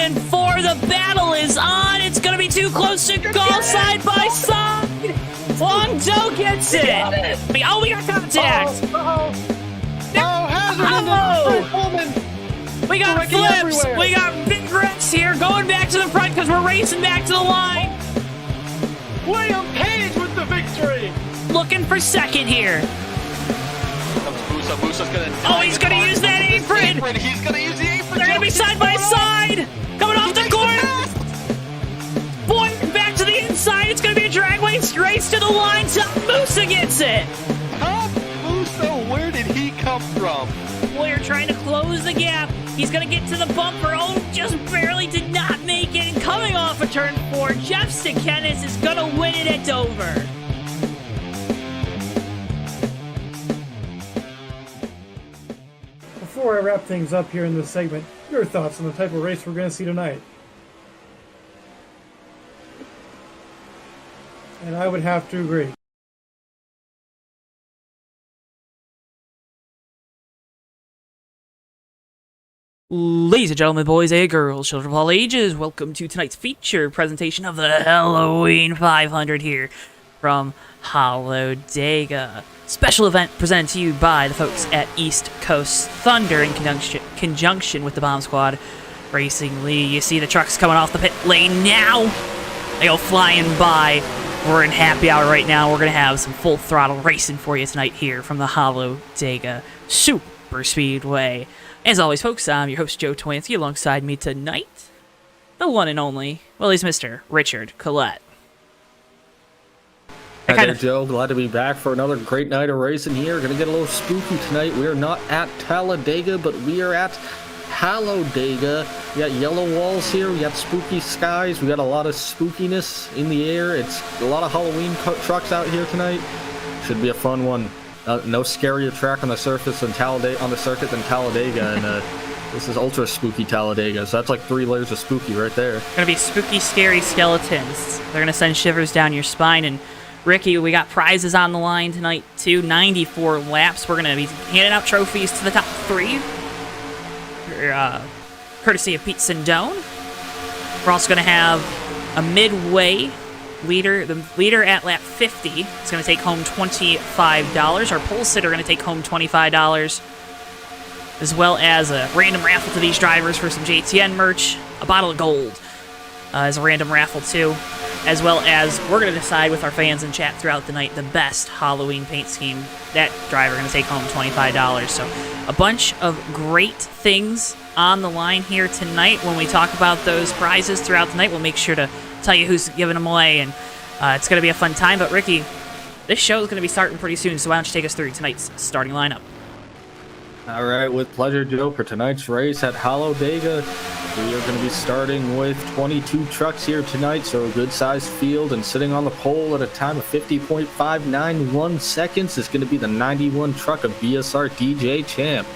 turn 4. The battle is on. It's going to be too close to call side by side. Long Joe gets it. Oh, we got contact. We got flips. We got big wrecks here going back to the front because we're racing back to the line. William Page with the victory. Looking for second here. Gonna he's going to use that apron. He's going to use the apron. They're going to be side by side. Coming off the corner. Boy, back to the inside. It's going to be a drag race to the line. Tom Musa gets it. Tom Musa, where did he come from? Boyer trying to close the gap. He's going to get to the bumper. Oh, just barely did not make it. And coming off of turn 4, Jeff Stekenis is going to win it at Dover. Before I wrap things up here in this segment, your thoughts on the type of race we're going to see tonight? And I would have to agree. Ladies and gentlemen, boys and girls, children of all ages, welcome to tonight's feature presentation of the Halloween 500 here from Hallowdega. Special event presented to you by the folks at East Coast Thunder in conjunction with the Bomb Squad Racing League. You see the trucks coming off the pit lane now. They go flying by. We're in happy hour right now. We're going to have some full throttle racing for you tonight here from the Hallowdega Super Speedway. As always, folks, I'm your host, JoeTowNetwork. Alongside me tonight, the one and only, well, he's Mr. Richard Collette. Hi there, Joe. Glad to be back for another great night of racing here. Going to get a little spooky tonight. We are not at Talladega, but we are at Hallowdega. We got yellow walls here. We got spooky skies. We got a lot of spookiness in the air. It's a lot of Halloween trucks out here tonight. Should be a fun one. No scarier track on the surface than on the circuit than Talladega, and this is ultra spooky Talladega. So that's like 3 layers of spooky right there. Gonna be spooky, scary skeletons. They're gonna send shivers down your spine. And Ricky, we got prizes on the line tonight too. 94 laps. We're gonna be handing out trophies to the top 3, courtesy of Pete Sindone. We're also gonna have a midway leader. The leader at lap 50 is going to take home $25. Our pole sitter going to take home $25, as well as a random raffle to these drivers for some JTN merch. A bottle of gold as a random raffle too, as well as we're going to decide with our fans in chat throughout the night the best Halloween paint scheme. That driver going to take home $25. So a bunch of great things on the line here tonight. When we talk about those prizes throughout the night, we'll make sure to tell you who's giving them away, and it's going to be a fun time. But Ricky, this show is going to be starting pretty soon, so why don't you take us through tonight's starting lineup? All right, with pleasure, Joe. For tonight's race at Hallowdega, we are going to be starting with 22 trucks here tonight, so a good-sized field, and sitting on the pole at a time of 50.591 seconds is going to be the 91 truck of BSR DJ Champ.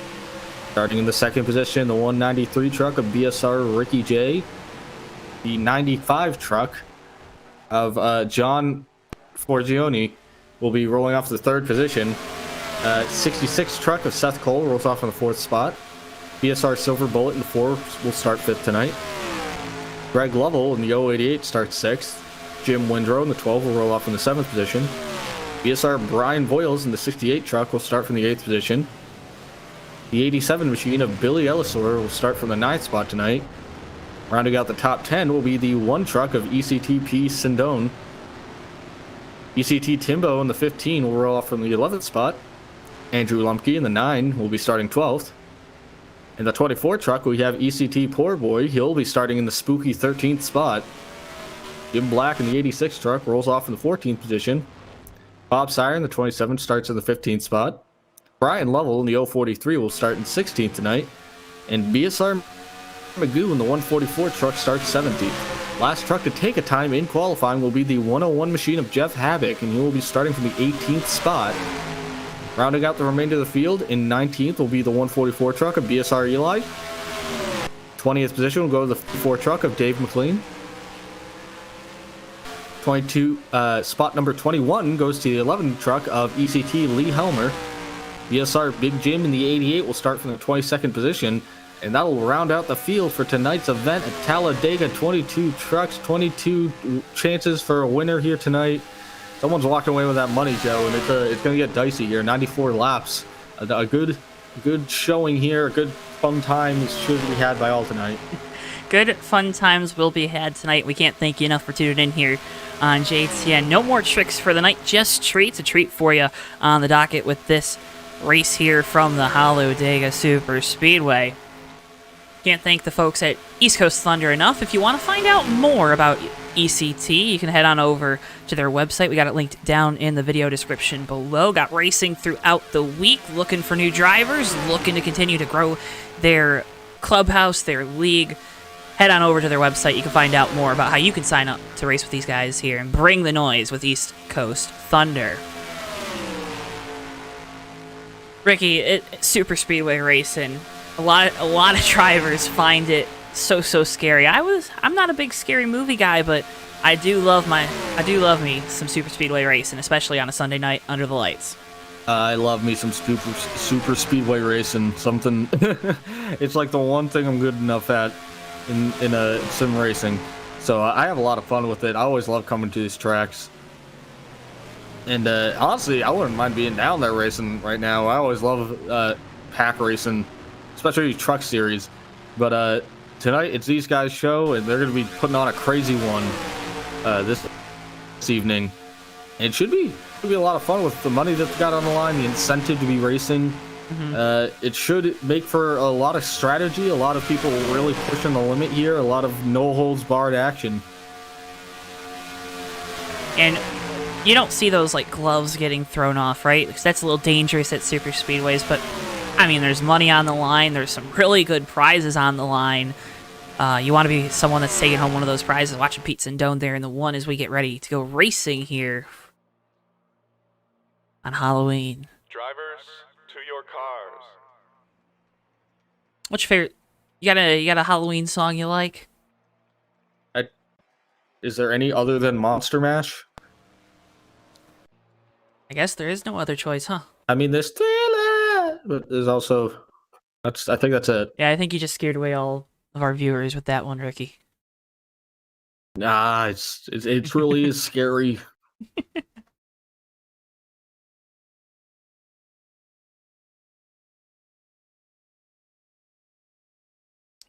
Starting in the second position, the 193 truck of BSR Ricky J. The 95 truck of John Forgione will be rolling off the third position. 66 truck of Seth Cole rolls off in the 4th spot. BSR Silver Bullet in the 4 will start 5th tonight. Greg Lovell in the 088 starts 6th. Jim Windrow in the 12 will roll off in the 7th position. BSR Brian Boyles in the 68 truck will start from the 8th position. The 87 machine of Billy Ellisor will start from the 9th spot tonight. Rounding out the top 10 will be the 1 truck of ECTP Sindone. ECT Timbo in the 15 will roll off from the 11th spot. Andrew Lumpke in the 9 will be starting 12th. In the 24 truck, we have ECT Poor Boy. He'll be starting in the spooky 13th spot. Jim Black in the 86 truck rolls off in the 14th position. Bob Sire in the 27 starts in the 15th spot. Brian Lovell in the 043 will start in 16th tonight. And BSR Magoo in the 144 truck starts 17th. Last truck to take a time in qualifying will be the 101 machine of Jeff Havoc, and he will be starting from the 18th spot. Rounding out the remainder of the field, in 19th will be the 144 truck of BSR Eli. 20th position will go to the 4 truck of Dave McLean. 22 spot number 21 goes to the 11 truck of ECT Lee Helmer. BSR Big Jim in the 88 will start from the 22nd position. And that'll round out the field for tonight's event at Hallowdega. 22 trucks, 22 chances for a winner here tonight. Someone's walking away with that money, Joe, and it's going to get dicey here. 94 laps. A good showing here. A good fun time should be had by all tonight. Good fun times will be had tonight. We can't thank you enough for tuning in here on JTN. No more tricks for the night, just treats. A treat for you on the docket with this race here from the Hallowdega Super Speedway. Can't thank the folks at East Coast Thunder enough. If you want to find out more about ECT, you can head on over to their website. We got it linked down in the video description below. Got racing throughout the week, looking for new drivers, looking to continue to grow their clubhouse, their league. Head on over to their website. You can find out more about how you can sign up to race with these guys here and bring the noise with East Coast Thunder. Ricky, Super Speedway racing. A lot of drivers find it so scary. I'm not a big scary movie guy, but I do love me some Super Speedway racing, especially on a Sunday night under the lights. I love me some super speedway racing. Something it's like the one thing I'm good enough at in a sim racing. So I have a lot of fun with it. I always love coming to these tracks. And honestly, I wouldn't mind being down there racing right now. I always love pack racing, especially truck series. But tonight it's these guys' show, and they're going to be putting on a crazy one this evening. And it should be a lot of fun with the money that's got on the line, the incentive to be racing. Mm-hmm. It should make for a lot of strategy, a lot of people really pushing the limit here, a lot of no-holds-barred action. And you don't see those like gloves getting thrown off, right? Because that's a little dangerous at super speedways, but I mean, there's money on the line, there's some really good prizes on the line. You want to be someone that's taking home one of those prizes, watching Pete Sindone there in the one as we get ready to go racing here on Halloween. Drivers, to your cars. What's your favorite? You got a Halloween song you like? Is there any other than Monster Mash? I guess there is no other choice, huh? I mean, there's Thriller, but there's also I think that's it. Yeah, I think you just scared away all of our viewers with that one, Ricky. Nah, it really is scary.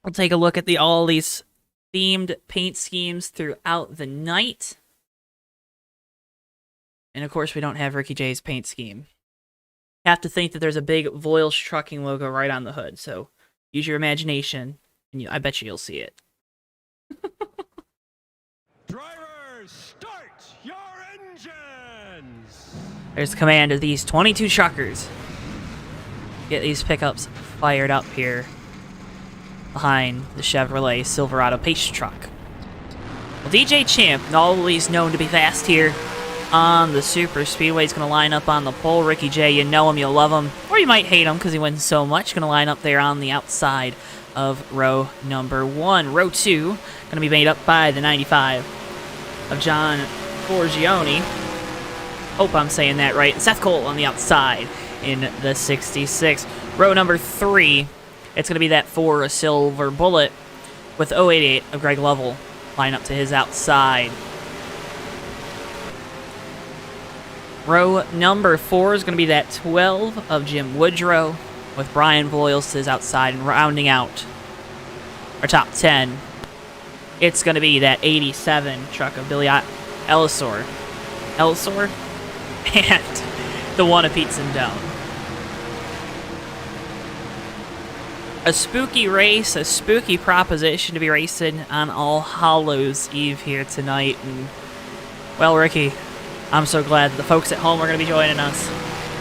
We'll take a look at all these themed paint schemes throughout the night. And of course, we don't have Ricky J's paint scheme. Have to think that there's a big Voiles Trucking logo right on the hood, so use your imagination, and I bet you'll see it. Drivers, start your engines! There's the command of these 22 truckers. Get these pickups fired up here behind the Chevrolet Silverado pace truck. Well, DJ Champ, not always known to be fast here on the Super Speedway, is going to line up on the pole. Ricky J, you know him, you'll love him, or you might hate him because he wins so much. Going to line up there on the outside of row number 1. Row 2 going to be made up by the 95 of John Forgione. Hope I'm saying that right. Seth Cole on the outside in the 66. Row number 3, it's going to be that 4 Silver Bullet with 088 of Greg Lovell line up to his outside. Row number 4 is going to be that 12 of Jim Woodrow with Brian Voiles to his outside, and rounding out our top 10, it's going to be that 87 truck of Billy Ellisor, and the one of Pete Sindone. A spooky race, a spooky proposition to be racing on All Hallows Eve here tonight. And, well, Ricky, I'm so glad that the folks at home are going to be joining us,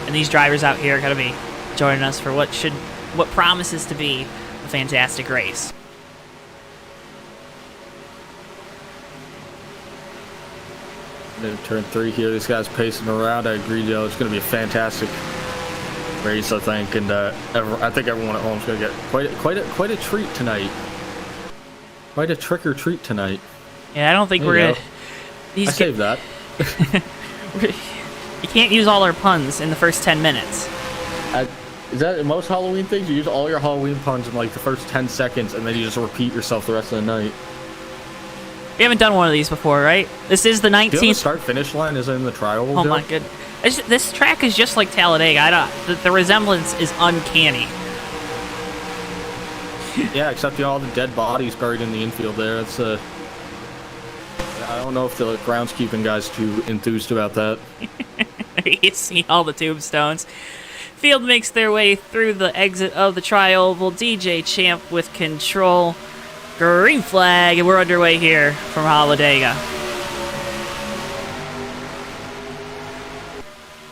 and these drivers out here are going to be joining us for what promises to be a fantastic race. Turn 3 here. This guy's pacing around. I agree, Joe. It's going to be a fantastic race, I think, and I think everyone at home is going to get quite a treat tonight. Quite a trick or treat tonight. Yeah, I don't think we're going to. I saved that. You can't use all our puns in the first 10 minutes. Is that most Halloween things? You use all your Halloween puns in like the first 10 seconds, and then you just repeat yourself the rest of the night. We haven't done one of these before, right? This is the 19th. Do you have a start-finish line? Is it in the trial? Oh my goodness. This track is just like Talladega. The resemblance is uncanny. Yeah, except all the dead bodies buried in the infield there. It's I don't know if the groundskeeping guy's too enthused about that. You see all the tombstones. Field makes their way through the exit of the tri-oval. DJ Champ with control. Green flag, and we're underway here from Hallowdega.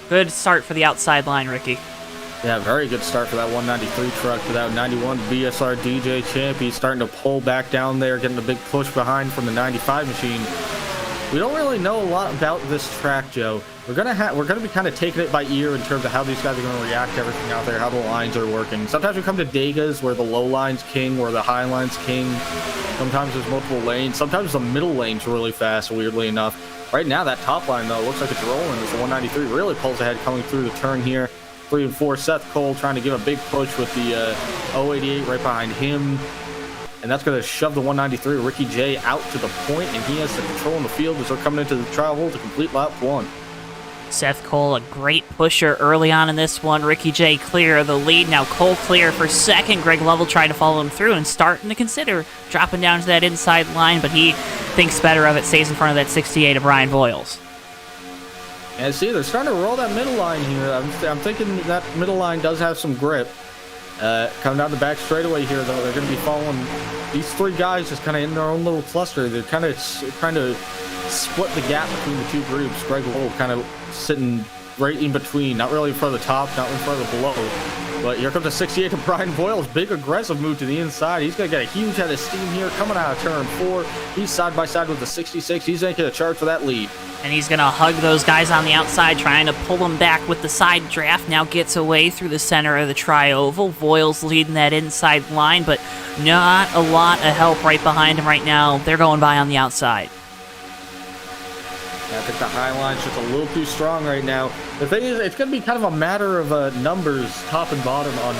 Good start for the outside line, Ricky. Yeah, very good start for that 193 truck. To that 91 BSR DJ Champ. He's starting to pull back down there, getting a big push behind from the 95 machine. We don't really know a lot about this track, Joe. We're gonna be kind of taking it by ear in terms of how these guys are gonna react to everything out there, how the lines are working. Sometimes we come to Degas where the low line's king, where the high line's king. Sometimes there's multiple lanes. Sometimes the middle lane's really fast, weirdly enough. Right now, that top line, though, looks like it's rolling as the 193 really pulls ahead coming through the turn here. 3 and 4, Seth Cole trying to give a big push with the 088 right behind him. And that's going to shove the 193, Ricky J, out to the point, and he has the control in the field as they're coming into the trial hole to complete lap 1. Seth Cole, a great pusher early on in this one. Ricky J clear of the lead. Now Cole clear for second. Greg Lovell trying to follow him through and starting to consider dropping down to that inside line, but he thinks better of it, stays in front of that 68 of Brian Voiles. And see, they're starting to roll that middle line here. I'm thinking that middle line does have some grip. Coming down the back straightaway here, though, they're going to be following these 3 guys just kind of in their own little cluster. They're kind of trying to split the gap between the 2 groups. Greg Lovell kind of sitting right in between, not really in front of the top, not in front of the below. But here comes the 68 of Brian Voiles. Big aggressive move to the inside. He's going to get a huge head of steam here coming out of turn 4. He's side by side with the 66. He's making a charge for that lead. And he's going to hug those guys on the outside, trying to pull them back with the side draft. Now gets away through the center of the tri-oval. Voiles leading that inside line, but not a lot of help right behind him right now. They're going by on the outside. Yeah, I think the high line's just a little too strong right now. The thing is, it's going to be kind of a matter of numbers, top and bottom, on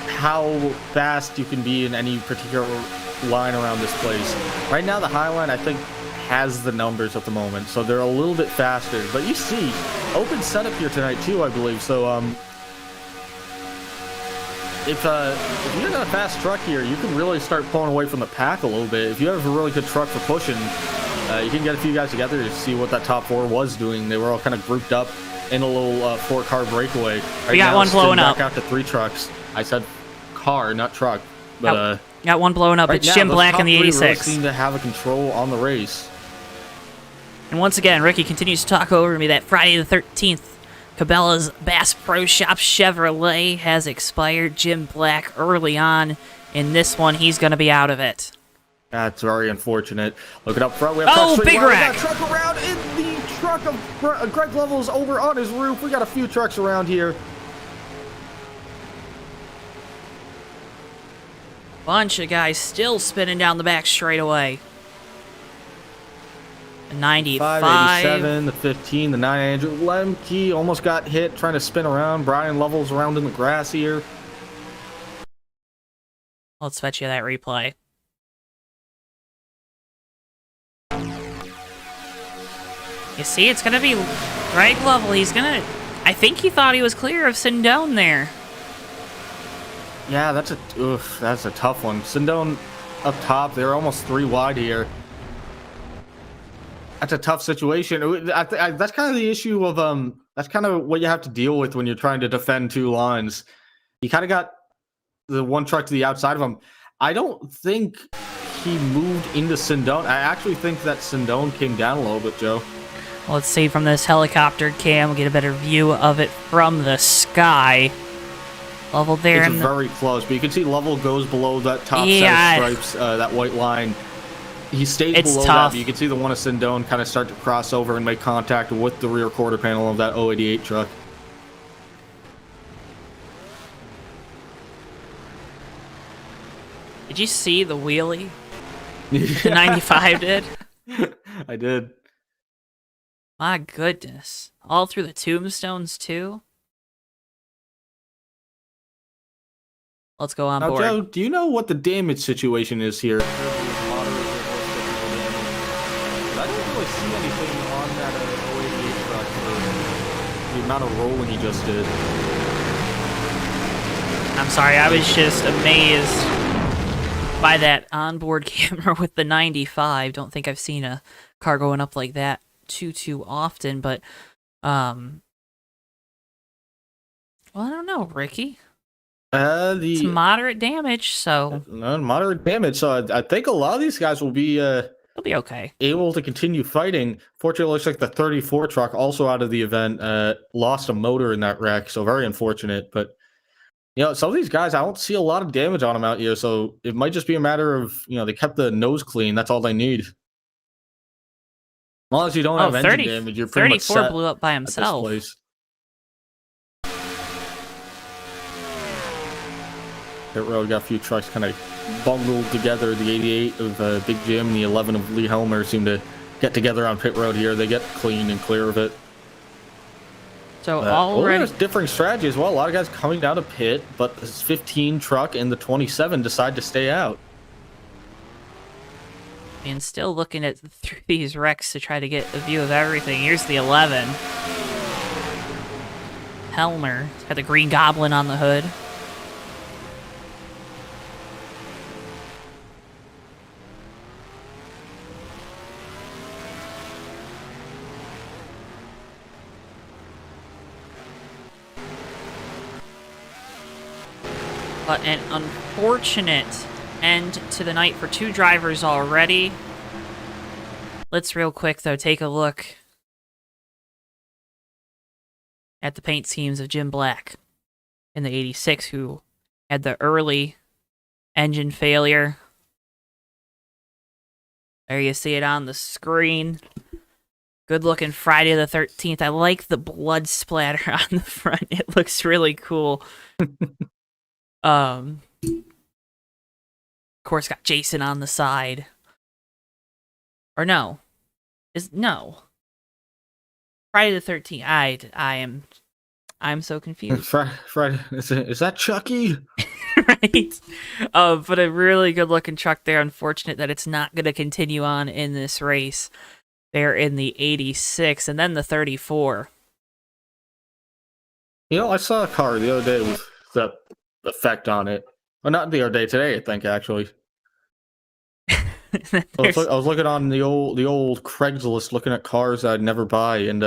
how fast you can be in any particular line around this place. Right now, the high line, I think, has the numbers at the moment, so they're a little bit faster. But you see, open setup here tonight, too, I believe. So, if you're in a fast truck here, you can really start pulling away from the pack a little bit. If you have a really good truck for pushing, you can get a few guys together to see what that top 4 was doing. They were all kind of grouped up in a little 4-car breakaway. We got one blowing up. Back out to 3 trucks. I said car, not truck. But got one blowing up. It's Jim Black in the 86. Really seem to have a control on the race. And once again, Ricky continues to talk over me that Friday the 13th, Cabela's Bass Pro Shop Chevrolet has expired. Jim Black early on in this one. He's going to be out of it. That's very unfortunate. Looking up front, we have big wreck. We got a truck around in the truck of Greg Lovell's over on his roof. We got a few trucks around here. Bunch of guys still spinning down the back straightaway. The 95. 87, the 15, the 9 Andrew Lemke almost got hit trying to spin around. Brian Lovell's around in the grass here. Let's fetch you that replay. You see, it's going to be Greg Lovell. He's going to... I think he thought he was clear of Sindone there. Yeah, that's a tough one. Sindone up top. They're almost 3 wide here. That's a tough situation. That's kind of the issue of... That's kind of what you have to deal with when you're trying to defend 2 lines. You kind of got the one truck to the outside of him. I don't think he moved into Sindone. I actually think that Sindone came down a little bit, Joe. Let's see from this helicopter cam. We'll get a better view of it from the sky. Lovell there. It's very close, but you can see Lovell goes below that top set of stripes, that white line. He stays below that, but you can see the one of Sindone kind of start to cross over and make contact with the rear quarter panel of that 088 truck. Did you see the wheelie the 95 did? I did. My goodness. All through the tombstones, too? Let's go on Now, board. Joe, do you know what the damage situation is here? I don't really see anything on that 088 truck for the amount of rolling he just did. I'm sorry, I was just amazed by that onboard camera with the 95. Don't think I've seen a car going up like that too often, but well, I don't know, Ricky. It's moderate damage, so moderate damage. So I think a lot of these guys will be it'll be okay. Able to continue fighting. Fortunately, it looks like the 34 truck, also out of the event, lost a motor in that wreck, so very unfortunate. But some of these guys, I don't see a lot of damage on them out here, so it might just be a matter of they kept the nose clean. That's all they need. As long as you don't have engine damage, you're pretty much set. 34 blew up by himself. Pit road got a few trucks kind of bungled together. The 88 of Big Jim and the 11 of Lee Helmer seem to get together on pit road here. They get clean and clear of it. So already there's differing strategy as well. A lot of guys coming down to pit, but this 15 truck and the 27 decide to stay out. And still looking at through these wrecks to try to get a view of everything. Here's the 11. Helmer. It's got the Green Goblin on the hood. But an unfortunate end to the night for two drivers already. Let's real quick, though, take a look at the paint schemes of Jim Black in the 86, who had the early engine failure. There you see it on the screen. Good looking Friday the 13th. I like the blood splatter on the front. It looks really cool. Of course, got Jason on the side. Or no. No. Friday the 13th. I'm so confused. Friday. Is that Chucky? Right? But a really good looking truck there. Unfortunate that it's not going to continue on in this race. There in the 86 and then the 34. I saw a car the other day with that effect on it. Well, not the other day, today, I think, actually. I was looking on the old Craigslist, looking at cars I'd never buy, and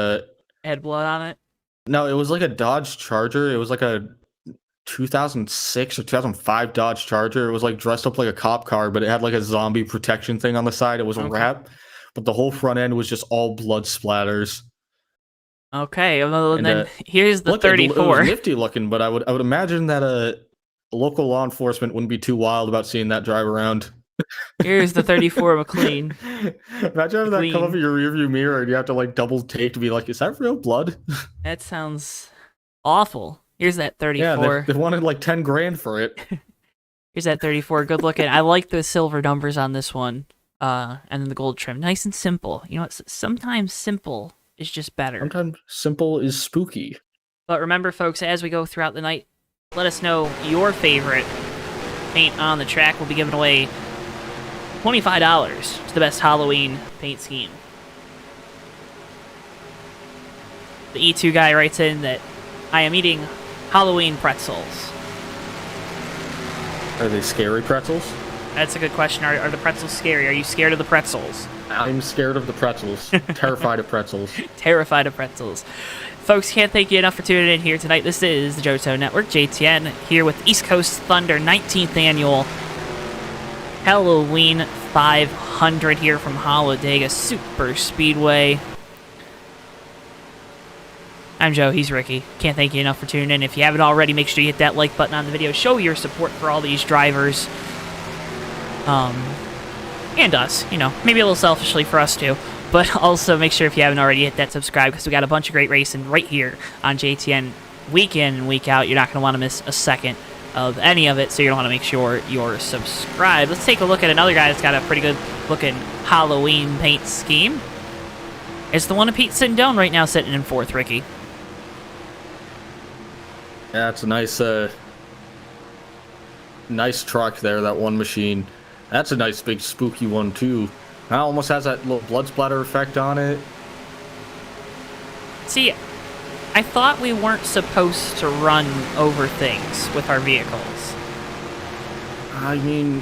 had blood on it? No, it was like a Dodge Charger. It was like a 2006 or 2005 Dodge Charger. It was like dressed up like a cop car, but it had like a zombie protection thing on the side. It was a wrap, but the whole front end was just all blood splatters. Okay, well, and then here's the 34. It was nifty looking, but I would imagine that local law enforcement wouldn't be too wild about seeing that drive around. Here's the 34 McLean. Imagine having that come up in your rearview mirror and you have to like double take to be like, is that real blood? That sounds awful. Here's that 34. Yeah, they wanted like 10 grand for it. Here's that 34. Good looking. I like the silver numbers on this one. And then the gold trim. Nice and simple. You know what? Sometimes simple is just better. Sometimes simple is spooky. But remember, folks, as we go throughout the night, let us know your favorite paint on the track. We'll be giving away $25 to the best Halloween paint scheme. The E2 guy writes in that I am eating Halloween pretzels. Are they scary pretzels? That's a good question. Are the pretzels scary? Are you scared of the pretzels? I'm scared of the pretzels. Terrified of pretzels. Terrified of pretzels. Folks, can't thank you enough for tuning in here tonight. This is the JoeTowNetwork, JTN, here with East Coast Thunder 19th Annual Halloween 500 here from Hallowdega Super Speedway. I'm Joe, he's Ricky. Can't thank you enough for tuning in. If you haven't already, make sure you hit that like button on the video. Show your support for all these drivers. And us, maybe a little selfishly for us too. But also make sure if you haven't already, hit that subscribe, because we got a bunch of great racing right here on JTN week in and week out. You're not going to want to miss a second of any of it, so you're going to want to make sure you're subscribed. Let's take a look at another guy that's got a pretty good looking Halloween paint scheme. It's the one of Pete Sindone right now sitting in fourth, Ricky. Yeah, it's a nice Nice truck there, that one machine. That's a nice big spooky one too. Now almost has that little blood splatter effect on it. See, I thought we weren't supposed to run over things with our vehicles. I mean,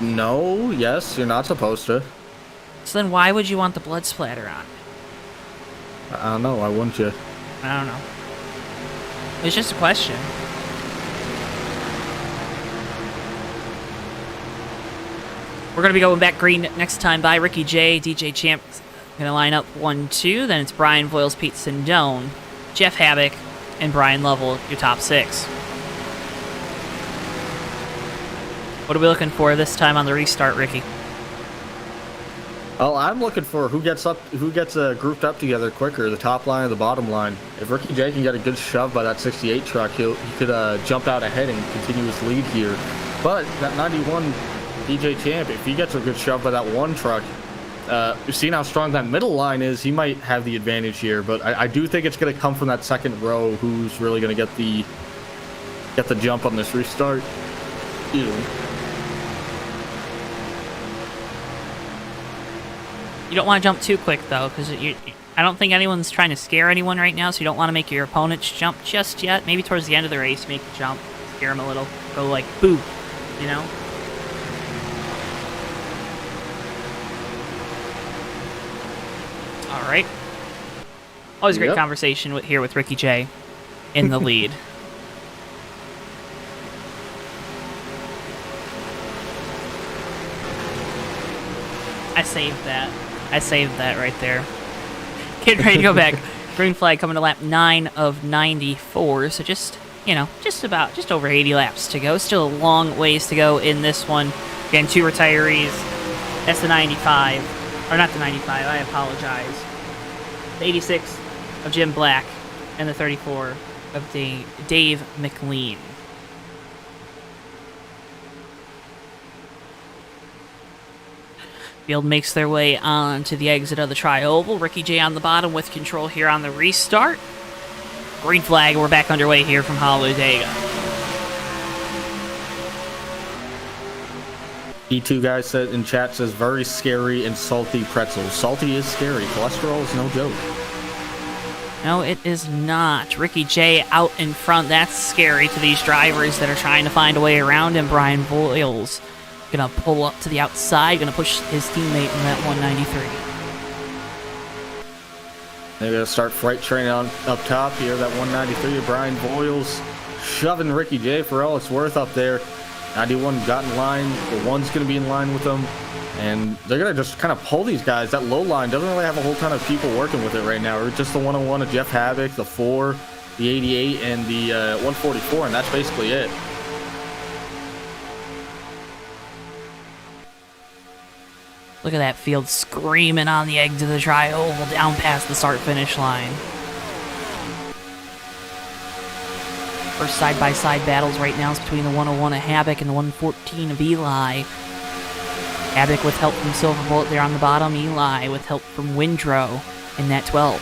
no, yes, you're not supposed to. So then why would you want the blood splatter on? I don't know, why wouldn't you? I don't know. It's just a question. We're going to be going back green next time by Ricky J. DJ Champ going to line up 1-2. Then it's Brian Voiles, Pete Sindone, Jeff Havoc, and Brian Lovell, your top 6. What are we looking for this time on the restart, Ricky? Oh, I'm looking for who gets grouped up together quicker, the top line or the bottom line. If Ricky J can get a good shove by that 68 truck, he could jump out ahead and continue his lead here. But that 91 DJ Champ, if he gets a good shove by that one truck, you've seen how strong that middle line is. He might have the advantage here, but I do think it's going to come from that second row. Who's really going to get the jump on this restart? You don't want to jump too quick, though, because I don't think anyone's trying to scare anyone right now, so you don't want to make your opponents jump just yet. Maybe towards the end of the race, make a jump, scare them a little, go like, boo, you know? All right. Always a great conversation here with Ricky J in the lead. I saved that right there. Getting ready to go back. Green flag coming to lap 9 of 94. So just over 80 laps to go. Still a long ways to go in this one. Again, 2 retirees. That's the 95. Or not the 95, I apologize. The 86 of Jim Black. And the 34 of Dave McLean. Field makes their way on to the exit of the tri-oval. Ricky J on the bottom with control here on the restart. Green flag, we're back underway here from Hallowdega. E2 guy said in chat, says very scary and salty pretzels. Salty is scary. Cholesterol is no joke. No, it is not. Ricky J out in front. That's scary to these drivers that are trying to find a way around him. Brian Voiles gonna pull up to the outside, gonna push his teammate in that 193. They're gonna start freight train on up top here. That 193 of Brian Voiles shoving Ricky J for all it's worth up there. 91 got in line. The 1's gonna be in line with them, and they're gonna just kind of pull these guys. That low line doesn't really have a whole ton of people working with it right now. Or just the 101 of Jeff Havoc, the 4, the 88, and the 144, and that's basically it. Look at that field screaming on the exit of the tri-oval down past the start-finish line. First side-by-side battles right now is between the 101 of Havoc and the 114 of Eli. Havoc with help from Silver Bullet there on the bottom. Eli with help from Windrow in that 12.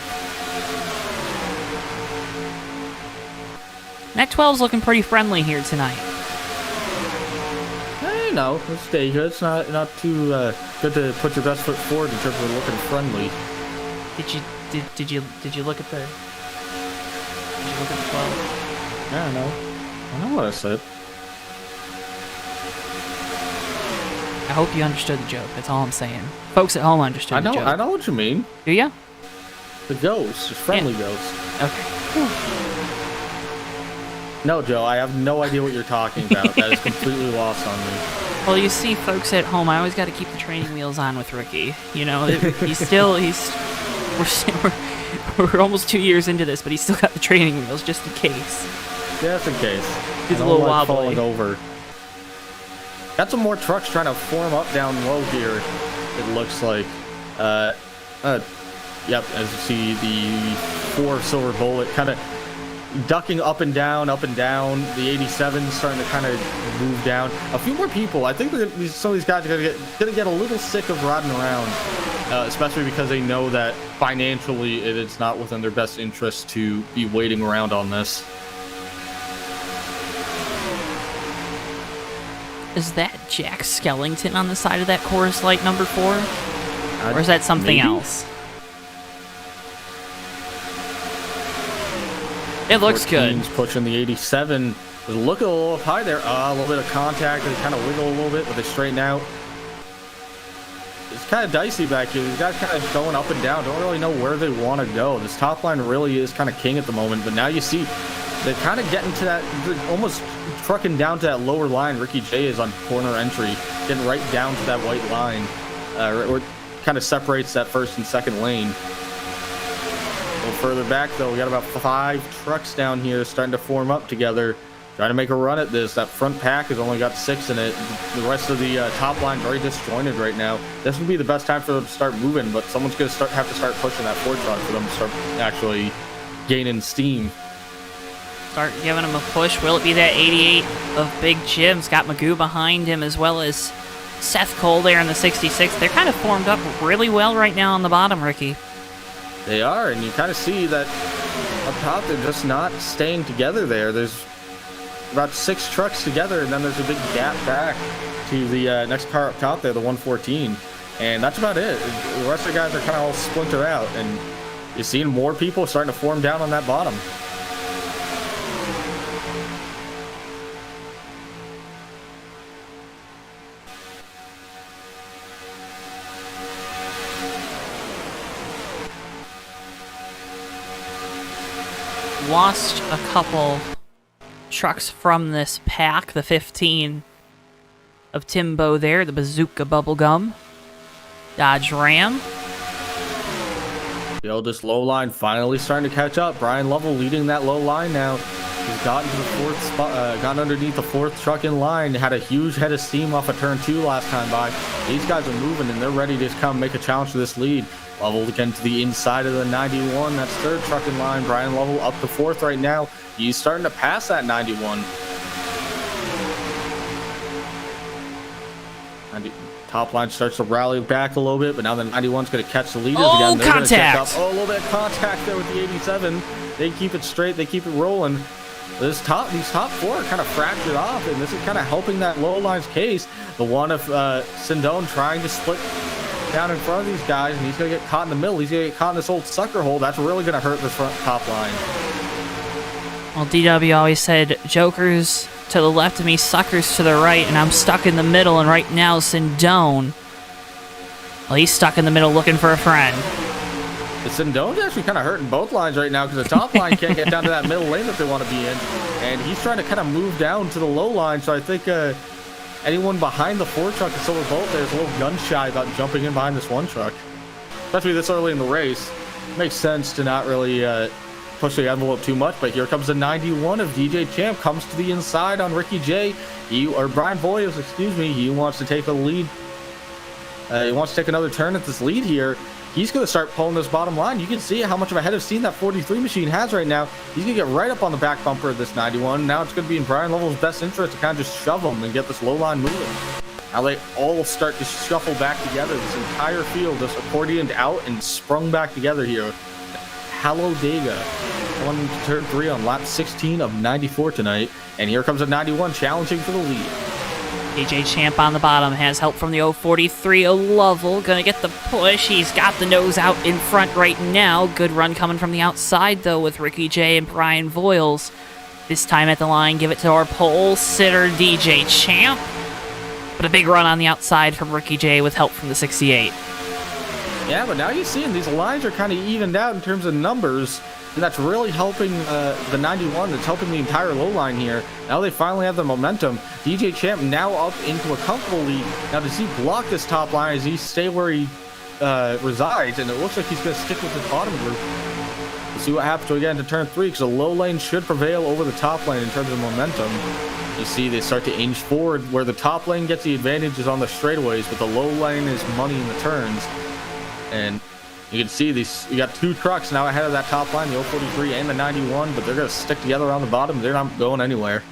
That 12's looking pretty friendly here tonight. No, let's stay here. It's not too good to put your best foot forward in terms of looking friendly. Did you look at the 12? I don't know. I know what I said. I hope you understood the joke. That's all I'm saying. Folks at home understood the joke. I know what you mean. Do ya? The ghost, just friendly ghost. Okay. No, Joe, I have no idea what you're talking about. That is completely lost on me. Well, you see, folks at home, I always got to keep the training wheels on with Ricky. You know, we're almost 2 years into this, but he's still got the training wheels just in case. Just in case. He's a little wobbly. Falling over. Got some more trucks trying to form up down low here. It looks like. Yep, as you see, the 4 Silver Bullet kind of ducking up and down. The 87 starting to kind of move down. A few more people. I think some of these guys are gonna get a little sick of riding around, especially because they know that financially it's not within their best interest to be waiting around on this. Is that Jack Skellington on the side of that chorus light number 4? Or is that something maybe? else? It looks good. 14's pushing the 87. Look a little up high there. A little bit of contact. They kind of wiggle a little bit, but they straighten out. It's kind of dicey back here. These guys kind of going up and down. Don't really know where they want to go. This top line really is kind of king at the moment. But now you see they're kind of getting to that, almost trucking down to that lower line. Ricky J is on corner entry, getting right down to that white line. Or kind of separates that first and second lane. A little further back, though, we got about 5 trucks down here starting to form up together. Trying to make a run at this. That front pack has only got 6 in it. The rest of the top line very disjointed right now. This would be the best time for them to start moving, but someone's going to have to start pushing that 4 truck for them to start actually gaining steam. Start giving him a push. Will it be that 88 of Big Jim? Scott Magoo behind him, as well as Seth Cole there in the 66. They're kind of formed up really well right now on the bottom, Ricky. They are, and you kind of see that up top they're just not staying together there. There's about 6 trucks together, and then there's a big gap back to the next car up top there, the 114. And that's about it. The rest of the guys are kind of all splintered out, and you're seeing more people starting to form down on that bottom. Lost a couple trucks from this pack. The 15 of Timbo there, the Bazooka Bubblegum Dodge Ram. This low line finally starting to catch up. Brian Lovell leading that low line now. He's gotten to the 4th spot, got underneath the 4th truck in line. Had a huge head of steam off of turn 2 last time by. These guys are moving, and they're ready to come make a challenge for this lead. Lovell again to the inside of the 91. That's 3rd truck in line. Brian Lovell up to 4th right now. He's starting to pass that 91. Top line starts to rally back a little bit, but now the 91's going to catch the leaders again. They're Contact! A little bit of contact there with the 87. They keep it straight. They keep it rolling. These top 4 are kind of fractured off, and this is kind of helping that low line's case. The one of Sindone trying to split down in front of these guys, and he's going to get caught in the middle. He's going to get caught in this old sucker hole. That's really going to hurt this front top line. Well, DW always said, jokers to the left of me, suckers to the right, and I'm stuck in the middle, and right now, Sindone, well, he's stuck in the middle looking for a friend. The Sindone's actually kind of hurting both lines right now because the top line can't get down to that middle lane that they want to be in, and he's trying to kind of move down to the low line, so I think anyone behind the 4 truck at Silver Bolt there is a little gun-shy about jumping in behind this 1 truck, especially this early in the race. Makes sense to not really push the envelope too much, but here comes the 91 of DJ Champ, comes to the inside on Ricky J. Brian Boyles, excuse me. He wants to take a lead. He wants to take another turn at this lead here. He's going to start pulling this bottom line. You can see how much of a head of steam that 43 machine has right now. He's going to get right up on the back bumper of this 91. Now it's going to be in Brian Lovell's best interest to kind of just shove him and get this low line moving. Now they all start to shuffle back together. This entire field just accordioned out and sprung back together here. Hallowdega won turn 3 on lap 16 of 94 tonight. And here comes a 91 challenging for the lead. DJ Champ on the bottom has help from the 043. Lovell gonna get the push. He's got the nose out in front right now. Good run coming from the outside, though, with Ricky J and Brian Voiles. This time at the line, give it to our pole sitter, DJ Champ. But a big run on the outside from Ricky J with help from the 68. Yeah, but now you're seeing these lines are kind of evened out in terms of numbers, and that's really helping the 91. That's helping the entire low line here. Now they finally have the momentum. DJ Champ now up into a comfortable lead. Now does he block this top line? Does he stay where he resides? And it looks like he's going to stick with the bottom group. We'll see what happens to again to turn 3, because the low lane should prevail over the top lane in terms of momentum. You see they start to inch forward, where the top lane gets the advantages on the straightaways, but the low lane is money in the turns. And you can see these. You got 2 trucks now ahead of that top line, the 043 and the 91, but they're going to stick together on the bottom. They're not going anywhere.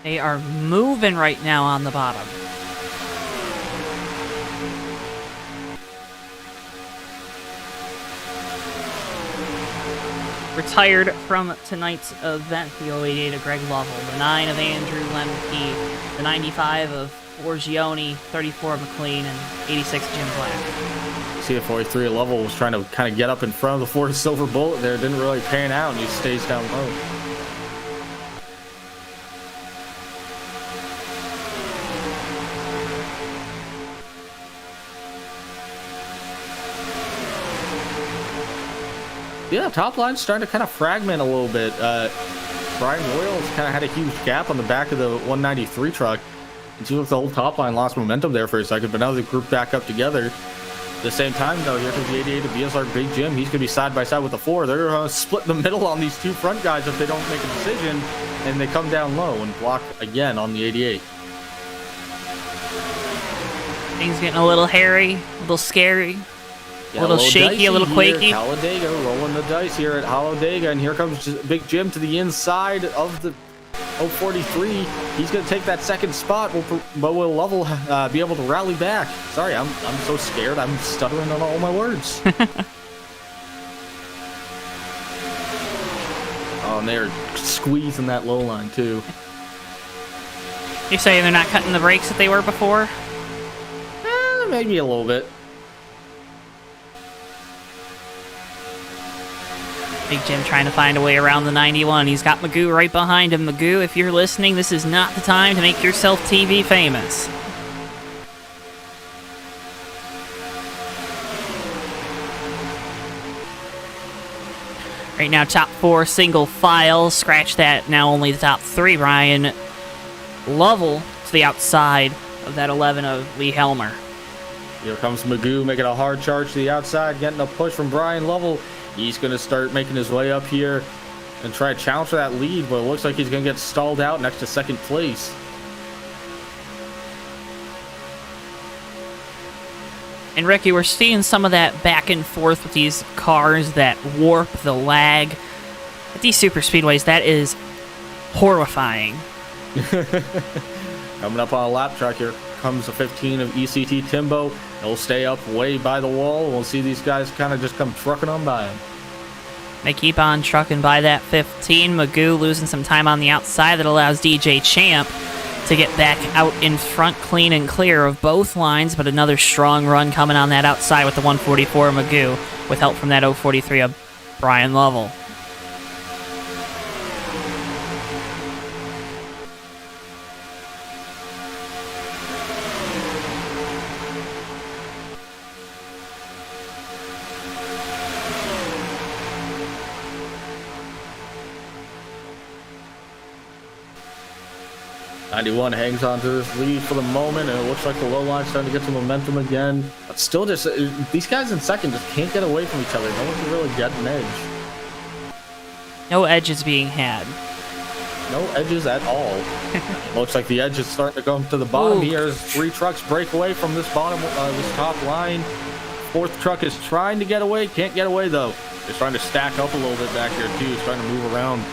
They are moving right now on the bottom. retired from tonight's event. The 088 of Greg Lovell, the 9 of Andrew Lemke, the 95 of Borgione, 34 of McLean, and 86 of Jim Black. See if 43 Lovell was trying to kind of get up in front of the Ford Silver Bullet there. Didn't really pan out, and he stays down low. Yeah, top line's starting to kind of fragment a little bit. Brian Royals kind of had a huge gap on the back of the 193 truck. It seems like the whole top line lost momentum there for a second, but now they're grouped back up together. At the same time, though, here comes the 88 of BSR Big Jim. He's going to be side by side with the 4. They're going to split in the middle on these two front guys if they don't make a decision, and they come down low and block again on the 88. Things getting a little hairy, a little scary. Yeah, a little shaky, a little quaky. Hallowdega rolling the dice here at Hallowdega, and here comes Big Jim to the inside of the 043. He's going to take that second spot, but will Lovell be able to rally back? Sorry, I'm so scared. I'm stuttering on all my words. Oh, and they're squeezing that low line, too. You're saying they're not cutting the brakes that they were before? Maybe a little bit. Big Jim trying to find a way around the 91. He's got Magoo right behind him. Magoo, if you're listening, this is not the time to make yourself TV famous. Right now, top 4 single file. Scratch that. Now only the top 3. Brian Lovell to the outside of that 11 of Lee Helmer. Here comes Magoo making a hard charge to the outside, getting a push from Brian Lovell. He's going to start making his way up here and try to challenge for that lead, but it looks like he's going to get stalled out next to second place. And Ricky, we're seeing some of that back and forth with these cars that warp the lag. At these super speedways, that is horrifying. Coming up on a lap track, here comes the 15 of ECT Timbo. He'll stay up way by the wall. We'll see these guys kind of just come trucking on by him. They keep on trucking by that 15. Magoo losing some time on the outside that allows DJ Champ to get back out in front clean and clear of both lines, but another strong run coming on that outside with the 144 Magoo with help from that 043 of Brian Lovell. '91 hangs on to this lead for the moment, and it looks like the low line's starting to get some momentum again. But still, just these guys in second just can't get away from each other. No one can really get an edge. No edges being had. No edges at all. Looks like the edge is starting to come to the bottom. Ooh. Here as 3 trucks break away from this bottom, this top line. 4th truck is trying to get away, can't get away though. They're trying to stack up a little bit back here too. It's trying to move around.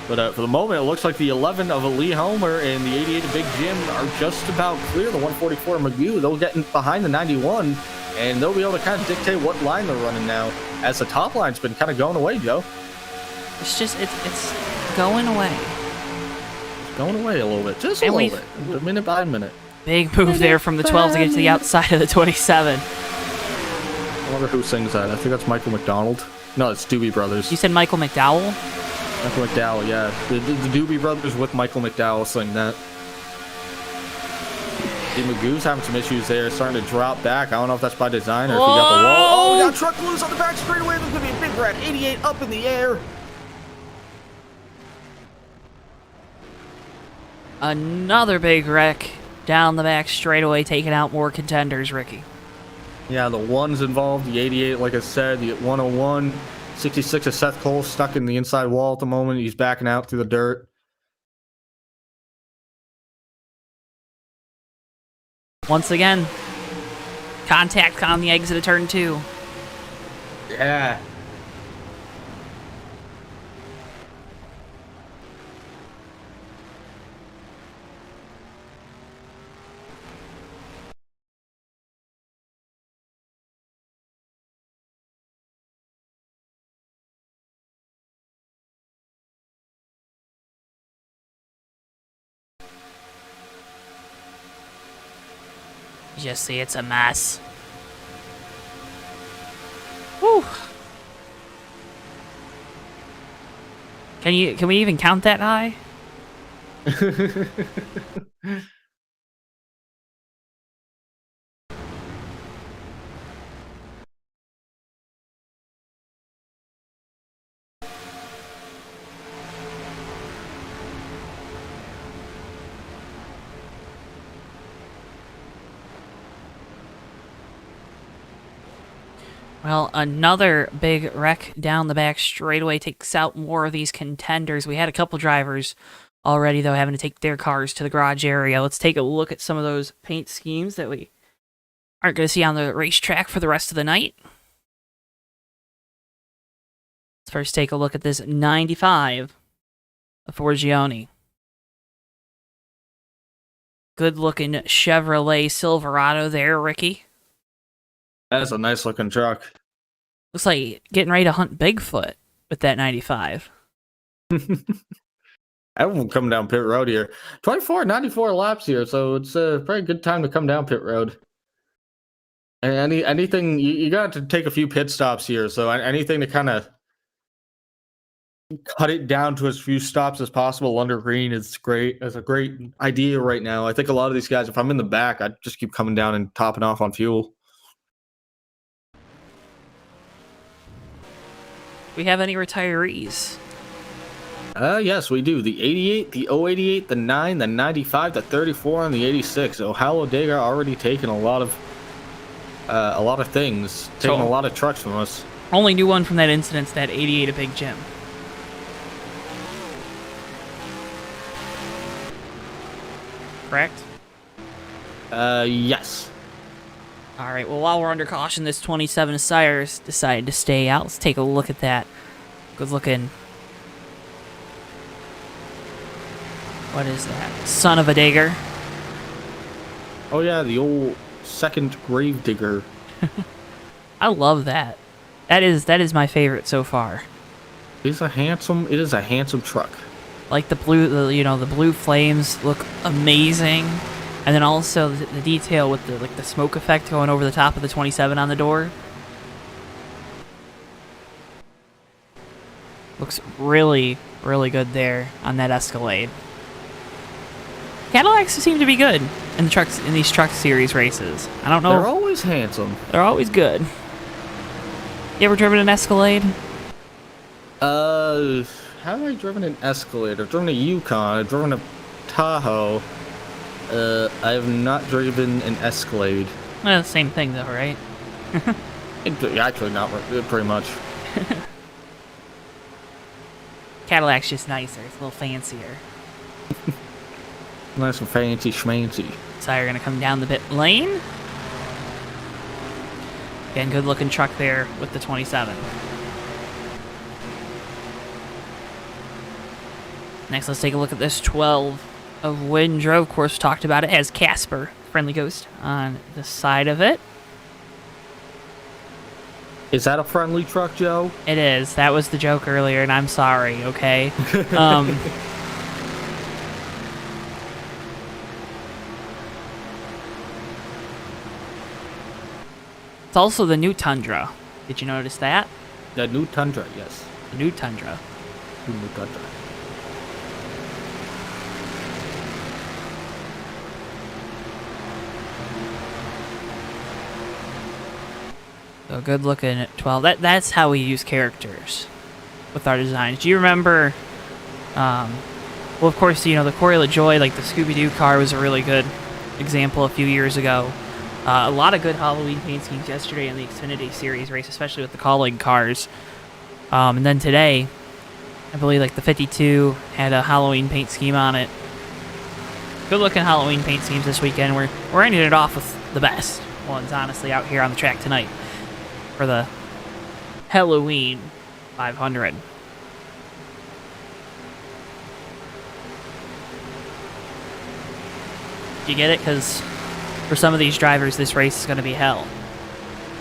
But for the moment, it looks like the 11 of Lee Helmer and the 88 of Big Jim are just about clear. The 144 Magoo, they'll get in behind the 91, and they'll be able to kind of dictate what line they're running now, as the top line's been kind of going away, Joe. It's just, it's going away. It's going away a little bit, just a little bit, minute by minute. Big move there from the 12 to get to the outside of the 27. I wonder who sings that. I think that's Michael McDonald. No, it's Doobie Brothers. You said Michael McDowell? Michael McDowell, yeah. The Doobie Brothers with Michael McDowell sing that. See, Magoo's having some issues there, starting to drop back. I don't know if that's by design or if he got the wall. Oh, we got truck loose on the back straightaway. There's going to be a big red 88 up in the air. Another big wreck down the back straightaway, taking out more contenders, Ricky. Yeah, the one's involved, the 88, like I said, the 101. 66 is Seth Cole, stuck in the inside wall at the moment. He's backing out through the dirt. Once again, contact on the exit of turn 2. Yeah. Just see, it's a mess. Whew. Can we even count that high? Well, another big wreck down the back straightaway takes out more of these contenders. We had a couple drivers already, though, having to take their cars to the garage area. Let's take a look at some of those paint schemes that we aren't going to see on the racetrack for the rest of the night. Let's first take a look at this 95 of Forgione. Good-looking Chevrolet Silverado there, Ricky. That's a nice looking truck. Looks like getting ready to hunt Bigfoot with that 95. Everyone coming down pit road here. 94 laps here, so it's a pretty good time to come down pit road. And anything, you got to take a few pit stops here, so anything to kind of cut it down to as few stops as possible under green is great. That's a great idea right now. I think a lot of these guys, if I'm in the back, I'd just keep coming down and topping off on fuel. We have any retirees? Yes, we do. The 88, the 088, the 9, the 95, the 34, and the 86. So Hallowdega already taken a lot of things, taking a lot of trucks from us. Only new one from that incident's that 88 at Big Jim. Correct? Yes. All right, well, while we're under caution, this 27 Sires decided to stay out. Let's take a look at that. Good looking. What is that? Son of a digger. Oh yeah, the old second grave digger. I love that. That is my favorite so far. It is a handsome truck. Like the blue flames look amazing. And then also the detail with the smoke effect going over the top of the 27 on the door. Looks really, really good there on that Escalade. Cadillacs seem to be good in these truck series races. I don't know. They're always handsome. They're always good. You ever driven an Escalade? How have I driven an Escalade? I've driven a Yukon. I've driven a Tahoe. I have not driven an Escalade. Well, same thing though, right? Actually, not pretty much. Cadillac's just nicer. It's a little fancier. Nice and fancy schmancy. So you're gonna come down the pit lane. Again, good looking truck there with the 27. Next, let's take a look at this 12 of Windrow. Of course, talked about it as Casper, Friendly Ghost, on the side of it. Is that a friendly truck, Joe? It is. That was the joke earlier, and I'm sorry, okay? It's also the new Tundra. Did you notice that? The new Tundra, yes. The new Tundra. The new Tundra. So good looking at 12. That's how we use characters with our designs. Do you remember? Well, of course, the Corey LaJoy, like the Scooby-Doo car, was a really good example a few years ago. A lot of good Halloween paint schemes yesterday in the Xfinity Series race, especially with the calling cars. And then today, I believe like the 52 had a Halloween paint scheme on it. Good looking Halloween paint schemes this weekend. We're ending it off with the best ones, honestly, out here on the track tonight for the Helloween 500. You get it? Because for some of these drivers, this race is going to be hell.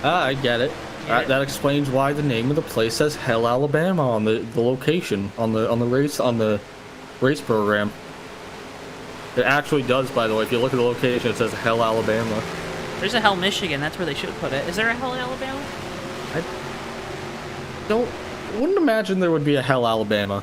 I get it. That explains why the name of the place says Hell, Alabama on the location on the race program. It actually does, by the way. If you look at the location, it says Hell, Alabama. There's a Hell, Michigan. That's where they should put it. Is there a Hell, Alabama? Wouldn't imagine there would be a Hell, Alabama.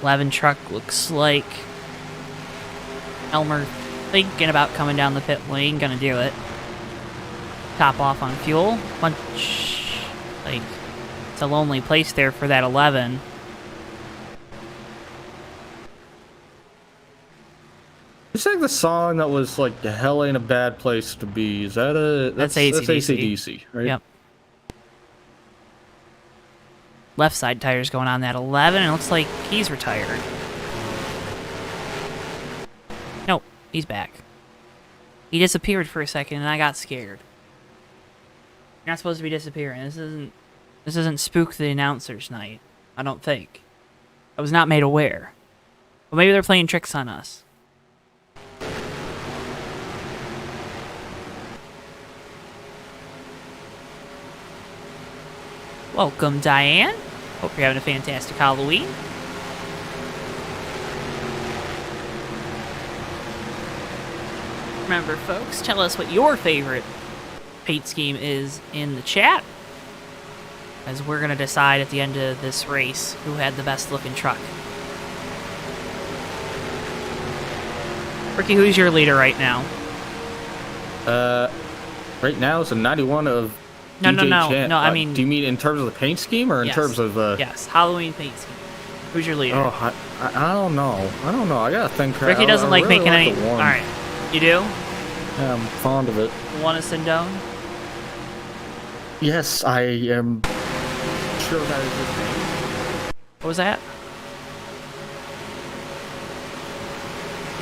'11 truck looks like Elmer thinking about coming down the pit lane. Gonna do it. Top off on fuel. Bunch. Like, it's a lonely place there for that 11. It's like the song that was like, "Hell ain't a bad place to be." Is that That's that's AC/DC. AC/DC, right? Yep. Left side tire's going on that 11, and it looks like he's retired. Nope, he's back. He disappeared for a second, and I got scared. You're not supposed to be disappearing. This isn't Spook the Announcer's night. I don't think. I was not made aware. But maybe they're playing tricks on us. Welcome, Diane. Hope you're having a fantastic Halloween. Remember, folks, tell us what your favorite paint scheme is in the chat, as we're going to decide at the end of this race who had the best looking truck. Ricky, who's your leader right now? Right now it's a 91 of No, DJ no. Champ. No, I mean... do you mean in terms of the paint scheme or in Yes. terms of... Yes, Halloween paint scheme. Who's your leader? Oh, I don't know. I gotta think. Ricky doesn't I like really making any... the one. Alright. You do? Yeah, I'm fond of it. Want to send down? Yes, I am sure that is his name. What was that?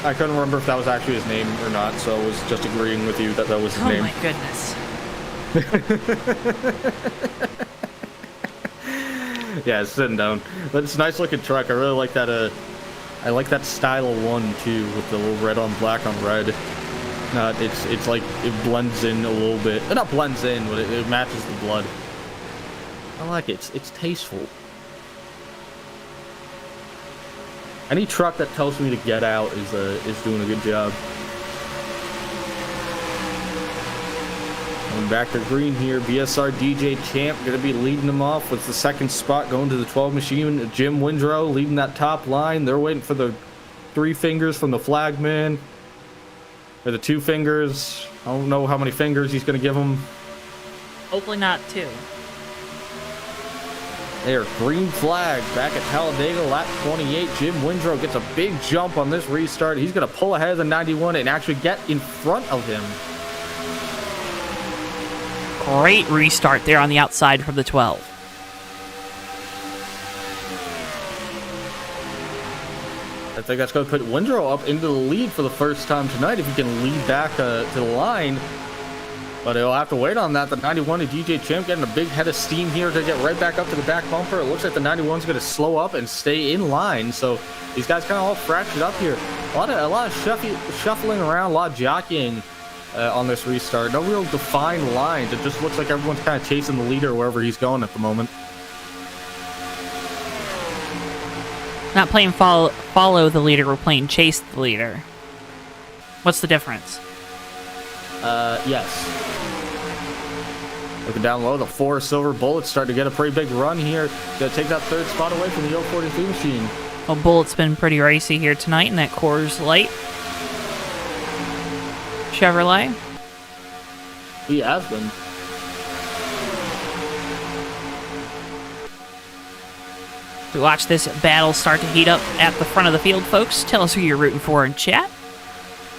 I couldn't remember if that was actually his name or not, so I was just agreeing with you that that was his Oh name. my goodness. Yeah, it's sitting down. But it's a nice looking truck. I really like that. I like that style of one too, with the little red on black on red. It's like it blends in a little bit. Not blends in, but it matches the blood. I like it. It's tasteful. Any truck that tells me to get out is doing a good job. Going back to green here, BSR DJ Champ going to be leading them off with the second spot going to the 12 machine. Jim Windrow leading that top line. They're waiting for the 3 fingers from the flagman. Or the 2 fingers. I don't know how many fingers he's going to give them. Hopefully not 2. There, green flag back at Hallowdega, lap 28. Jim Windrow gets a big jump on this restart. He's going to pull ahead of the 91 and actually get in front of him. Great restart there on the outside from the 12. I think that's going to put Windrow up into the lead for the first time tonight if he can lead back to the line. But he'll have to wait on that. The 91 and DJ Champ getting a big head of steam here to get right back up to the back bumper. It looks like the 91's going to slow up and stay in line. So these guys kind of all fractured up here. A lot of shuffling around, a lot of jockeying on this restart. No real defined lines. It just looks like everyone's kind of chasing the leader wherever he's going at the moment. Not playing follow the leader, we're playing chase the leader. What's the difference? Yes. Looking down low, the 4 silver bullets start to get a pretty big run here. Gonna take that 3rd spot away from the 042 machine. Well, Bullet's been pretty racy here tonight in that Coors Light Chevrolet. He has been. We watch this battle start to heat up at the front of the field, folks. Tell us who you're rooting for in chat.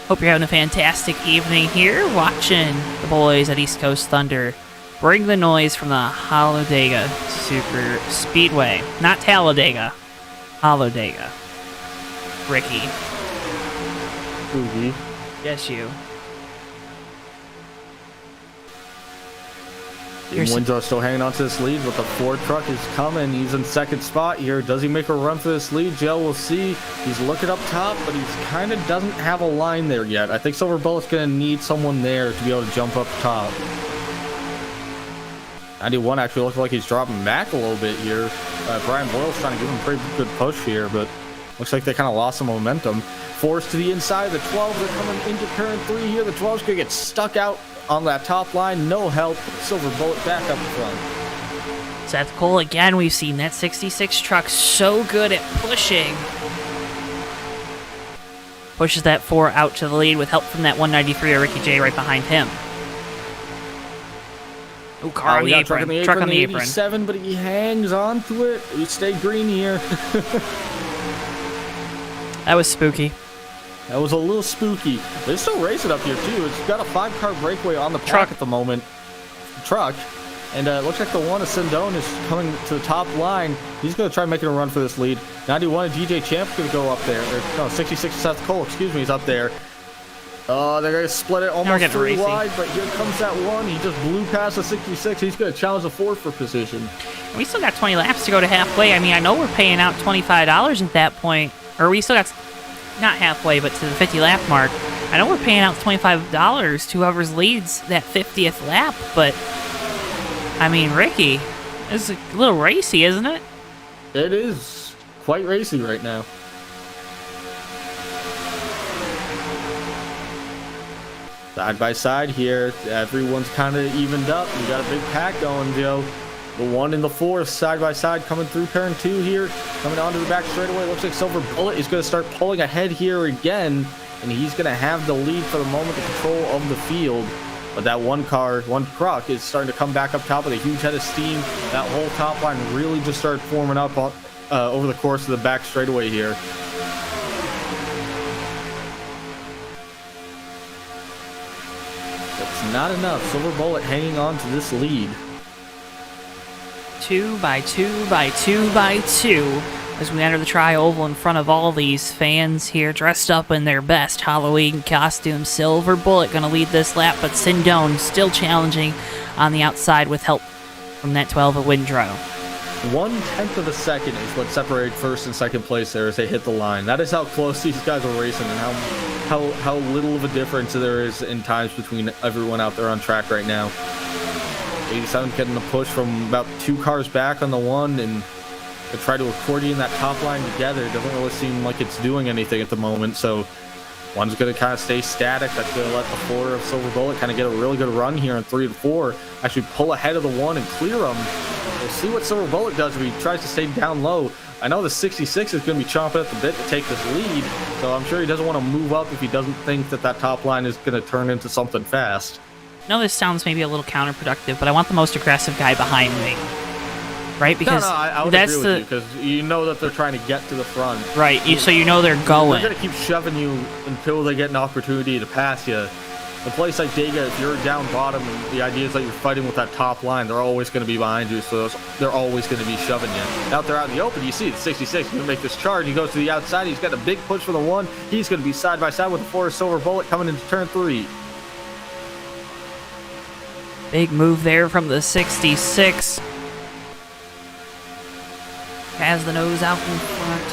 Hope you're having a fantastic evening here, watching the boys at East Coast Thunder bring the noise from the Hallowdega Super Speedway. Not Talladega. Hallowdega. Ricky. Mm-hmm. Yes, you. Winslow still hanging on to this lead, but the Ford truck is coming. He's in second spot here. Does he make a run for this lead? Joe, we'll see. He's looking up top, but he's kind of doesn't have a line there yet. I think Silver Bullet's going to need someone there to be able to jump up top. 91 actually looks like he's dropping back a little bit here. Brian Boyle's trying to give him a pretty good push here, but looks like they kind of lost some momentum. Forced to the inside of the 12. They're coming into turn 3 here. The 12's going to get stuck out on that top line. No help. Silver Bullet back up front. Seth Cole, again, we've seen that 66 truck so good at pushing. Pushes that 4 out to the lead with help from that 193 of Ricky J right behind him. Oh, car on the apron. Truck on the apron. 87, but he hangs on to it. We stay green here. That was spooky. That was a little spooky. They're still racing up here, too. It's got a 5-car breakaway on the track at the moment. Truck. And it looks like the one of Sindone is coming to the top line. He's going to try making a run for this lead. 91 of DJ Champ's going to go up there. No, 66 Seth Cole, excuse me, is up there. They're going to split it almost 3 wide, but here comes that one. He just blew past the 66. He's going to challenge the 4 for position. We still got 20 laps to go to halfway. I mean, I know we're paying out $25 at that point. Or we still got... not halfway, but to the 50 lap mark. I know we're paying out $25 to whoever leads that 50th lap, but I mean, Ricky, it's a little racy, isn't it? It is quite racy right now. Side by side here, everyone's kind of evened up. We got a big pack going, Joe. The 1 and the 4 side by side coming through turn 2 here. Coming onto the back straightaway. Looks like Silver Bullet is going to start pulling ahead here again. And he's going to have the lead for the moment, the control of the field. But that one truck is starting to come back up top with a huge head of steam. That whole top line really just started forming up over the course of the back straightaway here. That's not enough. Silver Bullet hanging on to this lead. 2 by 2 by 2 by 2 as we enter the tri-oval in front of all these fans here dressed up in their best Halloween costume. Silver Bullet going to lead this lap, but Sindone still challenging on the outside with help from that 12 of Windrow. 1/10 of a second is what separated first and second place there as they hit the line. That is how close these guys are racing and how little of a difference there is in times between everyone out there on track right now. 87 getting the push from about 2 cars back on the 1, and to try to accordion that top line together. It doesn't really seem like it's doing anything at the moment, so one's going to kind of stay static. That's going to let the 4 of Silver Bullet kind of get a really good run here in 3 and 4, actually pull ahead of the 1 and clear them. We'll see what Silver Bullet does if he tries to stay down low. I know the 66 is going to be chomping at the bit to take this lead, so I'm sure he doesn't want to move up if he doesn't think that that top line is going to turn into something fast. I know this sounds maybe a little counterproductive, but I want the most aggressive guy behind me. Right? Because I would agree with you, because you know that they're trying to get to the front. Right, so you know they're going. They're going to keep shoving you until they get an opportunity to pass you. A place like Dega, if you're down bottom and the idea is that you're fighting with that top line, they're always going to be behind you, so they're always going to be shoving you. Out there out in the open, you see the 66 going to make this charge. He goes to the outside. He's got a big push for the 1. He's going to be side by side with the 4 Silver Bullet coming into turn 3. Big move there from the 66. Has the nose out in front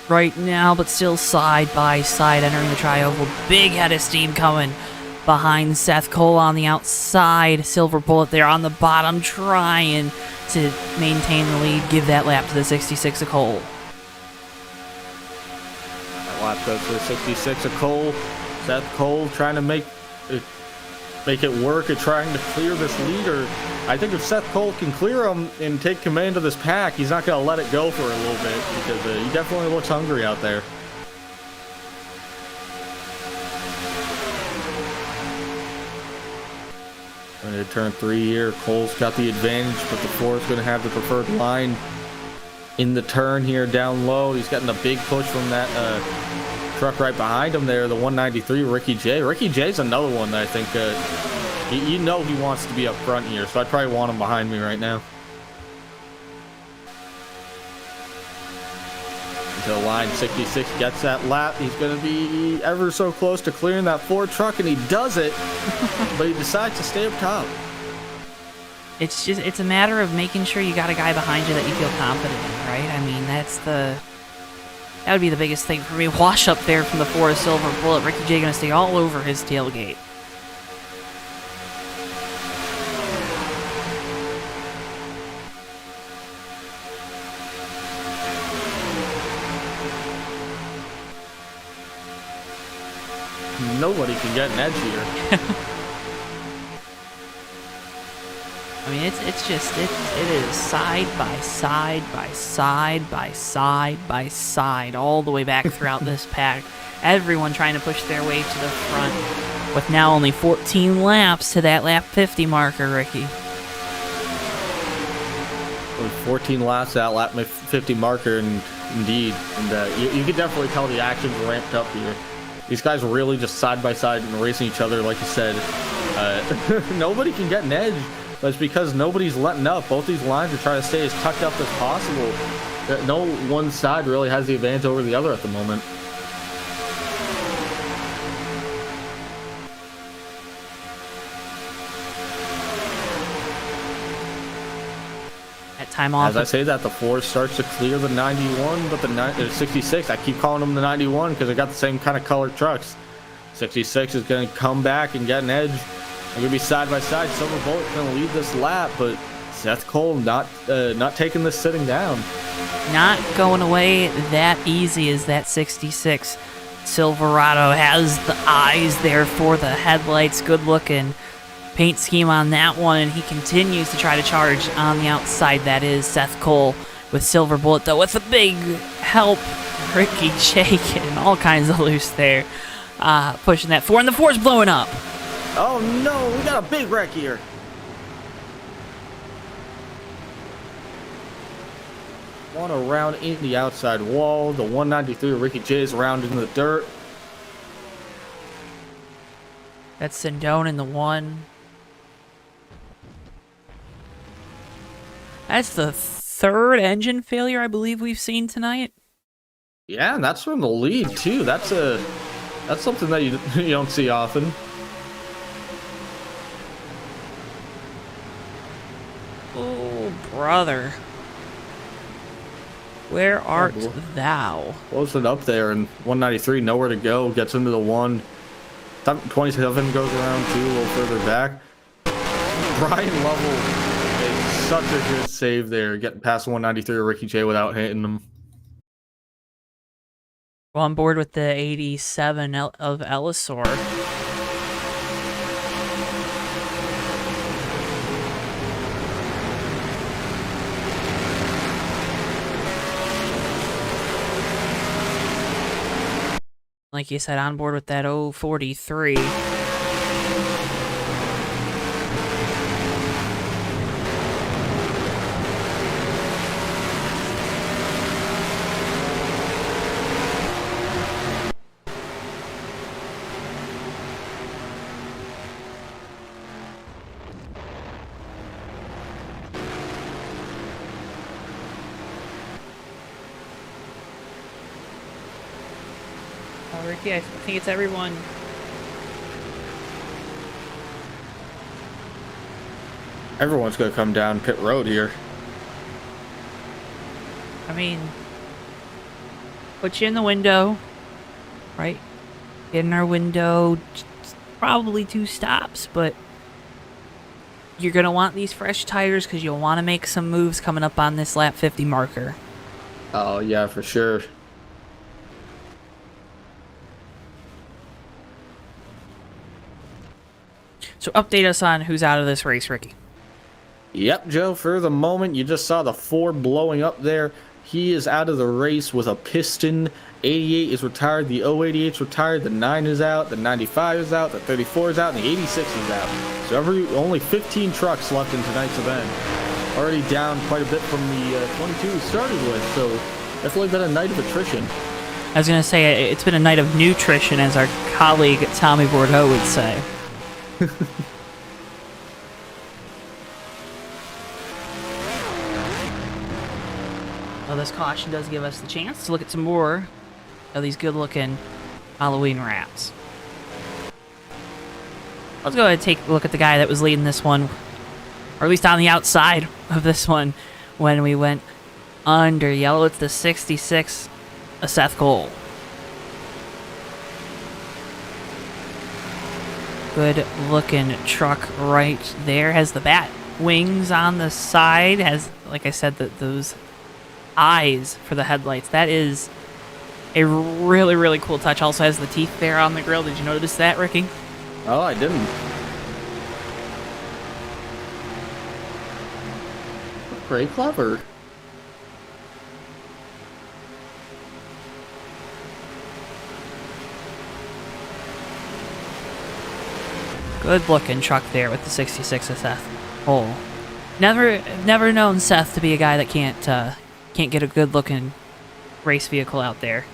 right now, but still side by side entering the tri-oval. Big head of steam coming behind Seth Cole on the outside. Silver Bullet there on the bottom trying to maintain the lead. Give that lap to the 66 of Cole. That lap goes to the 66 of Cole. Seth Cole trying to make it work at trying to clear this leader. I think if Seth Cole can clear him and take command of this pack, he's not going to let it go for a little bit, because he definitely looks hungry out there. Going to turn 3 here. Cole's got the advantage, but the 4 is going to have the preferred line in the turn here down low. He's getting a big push from that truck right behind him there, the 193 Ricky J. Ricky J's another one that I think you know he wants to be up front here, so I'd probably want him behind me right now. into the line. 66 gets that lap. He's going to be ever so close to clearing that Ford truck, and he does it, but he decides to stay up top. It's a matter of making sure you got a guy behind you that you feel confident in, right? I mean, that would be the biggest thing for me. Wash up there from the Forest Silver Bullet. Ricky J gonna stay all over his tailgate. Nobody can get an edge here. I mean, it is side by side by side by side by side all the way back throughout this pack. Everyone trying to push their way to the front with now only 14 laps to that lap 50 marker, Ricky. With 14 laps at lap 50 marker, and indeed, and you can definitely tell the action's ramped up here. These guys are really just side by side and racing each other, like you said. Nobody can get an edge. But it's because nobody's letting up. Both these lines are trying to stay as tucked up as possible. No one side really has the advantage over the other at the moment. At time off. As I say that, the Ford starts to clear the 91, but the 66, I keep calling them the 91 because they got the same kind of colored trucks. 66 is going to come back and get an edge. They're going to be side by side. Silver Bullet's going to lead this lap, but Seth Cole not taking this sitting down. Not going away that easy as that 66. Silverado has the eyes there for the headlights. Good looking paint scheme on that one, and he continues to try to charge on the outside. That is Seth Cole with Silver Bullet, though, with a big help. Ricky J getting all kinds of loose there. Pushing that forward, and the four's blowing up. Oh no, we got a big wreck here. One around in the outside wall. The 193 Ricky J is around in the dirt. That's Sindone in the one. That's the third engine failure I believe we've seen tonight. Yeah, and that's from the lead too. That's something that you don't see often. Oh, brother. Where art thou? Closing up there, and 193 nowhere to go. Gets into the one. 27 goes around too, a little further back. Brian Lovell made such a good save there, getting past 193 or Ricky J without hitting him. Well, on board with the 87 of Elisor. Like you said, on board with that 043. Ricky, I think it's everyone. Everyone's going to come down pit road here. I mean, put you in the window, right? Get in our window, probably 2 stops, but you're going to want these fresh tires because you'll want to make some moves coming up on this lap 50 marker. Oh, yeah, for sure. So update us on who's out of this race, Ricky. Yep, Joe, for the moment, you just saw the Ford blowing up there. He is out of the race with a piston. 88 is retired, the 088 is retired, the 9 is out, the 95 is out, the 34 is out, and the 86 is out. So only 15 trucks left in tonight's event. Already down quite a bit from the 22 we started with, so definitely been a night of attrition. I was going to say, it's been a night of nutrition, as our colleague Tommy Bordeaux would say. Well, this caution does give us the chance to look at some more of these good-looking Halloween wraps. Let's go ahead and take a look at the guy that was leading this one, or at least on the outside of this one when we went under yellow. It's the 66 Seth Cole. Good looking truck right there. Has the bat wings on the side. Has, like I said, those eyes for the headlights. That is a really, really cool touch. Also has the teeth there on the grill. Did you notice that, Ricky? Oh, I didn't. Very clever. Good looking truck there with the 66 of Seth Cole. Never known Seth to be a guy that can't get a good looking race vehicle out there.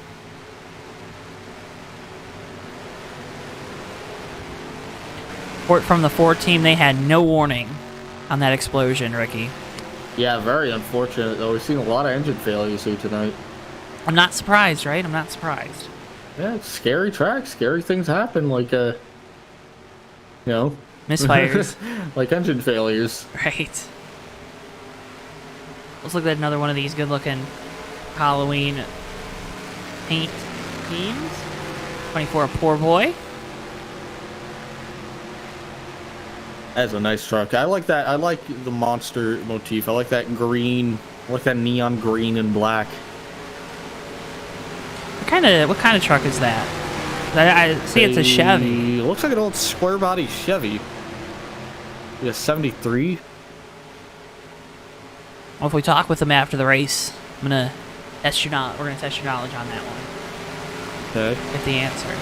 Report from the Ford team, they had no warning on that explosion, Ricky. Yeah, very unfortunate though. We've seen a lot of engine failures here tonight. I'm not surprised, right? I'm not surprised. Yeah, it's scary track. Scary things happen, like Misfires. like engine failures. Right. Let's look at another one of these good-looking Halloween paint schemes. 24 Poor Boy. That's a nice truck. I like that. I like the monster motif. I like that green. I like that neon green and black. What kind of truck is that? I see it's a Chevy. It looks like an old square body Chevy. Like a 73. Well, if we talk with them after the race, I'm gonna test your knowledge. We're gonna test your knowledge on that one. Okay. Get the answer.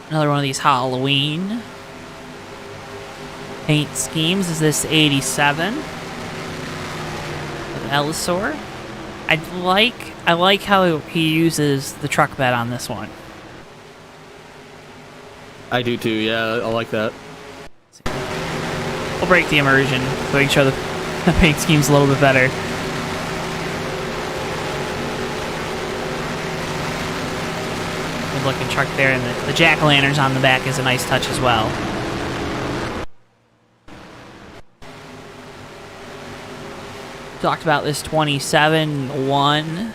Another one of these Halloween paint schemes is this 87 with Ellisor. I like how he uses the truck bed on this one. I do too. Yeah, I like that. We'll break the immersion so we can show the paint schemes a little bit better. Good looking truck there, and the jack-o'-lanterns on the back is a nice touch as well. Talked about this 27-1.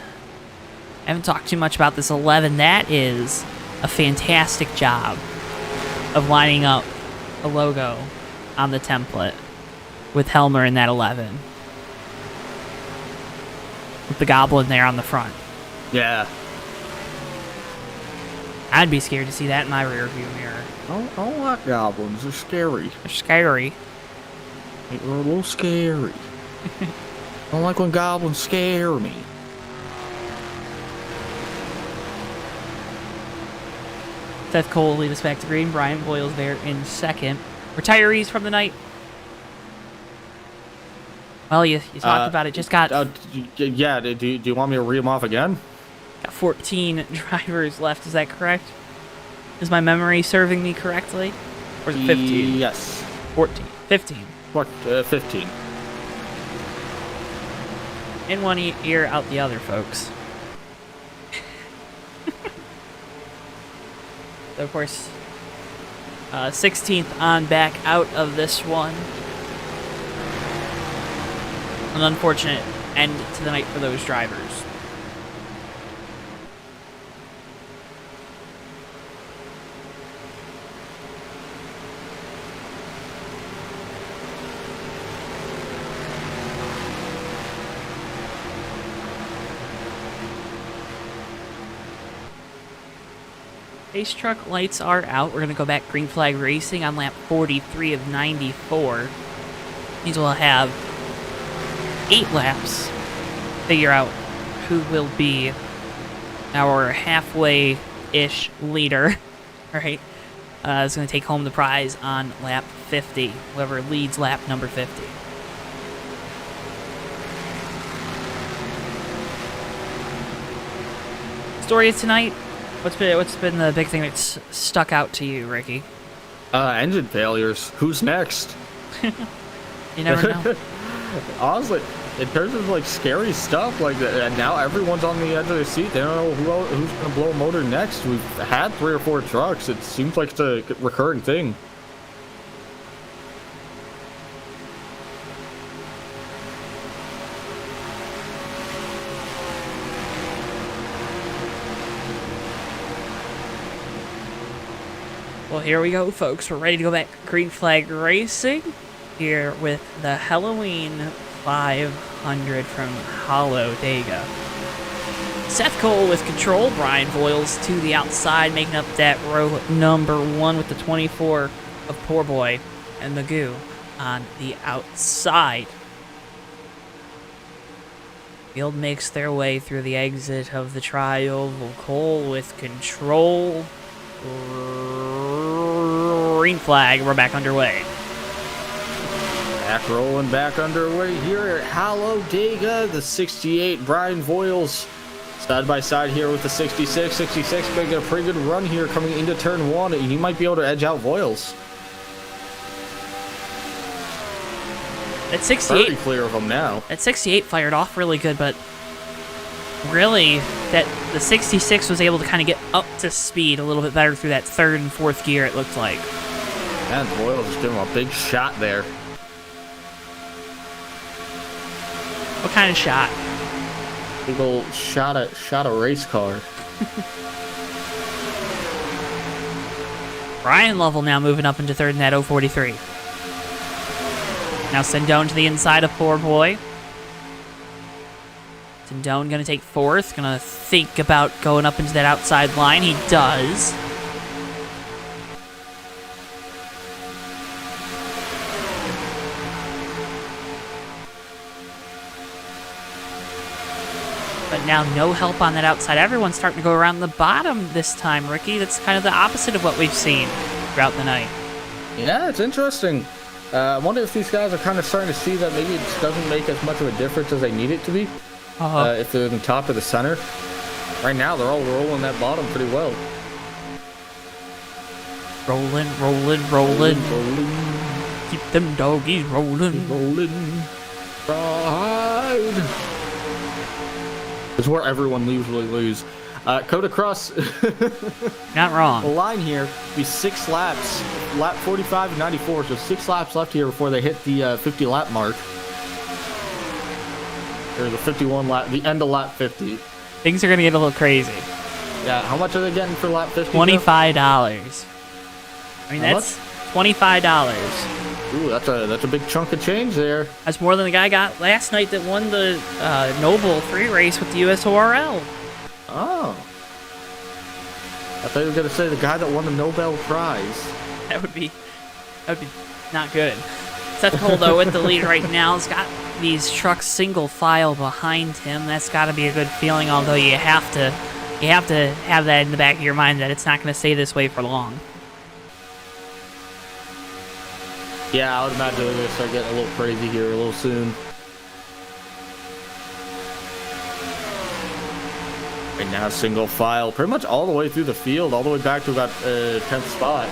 Haven't talked too much about this 11. That is a fantastic job of lining up a logo on the template with Helmer in that 11. With the goblin there on the front. Yeah. I'd be scared to see that in my rear view mirror. I don't like goblins. They're scary. They're scary. They're a little scary. I don't like when goblins scare me. Seth Cole will lead us back to green. Brian Boyle's there in second. Retirees from the night. Well, you talked about it. Just got Yeah, do you want me to read them off again? got 14 drivers left. Is that correct? Is my memory serving me correctly? Or is it 15? Yes. 14. 15. What? 15. In one ear, out the other, folks. So, of course, 16th on back out of this one. An unfortunate end to the night for those drivers. Race truck lights are out. We're going to go back green flag racing on lap 43 of 94. These will have 8 laps. Figure out who will be our halfway-ish leader. Right? Is going to take home the prize on lap 50. Whoever leads lap number 50. Story of tonight. What's been the big thing that's stuck out to you, Ricky? Engine failures. Who's next? You never know. Honestly, in terms of like scary stuff, like now everyone's on the edge of their seat. They don't know who's gonna blow a motor next. We've had 3 or 4 trucks. It seems like it's a recurring thing. Well, here we go, folks. We're ready to go back green flag racing here with the Halloween 500 from Hallowdega. Seth Cole with control. Brian Voiles to the outside, making up that row number 1 with the 24 of Poor Boy and Magoo on the outside. Field makes their way through the exit of the tri-oval. Cole with control. Green flag, we're back underway. Back rolling, back underway here at Hallowdega. The 68, Brian Voiles, side by side here with the 66. 66 making a pretty good run here coming into turn 1. He might be able to edge out Voiles. That 68, very clear of him now. That 68 fired off really good, but really, that the 66 was able to kind of get up to speed a little bit better through that 3rd and 4th gear, it looked like. And Voiles just gave him a big shot there. What kind of shot? Big old shot a race car. Brian Lovell now moving up into 3rd in that 043. Now Sendone to the inside of Poor Boy. Sendone going to take 4th. Going to think about going up into that outside line. He does. But now no help on that outside. Everyone's starting to go around the bottom this time, Ricky. That's kind of the opposite of what we've seen throughout the night. Yeah, it's interesting. I wonder if these guys are kind of starting to see that maybe it doesn't make as much of a difference as they need it to be. If they're in the top of the center. Right now, they're all rolling that bottom pretty well. Rolling. Keep them doggies rolling. Ride. It's where everyone usually lose. Coda Cross. Not wrong. The line here be 6 laps. Lap 45 and 94. So 6 laps left here before they hit the 50 lap mark. Or the 51 lap, the end of lap 50. Things are going to get a little crazy. Yeah, how much are they getting for lap 50? $25. I mean, that's $25. Ooh, that's a big chunk of change there. That's more than the guy got last night that won the Noble 3 race with the USORL. Oh. I thought you were going to say the guy that won the Nobel Prize. That would be not good. Seth Cole, though, with the lead right now, has got these trucks single file behind him. That's got to be a good feeling, although you have to have that in the back of your mind that it's not going to stay this way for long. Yeah, I would imagine they're going to start getting a little crazy here a little soon. Right now, single file, pretty much all the way through the field, all the way back to about 10th spot.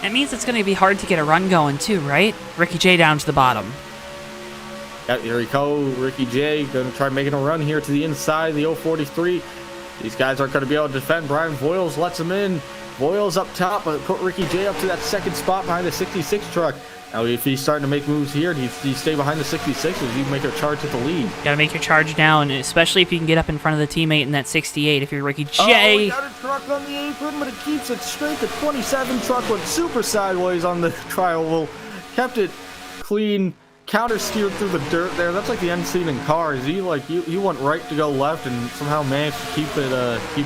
That means it's going to be hard to get a run going, too, right? Ricky J down to the bottom. Yep, here we go. Ricky J going to try making a run here to the inside of the 043. These guys aren't going to be able to defend. Brian Voiles lets him in. Voiles up top, but put Ricky J up to that 2nd spot behind the 66 truck. Now, if he's starting to make moves here, do you stay behind the 66 or do you make a charge at the lead? Gotta make your charge down, especially if you can get up in front of the teammate in that 68 if you're Ricky J. Oh, we got a truck on the apron, but it keeps it straight. The 27 truck went super sideways on the tri-oval. Kept it clean, counter steered through the dirt there. That's like the end scene in Cars. He went right to go left and somehow managed to keep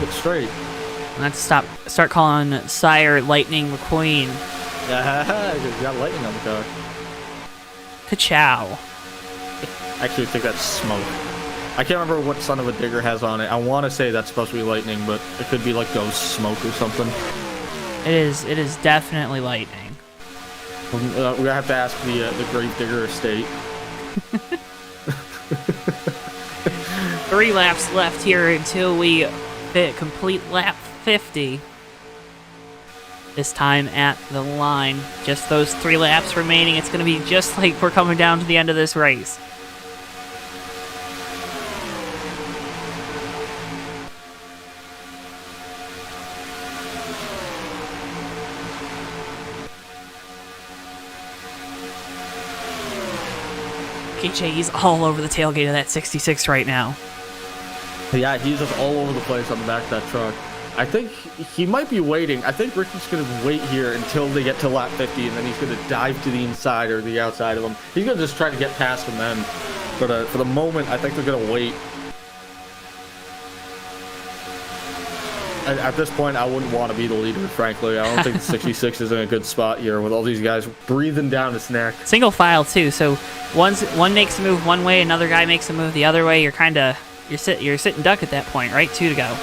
it straight. Let's start calling Sire Lightning McQueen. Yeah, you got lightning on the car. Ka-chow. I actually think that's smoke. I can't remember what Son of a Digger has on it. I want to say that's supposed to be lightning, but it could be like ghost smoke or something. It is definitely lightning. We have to ask the Grave Digger estate. 3 laps left here until we complete lap 50. This time at the line. Just those 3 laps remaining. It's going to be just like we're coming down to the end of this race. KJ's all over the tailgate of that 66 right now. Yeah, he's just all over the place on the back of that truck. I think he might be waiting. I think Ricky's going to wait here until they get to lap 50, and then he's going to dive to the inside or the outside of him. He's going to just try to get past him then. But for the moment, I think they're going to wait. At this point, I wouldn't want to be the leader, frankly. I don't think the 66 is in a good spot here with all these guys breathing down his neck. Single file, too, so one makes a move one way, another guy makes a move the other way. You're sitting duck at that point, right? 2 to go.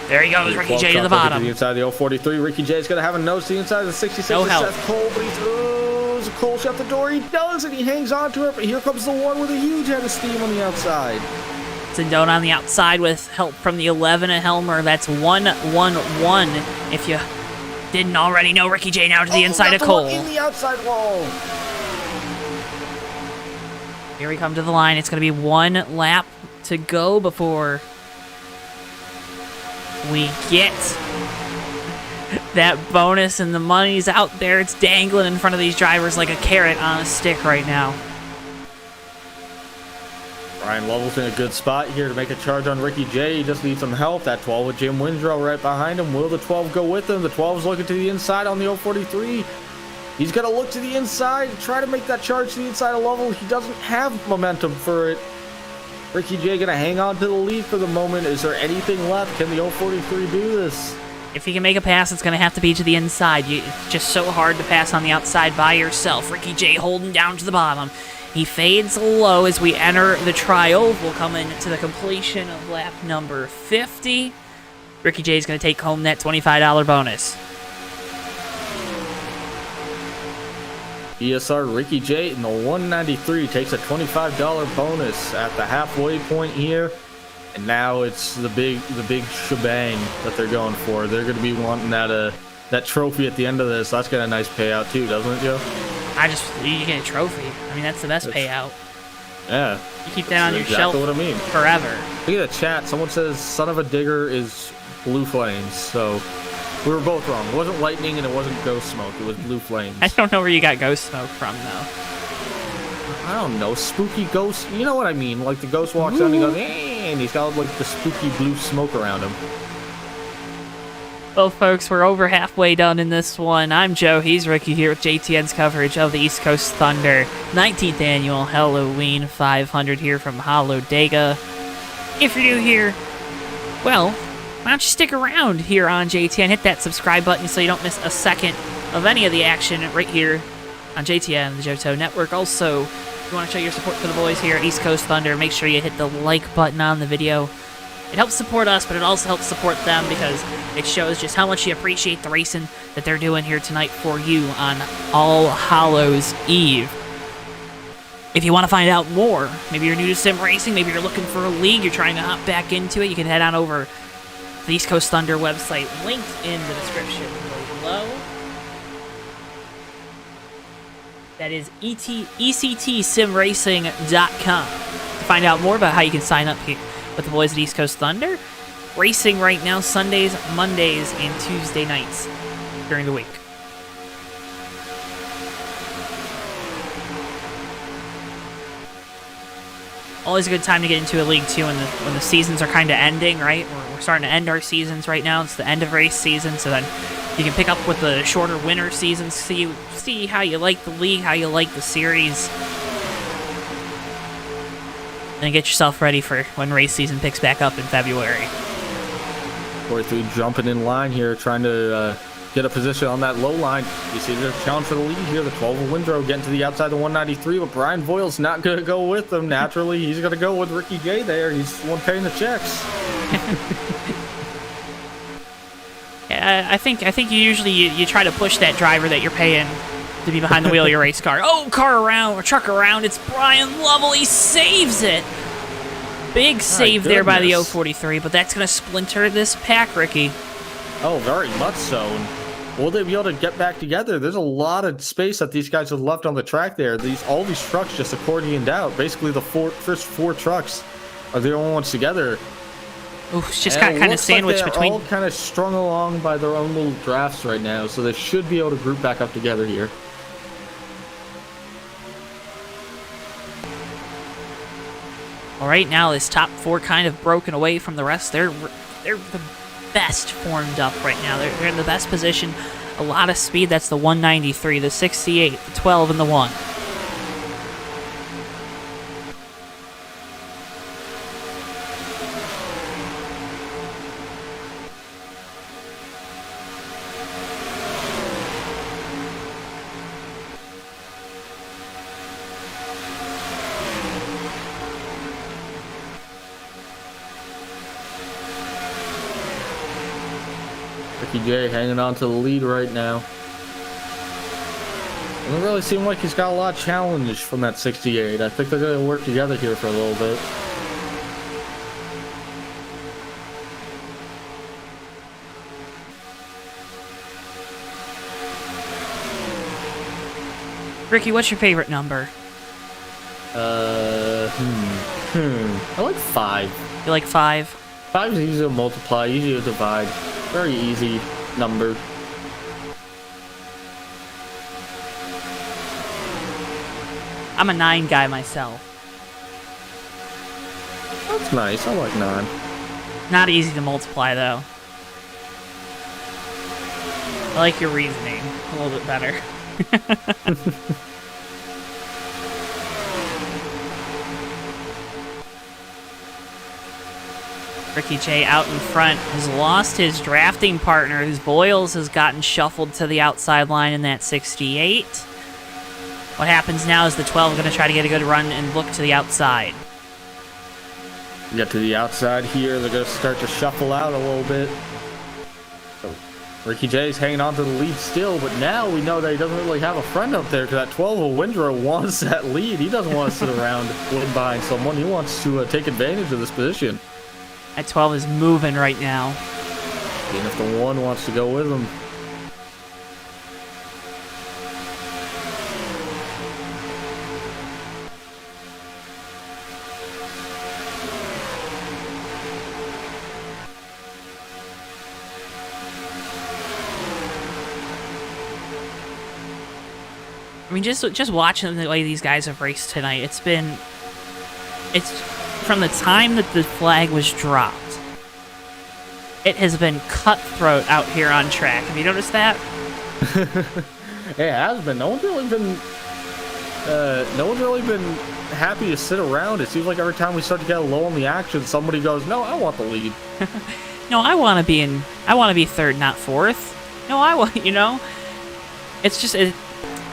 There he goes, Ricky J to the bottom. To the inside of the 043. Ricky J is going to have a nose to the inside of the 66. No help. Seth Cole, but does Cole shut the door? He does, and he hangs on to it, but here comes the one with a huge head of steam on the outside. Zindone on the outside with help from the 11 at Helmer. That's 1-1-1. If you didn't already know, Ricky J now to the inside of Cole. In the outside wall. Here we come to the line. It's going to be 1 lap to go before we get that bonus, and the money's out there. It's dangling in front of these drivers like a carrot on a stick right now. Ryan Lovell's in a good spot here to make a charge on Ricky J. He just needs some help. That 12 with Jim Windrow right behind him. Will the 12 go with him? The 12 is looking to the inside on the 043. He's going to look to the inside, try to make that charge to the inside of Lovell. He doesn't have momentum for it. Ricky J going to hang on to the lead for the moment. Is there anything left? Can the 043 do this? If he can make a pass, it's going to have to be to the inside. It's just so hard to pass on the outside by yourself. Ricky J holding down to the bottom. He fades low as we enter the tri-oval, coming to the completion of lap number 50. Ricky J is going to take home that $25 bonus. ESR Ricky J in the 193 takes a $25 bonus at the halfway point here, and now it's the big shebang that they're going for. They're going to be wanting that trophy at the end of this. That's got a nice payout too, doesn't it, Joe? You get a trophy. I mean, that's the best payout. Yeah. You keep that on your exactly shelf what I mean. forever. Look at the chat. Someone says son of a digger is blue flames. So we were both wrong. It wasn't lightning and it wasn't ghost smoke. It was blue flames. I don't know where you got ghost smoke from, though. I don't know. Spooky ghost. You know what I mean? Like the ghost walks out and he goes, eh, and he's got like the spooky blue smoke around him. Well, folks, we're over halfway done in this one. I'm Joe. He's Ricky here with JTN's coverage of the East Coast Thunder 19th Annual Halloween 500 here from Hallowdega. If you're new here, well, why don't you stick around here on JTN? Hit that subscribe button so you don't miss a second of any of the action right here on JTN, the JoeTow Network. Also, if you want to show your support for the boys here at East Coast Thunder, make sure you hit the like button on the video. It helps support us, but it also helps support them because it shows just how much you appreciate the racing that they're doing here tonight for you on All Hallows Eve. If you want to find out more, maybe you're new to sim racing, maybe you're looking for a league, you're trying to hop back into it, you can head on over to the East Coast Thunder website, linked in the description below. That is ECTSimRacing.com to find out more about how you can sign up here with the boys at East Coast Thunder. Racing right now Sundays, Mondays, and Tuesday nights during the week. Always a good time to get into a league too when the seasons are kind of ending, right? We're starting to end our seasons right now. It's the end of race season, so then you can pick up with the shorter winter seasons, see how you like the league, how you like the series, and get yourself ready for when race season picks back up in February. 43 jumping in line here, trying to get a position on that low line. You see the challenge for the lead here. The 12 of Windrow getting to the outside of the 193, but Brian Voil's not going to go with them. Naturally, he's going to go with Ricky J there. He's the one paying the checks. I think you usually you try to push that driver that you're paying to be behind the wheel of your race car. Oh, car around, or truck around. It's Brian Lovell. He saves it. Big save there by the 043, but that's going to splinter this pack, Ricky. Oh, very much so. And will they be able to get back together? There's a lot of space that these guys have left on the track there. All these trucks just accordioned out. Basically, the first four trucks are the only ones together. Ooh, it's just got kind of sandwiched like between. All kind of strung along by their own little drafts right now, so they should be able to group back up together here. All right, now this top four kind of broken away from the rest. They're the best formed up right now. They're in the best position. A lot of speed. That's the 193, the 68, the 12, and the 1. Ricky J hanging on to the lead right now. Doesn't really seem like he's got a lot of challenge from that 68. I think they're going to work together here for a little bit. Ricky, what's your favorite number? I like 5. You like 5? 5 is easy to multiply, easy to divide. Very easy number. I'm a 9 guy myself. That's nice. I like 9. Not easy to multiply, though. I like your reasoning a little bit better. Ricky J out in front has lost his drafting partner, whose Boyles has gotten shuffled to the outside line in that 68. What happens now is the 12 going to try to get a good run and look to the outside. Get to the outside here. They're going to start to shuffle out a little bit. So Ricky J's hanging on to the lead still, but now we know that he doesn't really have a friend up there because that 12 of Windrow wants that lead. He doesn't want to sit around waiting behind someone. He wants to take advantage of this position. That 12 is moving right now. And if the 1 wants to go with him. I mean, just watching the way these guys have raced tonight, it's from the time that the flag was dropped, it has been cutthroat out here on track. Have you noticed that? It has been. No one's really been happy to sit around. It seems like every time we start to get low on the action, somebody goes, "No, I want the lead." No, I want to be third, not fourth. No, I want,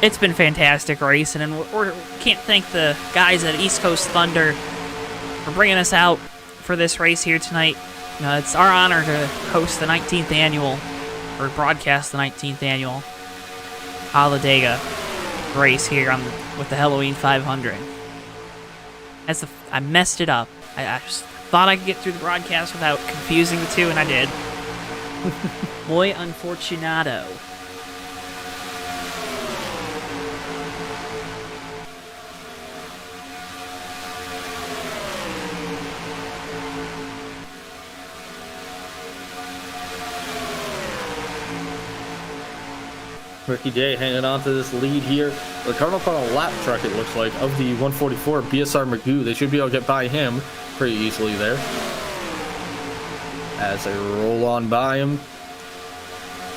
it's been fantastic racing, and we can't thank the guys at East Coast Thunder for bringing us out for this race here tonight. It's our honor to host the 19th annual, or broadcast the 19th annual Hallowdega race here with the Helloween 500. I messed it up. I just thought I could get through the broadcast without confusing the two, and I did. Muy unfortunado. Ricky J hanging on to this lead here. They're coming up on a lap truck, it looks like, of the 144 BSR Magoo. They should be able to get by him pretty easily there. As they roll on by him.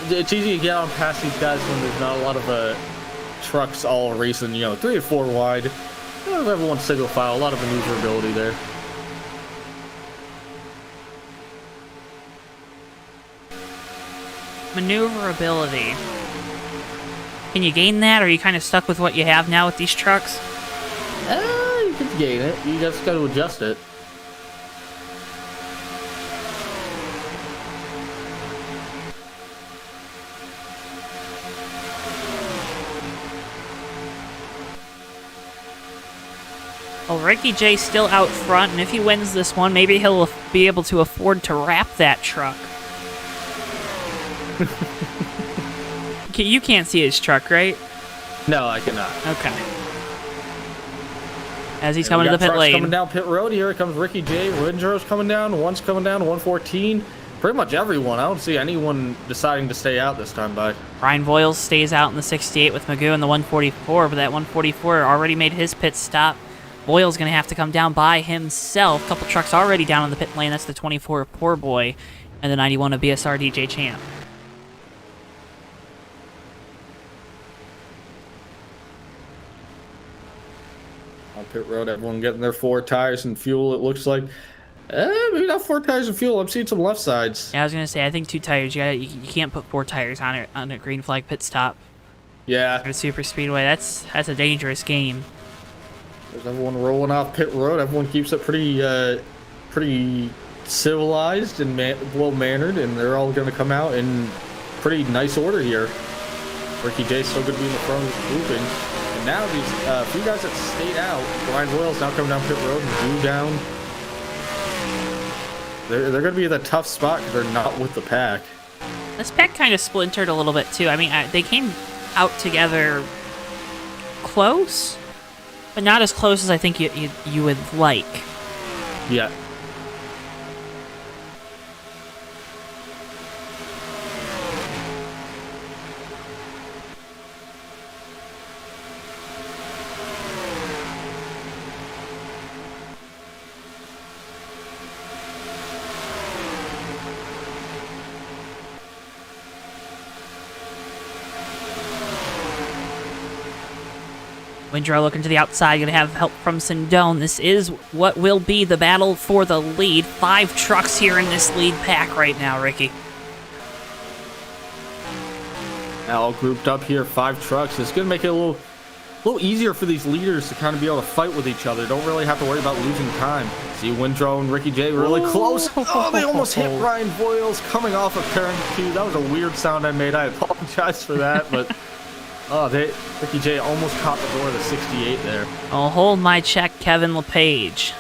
It's easy to get on past these guys when there's not a lot of trucks all racing, 3 or 4 wide. Everyone's single file, a lot of maneuverability there. maneuverability. Can you gain that, or are you kind of stuck with what you have now with these trucks? You can gain it. You just got to adjust it. Well, Ricky J's still out front, and if he wins this one, maybe he'll be able to afford to wrap that truck. You can't see his truck, right? No, I cannot. Okay. As he's coming to the pit lane. Coming down pit road here. Comes Ricky J. Windrow's coming down. One's coming down. 114. Pretty much everyone. I don't see anyone deciding to stay out this time, bud. Brian Voiles stays out in the 68 with Magoo in the 144, but that 144 already made his pit stop. Voiles going to have to come down by himself. A couple trucks already down in the pit lane. That's the 24 Poor Boy and the 91 of BSR DJ Champ. On pit road, everyone getting their 4 tires and fuel, it looks like. Maybe not 4 tires and fuel. I'm seeing some left sides. Yeah, I was going to say, I think 2 tires. You can't put 4 tires on a green flag pit stop. Yeah. At a super speedway. That's a dangerous game. There's everyone rolling off pit road. Everyone keeps it pretty civilized and well-mannered, and they're all going to come out in pretty nice order here. Ricky J's still going to be in the front grouping. And now these few guys that stayed out, Brian Voiles now coming down pit road and Blue down. They're going to be in a tough spot because they're not with the pack. This pack kind of splintered a little bit, too. I mean, they came out together close, but not as close as I think you would like. Yeah. Windrow looking to the outside, going to have help from Sindone. This is what will be the battle for the lead. 5 trucks here in this lead pack right now, Ricky. All grouped up here, 5 trucks. It's going to make it a little easier for these leaders to kind of be able to fight with each other. Don't really have to worry about losing time. See Windrow and Ricky J really close. Oh, they almost hit Brian Voiles coming off of turn 2. That was a weird sound I made. I apologize for that, but... Oh, Ricky J almost caught the door of the 68 there. I'll hold my check, Kevin LePage.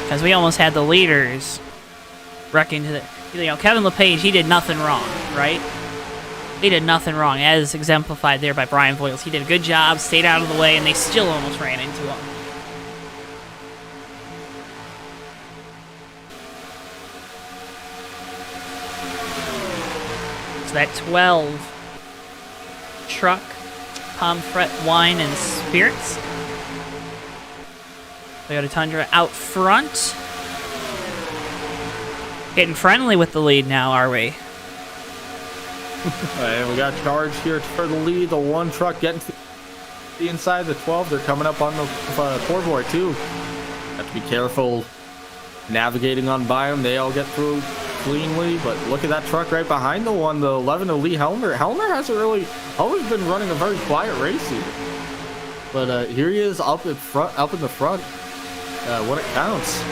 Because we almost had the leaders wrecking to the... Kevin LePage, he did nothing wrong, right? He did nothing wrong, as exemplified there by Brian Voiles. He did a good job, stayed out of the way, and they still almost ran into him. So that 12... truck, Pomfret Wine and Spirits. Toyota Tundra out front. Getting friendly with the lead now, are we? And we got Charge here for the lead. The 1 truck getting to the inside. The 12, they're coming up on the Poor Boy too. Have to be careful navigating on by them. They all get through cleanly, but look at that truck right behind the 1, the 11 of Lee Helmer. Helmer hasn't really always been running a very quiet race here, but here he is up in the front when it counts.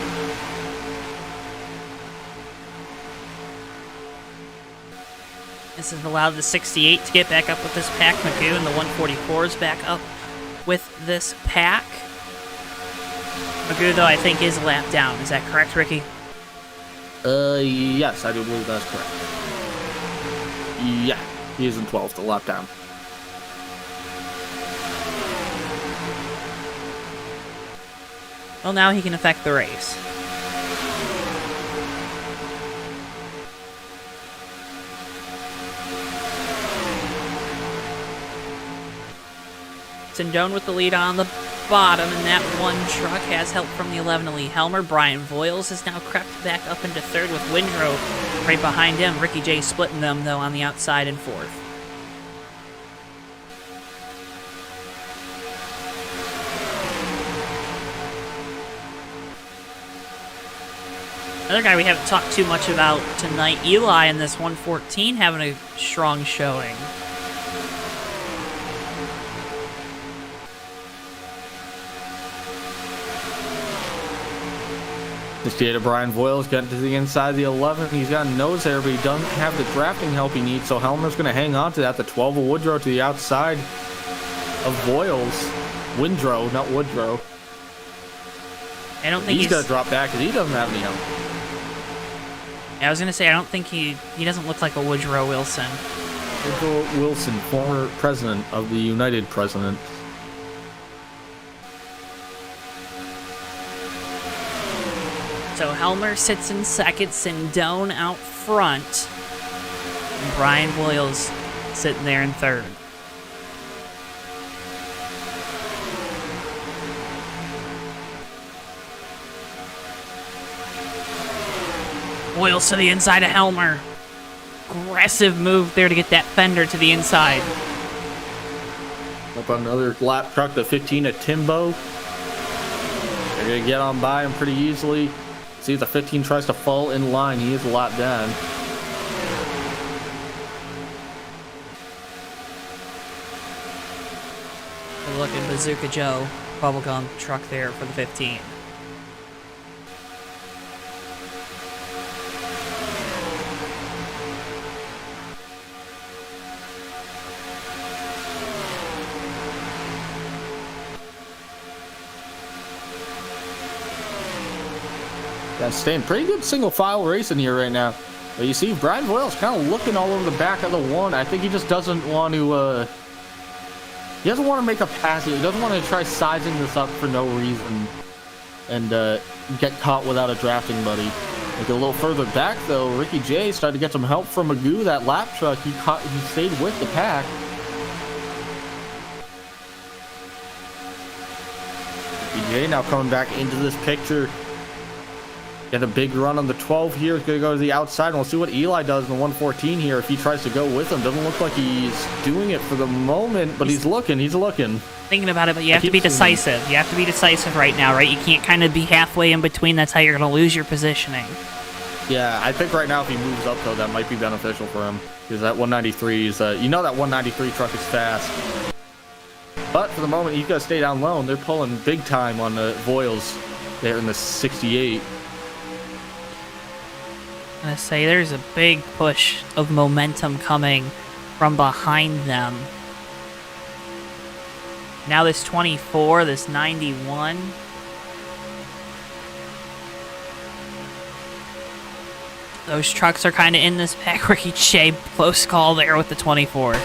This has allowed the 68 to get back up with this pack. Magoo and the 144 is back up with this pack. Magoo, though, I think is a lap down. Is that correct, Ricky? Yes, I do believe that's correct. Yeah, he is in 12th, the lap down. Well, now he can affect the race. Sindone with the lead on the bottom, and that 1 truck has help from the 11 Lee Helmer. Brian Voiles has now crept back up into 3rd with Windrow right behind him. Ricky J splitting them, though, on the outside in 4th. Another guy we haven't talked too much about tonight, Eli, in this 114, having a strong showing. This data, Brian Voiles getting to the inside of the 11. He's got a nose there, but he doesn't have the drafting help he needs, so Helmer's going to hang on to that. The 12 of Woodrow to the outside of Voiles. Windrow, not Woodrow. I don't think he's going to drop back because he doesn't have any help. Yeah, I was going to say, I don't think he doesn't look like a Woodrow Wilson. Woodrow Wilson, former president of the United President. So Helmer sits in second, Sindone out front, and Brian Voiles sitting there in third. Voiles to the inside of Helmer. Aggressive move there to get that fender to the inside. Up on another lap truck, the 15 at Timbo. They're going to get on by him pretty easily. See, the 15 tries to fall in line. He is a lot down. Good looking Bazooka Joe bubblegum truck there for the 15. Yeah, staying pretty good single file racing here right now. But you see, Brian Voiles kind of looking all over the back of the one. I think he just doesn't want to. He doesn't want to make a pass. He doesn't want to try sizing this up for no reason and get caught without a drafting buddy. Like a little further back though, Ricky J started to get some help from Magoo. That lap truck, he stayed with the pack. Ricky J now coming back into this picture. Get a big run on the 12 here. He's going to go to the outside, and we'll see what Eli does in the 114 here if he tries to go with him. Doesn't look like he's doing it for the moment, but he's looking. Thinking about it, but you have to be decisive. You have to be decisive right now, right? You can't kind of be halfway in between. That's how you're going to lose your positioning. Yeah, I think right now if he moves up, though, that might be beneficial for him. Because that 193 is, that 193 truck is fast. But for the moment, he's got to stay down low, and they're pulling big time on the Voiles there in the 68. I'm going to say there's a big push of momentum coming from behind them. Now this 24, this 91. Those trucks are kind of in this pack. Ricky J, close call there with the 24.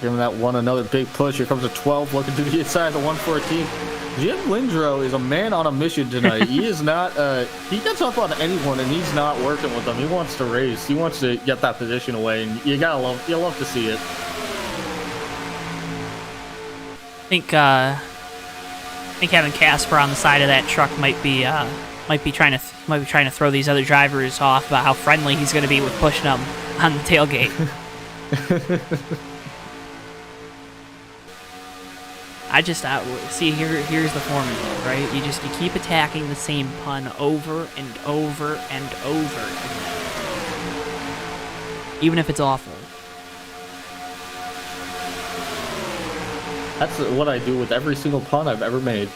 Giving that one another big push. Here comes a 12 looking to the inside of the 114. Jim Lindrow is a man on a mission tonight. He is not, he gets up on anyone and he's not working with them. He wants to race. He wants to get that position away, and you'll love to see it. I think having Casper on the side of that truck might be trying to throw these other drivers off about how friendly he's going to be with pushing them on the tailgate. See, here's the formula, right? You keep attacking the same pun over and over and over again, even if it's awful. That's what I do with every single pun I've ever made.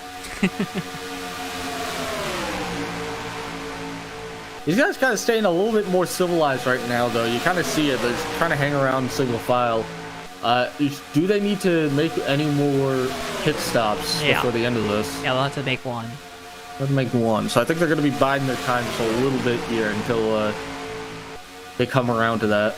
These guys kind of staying a little bit more civilized right now, though. You kind of see it. They're just trying to hang around single file. Do they need to make any more pit stops before the end of this? Yeah, they'll have to make one. Let's make one. So I think they're going to be biding their time just a little bit here until they come around to that.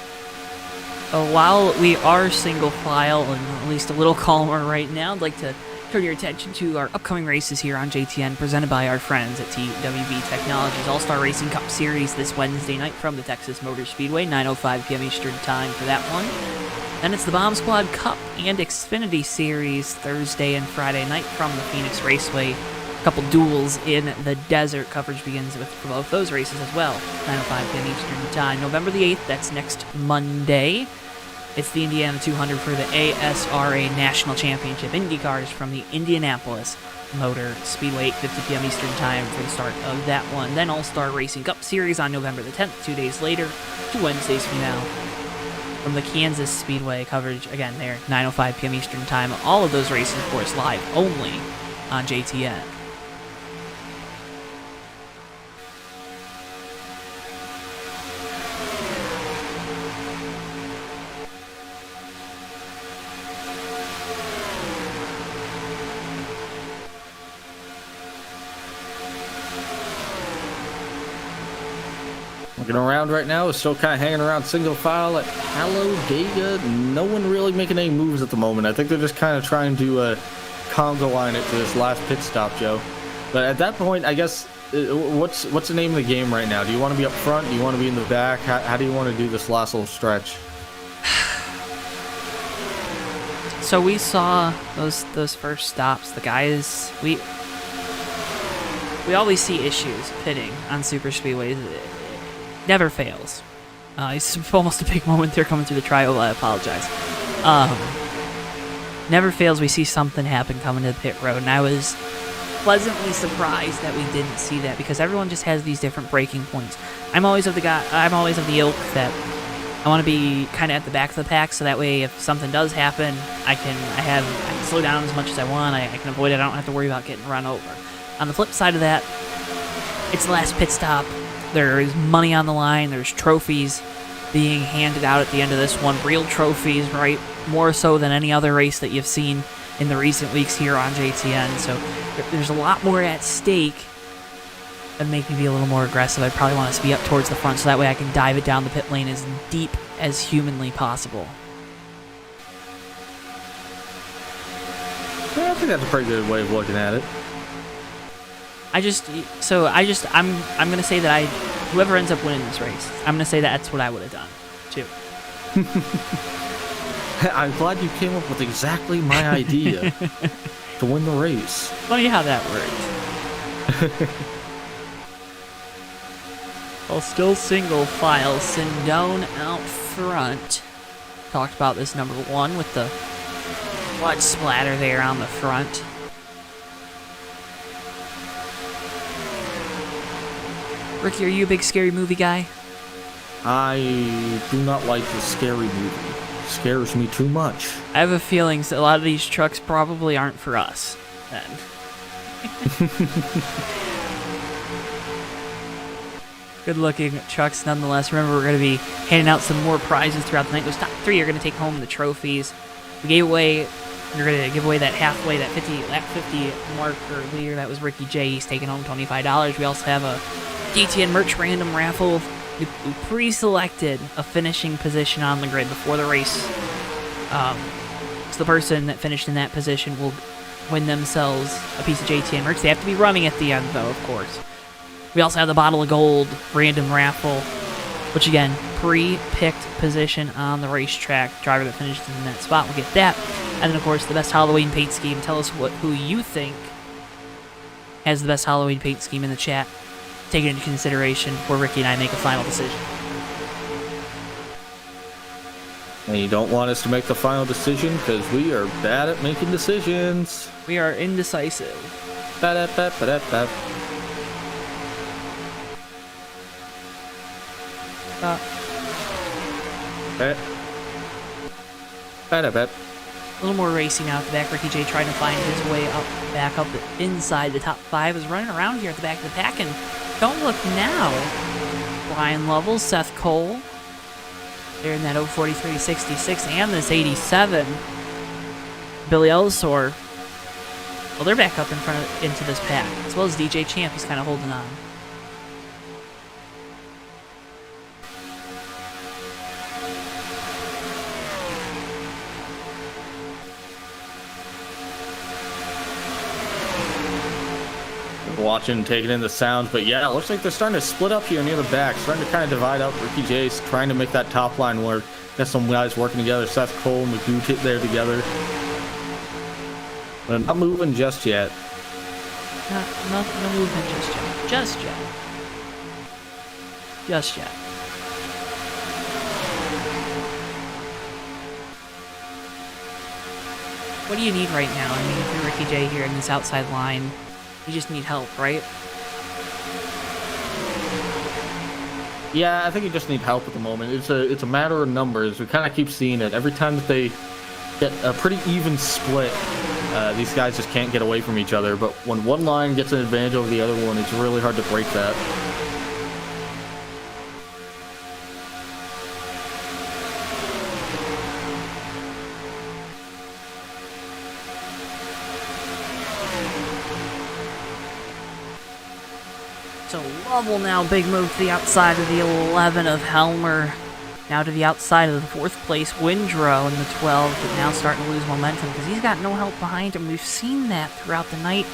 While we are single file and at least a little calmer right now, I'd like to turn your attention to our upcoming races here on JTN, presented by our friends at TWB Technologies. All-Star Racing Cup Series this Wednesday night from the Texas Motor Speedway, 9:05 p.m. Eastern Time for that one. Then it's the Bomb Squad Cup and Xfinity Series Thursday and Friday night from the Phoenix Raceway. couple duels in the desert. Coverage begins with for both those races as well. 9:05 p.m. Eastern Time. November the 8th, that's next Monday. It's the Indiana 200 for the ASRA National Championship. Indy cars from the Indianapolis Motor Speedway, 8:50 p.m. Eastern Time for the start of that one. Then All-Star Racing Cup Series on November the 10th, 2 days later, to Wednesday's finale. From the Kansas Speedway, coverage again there, 9:05 p.m. Eastern Time. All of those races, of course, live only on JTN. Looking around right now, is still kind of hanging around single file at Hallowdega. No one really making any moves at the moment. I think they're just kind of trying to conga line it to this last pit stop, Joe. But at that point, I guess, what's the name of the game right now? Do you want to be up front? Do you want to be in the back? How do you want to do this last little stretch? So we saw those first stops. The guys, we always see issues pitting on super speedways. It never fails. It's almost a big moment there coming through the trial. I apologize. Never fails. We see something happen coming to the pit road, and I was pleasantly surprised that we didn't see that because everyone just has these different breaking points. I'm always of the ilk that I want to be kind of at the back of the pack, so that way if something does happen, I can slow down as much as I want. I can avoid it. I don't have to worry about getting run over. On the flip side of that, it's the last pit stop. There's money on the line. There's trophies being handed out at the end of this one. Real trophies, right? More so than any other race that you've seen in the recent weeks here on JTN. So there's a lot more at stake that make me be a little more aggressive. I probably want us to be up towards the front so that way I can dive it down the pit lane as deep as humanly possible. Yeah, I think that's a pretty good way of looking at it. I'm gonna say that whoever ends up winning this race, I'm gonna say that's what I would have done too. I'm glad you came up with exactly my idea to win the race. Funny how that worked. Well, still single file. Sindone out front. Talked about this number one with the blood splatter there on the front. Ricky, are you a big scary movie guy? I do not like the scary movie. It scares me too much. I have a feeling that a lot of these trucks probably aren't for us, then. Good-looking trucks nonetheless. Remember, we're going to be handing out some more prizes throughout the night. Those top three are going to take home the trophies. We're going to give away that halfway, that lap 50 marker leader. That was Ricky J. He's taking home $25. We also have a DTN merch random raffle. We pre-selected a finishing position on the grid before the race. So the person that finished in that position will win themselves a piece of JTN merch. They have to be running at the end, though, of course. We also have the bottle of gold random raffle, which again, pre-picked position on the racetrack. Driver that finishes in that spot will get that. And then, of course, the best Halloween paint scheme. Tell us who you think has the best Halloween paint scheme in the chat. Take it into consideration before Ricky and I make a final decision. And you don't want us to make the final decision because we are bad at making decisions. We are indecisive. Ba-da-ba-ba-da-ba. Ba-da-ba. A little more racing out the back. Ricky J trying to find his way back up inside the top five. Is running around here at the back of the pack, and don't look now. Brian Lovell, Seth Cole. They're in that 043.66 and this 87. Billy Ellsor. Well, they're back up into this pack, as well as DJ Champ. He's kind of holding on. Watching, taking in the sounds, but yeah, it looks like they're starting to split up here near the back, starting to kind of divide up. Ricky J's trying to make that top line work. Got some guys working together. Seth Cole and Magoo there together, but not moving just yet. No movement just yet. Just yet. Just yet. What do you need right now? I mean, if you're Ricky J here in this outside line, you just need help, right? Yeah, I think you just need help at the moment. It's a matter of numbers. We kind of keep seeing it. Every time that they get a pretty even split, these guys just can't get away from each other. But when one line gets an advantage over the other one, it's really hard to break that. So Lovell now, big move to the outside of the 11 of Helmer. Now to the outside of the 4th place Windrow in the 12, but now starting to lose momentum because he's got no help behind him. We've seen that throughout the night.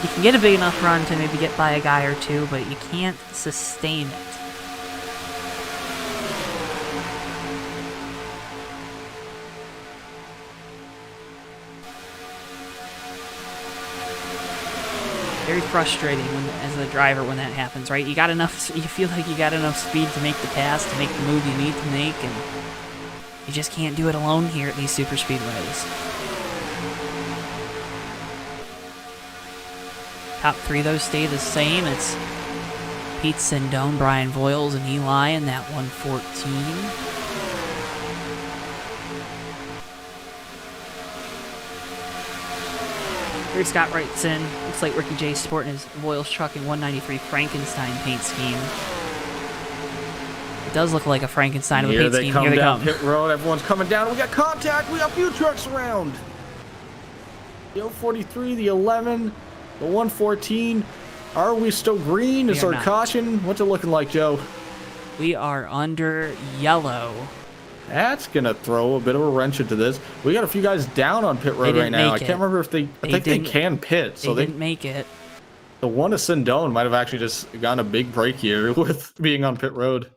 You can get a big enough run to maybe get by a guy or two, but you can't sustain it. Very frustrating as a driver when that happens, right? You got enough. You feel like you got enough speed to make the pass, to make the move you need to make, and you just can't do it alone here at these super speedways. Top 3 though stay the same. It's Pete Sindone, Brian Voiles, and Eli in that 114. Here Scott writes in, looks like Ricky J sporting his Voiles truck in 193 Frankenstein paint scheme. It does look like a Frankenstein with a paint scheme. Here they come. Pit road. Everyone's coming down. We got contact. We got a few trucks around. The 043, the 11, the 114. Are we still green? Is there caution? What's it looking like, Joe? We are under yellow. That's gonna throw a bit of a wrench into this. We got a few guys down on pit road right now. I can't remember if I think they can pit. So they didn't make it. The one of Sindone might have actually just gotten a big break here with being on pit road.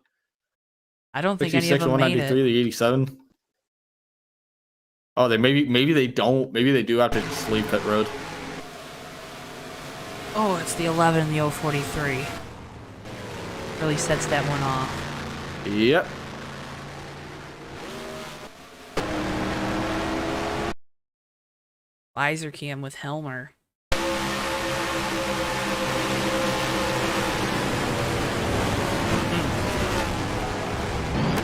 I don't think any of them made it. 193, the 87. Oh, maybe they don't. Maybe they do have to just leave pit road. Oh, it's the 11 and the 043. Really sets that one off. Yep. Visor cam with Helmer.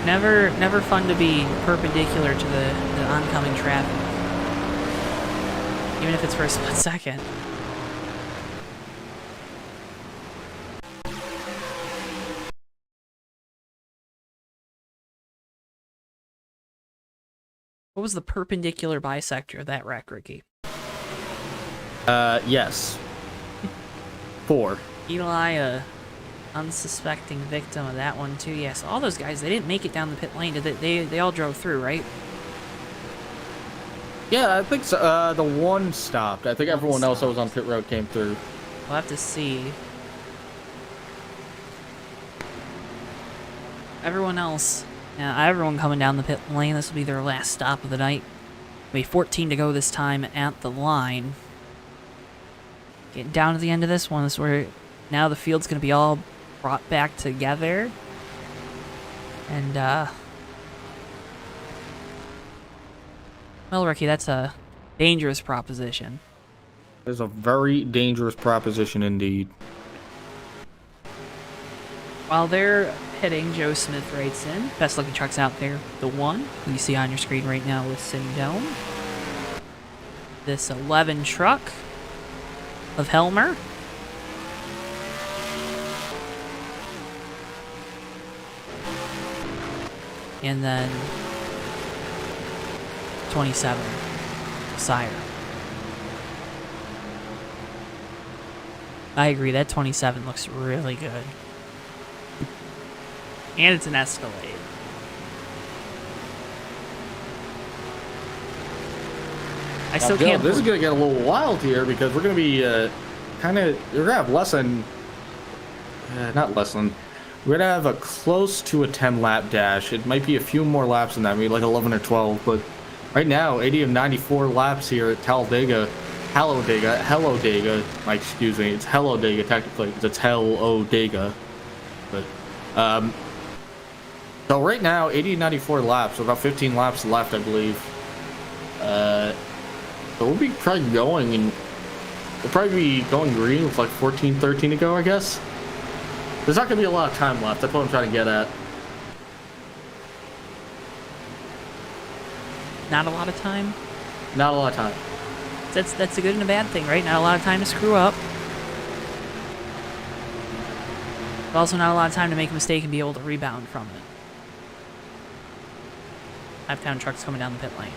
Never fun to be perpendicular to the oncoming traffic. Even if it's for a split second. What was the perpendicular bisector of that wreck, Ricky? Yes. 4. Eli, unsuspecting victim of that one too. Yes, all those guys, they didn't make it down the pit lane. Did they all drove through, right? Yeah, I think so. The one stopped. I think everyone else that was on pit road came through. We'll have to see. Everyone else, everyone coming down the pit lane. This will be their last stop of the night. We 14 to go this time at the line. Getting down to the end of this one. This is where now the field's going to be all brought back together. And, well, Ricky, that's a dangerous proposition. It's a very dangerous proposition indeed. While they're hitting, Joe Smith writes in, best looking trucks out there. The one, who you see on your screen right now with Sindone. This 11 truck of Helmer. And then 27, Sire. I agree, that 27 looks really good. And it's an Escalade. I still can't. This is going to get a little wild here because we're going to be we're going to have less than, not less than, we're going to have a close to a 10 lap dash. It might be a few more laps than that, maybe like 11 or 12, but right now, 80 of 94 laps here at Hallowdega. Hellowdega. Like, excuse me, it's Hellowdega technically, because it's Hellowdega. But, so right now, 80 and 94 laps, so about 15 laps left, I believe. So we'll be probably going, and we'll probably be going green with like 14, 13 to go, I guess. There's not gonna be a lot of time left. That's what I'm trying to get at. Not a lot of time? Not a lot of time. That's a good and a bad thing, right? Not a lot of time to screw up. But also not a lot of time to make a mistake and be able to rebound from it. 5-town trucks coming down the pit lane.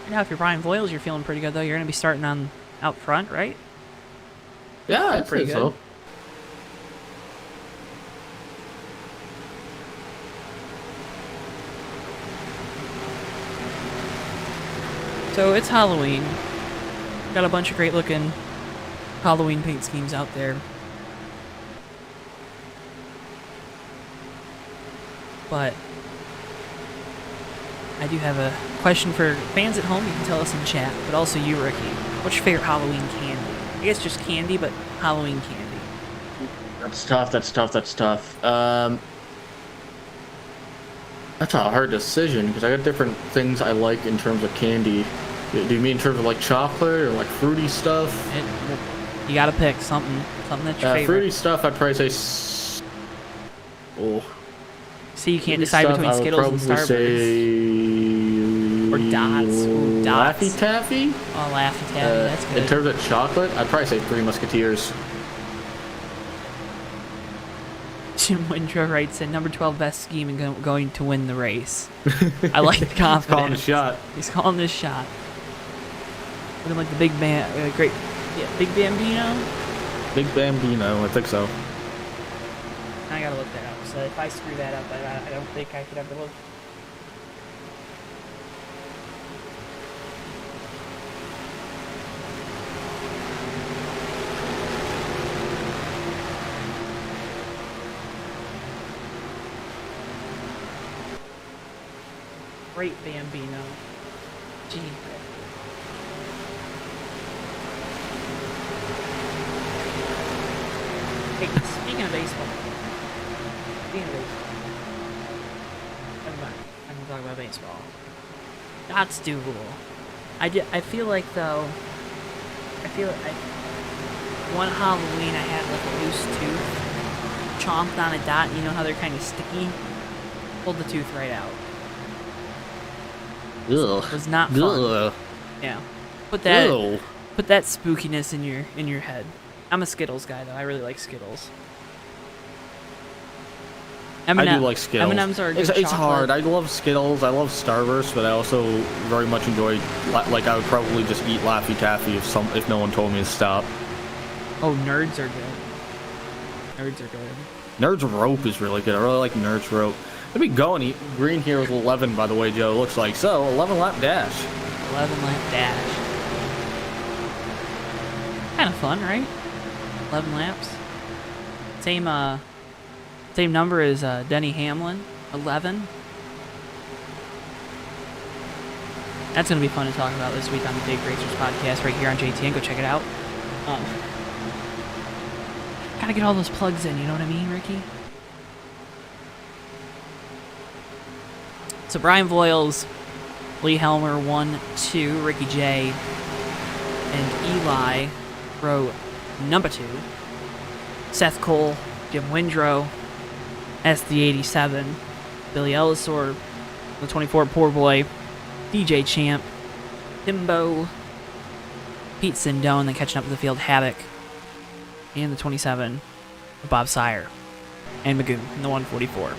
Now, if you're Brian Voiles, you're feeling pretty good, though. You're going to be starting on out front, right? Yeah, I'd pretty say good. so. So it's Halloween. Got a bunch of great looking Halloween paint schemes out there. But I do have a question for fans at home. You can tell us in chat, but also you, Ricky. What's your favorite Halloween candy? I guess just candy, but Halloween candy. That's tough. That's tough. That's tough. That's a hard decision because I got different things I like in terms of candy. Do you mean in terms of like chocolate or like fruity stuff? You gotta pick something that's your favorite. Fruity stuff, I'd probably say. Oh. See, you can't decide between Skittles and Starburst. Or Dots. Ooh, Dots. Laffy Taffy? Oh, Laffy Taffy, that's good. In terms of chocolate, I'd probably say Three Musketeers. Jim Windrow writes in, number 12 best scheme and going to win the race. I like the confidence. He's calling the shot. He's calling this shot. Looking like the big great, yeah, Big Bambino? Big Bambino, I think so. I gotta look that up. So if I screw that up, I don't think I could ever look. Great Bambino. Gee. Hey, speaking of baseball. Never mind. I'm gonna talk about baseball. Dots do rule. I feel like though. One Halloween I had like a loose tooth. Chomped on a dot. You know how they're kind of sticky. Pulled the tooth right out. Ugh. It was not fun. Ugh. Yeah. Put that Ew. spookiness in your head. I'm a Skittles guy though. I really like Skittles. I do like Skittles. M&Ms are a good It's chocolate. hard. I love Skittles. I love Starburst, but I also very much enjoy. Like I would probably just eat Laffy Taffy if no one told me to stop. Oh, Nerds are good. Nerds are good. Nerds Rope is really good. I really like Nerds Rope. Let me go and eat green here with 11, by the way, Joe. It looks like so 11 lap dash. 11 lap dash. Kind of fun, right? 11 laps. Same number as Denny Hamlin, 11. That's gonna be fun to talk about this week on the Big Racers podcast right here on JTN. Go check it out. Gotta get all those plugs in. You know what I mean, Ricky? So Brian Voiles, Lee Helmer 1, 2, Ricky J, and Eli row number 2. Seth Cole, Jim Windrow, SD87, Billy Ellisor, the 24 Poor Boy, DJ Champ, Timbo, Pete Sindone, then catching up to the field, Havoc, and the 27, Bob Sire, and Magoo in the 144.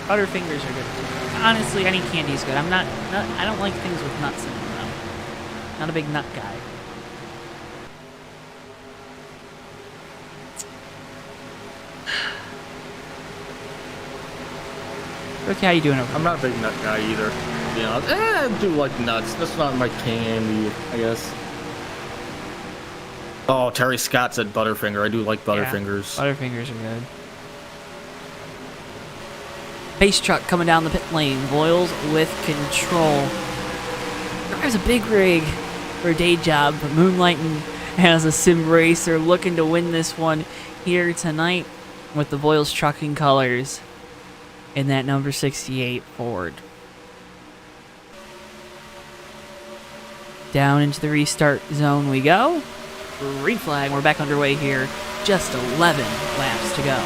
Butterfingers are good. Honestly, any candy is good. I don't like things with nuts in them, though. Not a big nut guy. Rookie, how you doing over there? I'm not a big nut guy either. You know, I do like nuts. That's not my candy, I guess. Oh, Terry Scott said Butterfinger. I do like Butterfingers. Yeah, Butterfingers are good. Pace truck coming down the pit lane. Boyles with control. Drives a big rig for a day job, but moonlighting as a sim racer, looking to win this one here tonight with the Boyles trucking colors in that number 68 Ford. Down into the restart zone we go. Green flag, we're back underway here. Just 11 laps to go.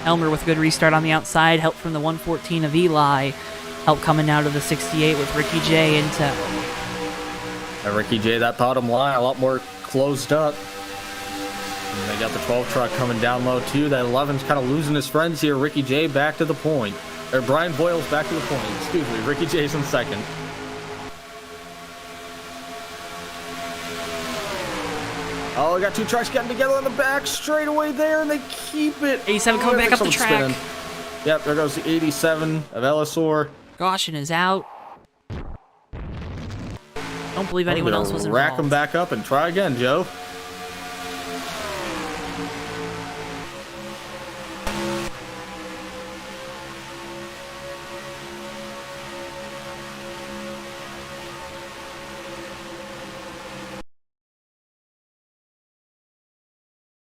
Elmer with a good restart on the outside. Help from the 114 of Eli. Help coming out of the 68 with Ricky J into... Ricky J, that bottom line, a lot more closed up. And they got the 12 truck coming down low too. That 11's kind of losing his friends here. Ricky J back to the point. Or Brian Boyles back to the point. Excuse me, Ricky J's in second. Oh, we got two trucks getting together on the back straight away there, and they keep it. 87 coming back up the track. Yep, there goes the 87 of Ellisor. Goshen is out. Don't believe anyone else was involved. Rack them back up and try again, Joe.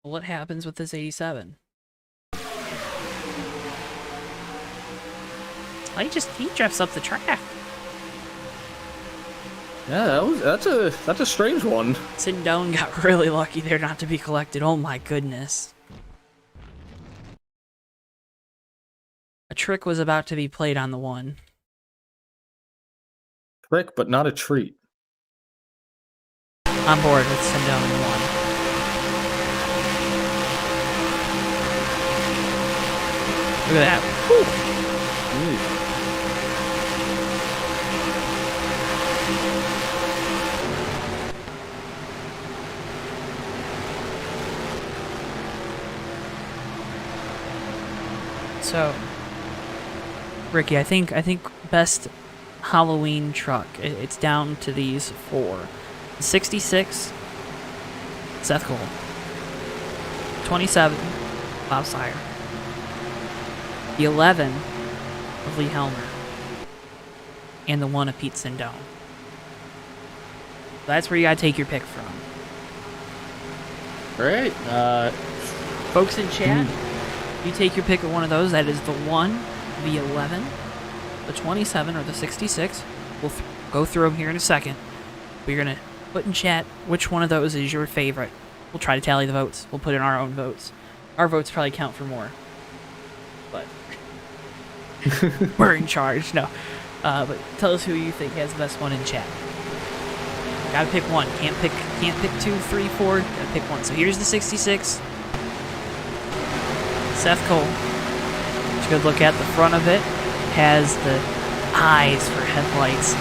What happens with this 87? He drifts up the track. Yeah, that's a strange one. Sindone got really lucky there not to be collected. Oh my goodness. A trick was about to be played on the one. Trick, but not a treat. On board with Sindone in the one. Look at that. Whew. So, Ricky, I think best Halloween truck. It's down to these four: the 66, Seth Cole; 27, Bob Sire; the 11 of Lee Helmer; and the 1 of Pete Sindone. That's where you gotta take your pick from. All right, folks in chat. You take your pick of one of those. That is the 1, the 11, the 27, or the 66. We'll go through them here in a second. We're going to put in chat which one of those is your favorite. We'll try to tally the votes. We'll put in our own votes. Our votes probably count for more. But we're in charge. No. But tell us who you think has the best one in chat. Gotta pick one. Can't pick 2, 3, 4. Gotta pick one. So here's the 66. Seth Cole. Just a good look at the front of it. Has the eyes for headlights.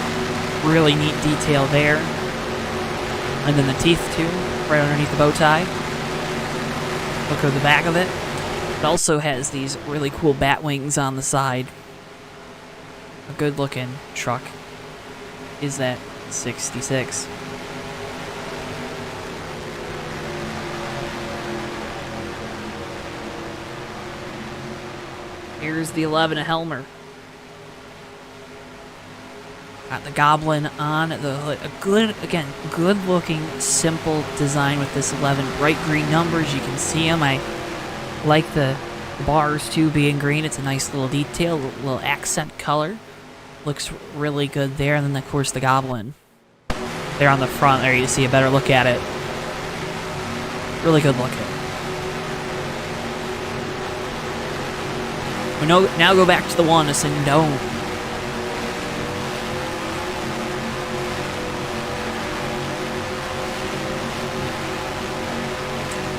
Really neat detail there. And then the teeth too, right underneath the bow tie. Look at the back of it. It also has these really cool bat wings on the side. A good looking truck is that 66. Here's the 11 of Helmer. Got the Goblin on the hood. A good looking, simple design with this 11. Bright green numbers, you can see them. I like the bars too being green. It's a nice little detail, little accent color. Looks really good there. And then of course the Goblin. There on the front there, you see a better look at it. Really good looking. We now go back to the 1, a Sindone.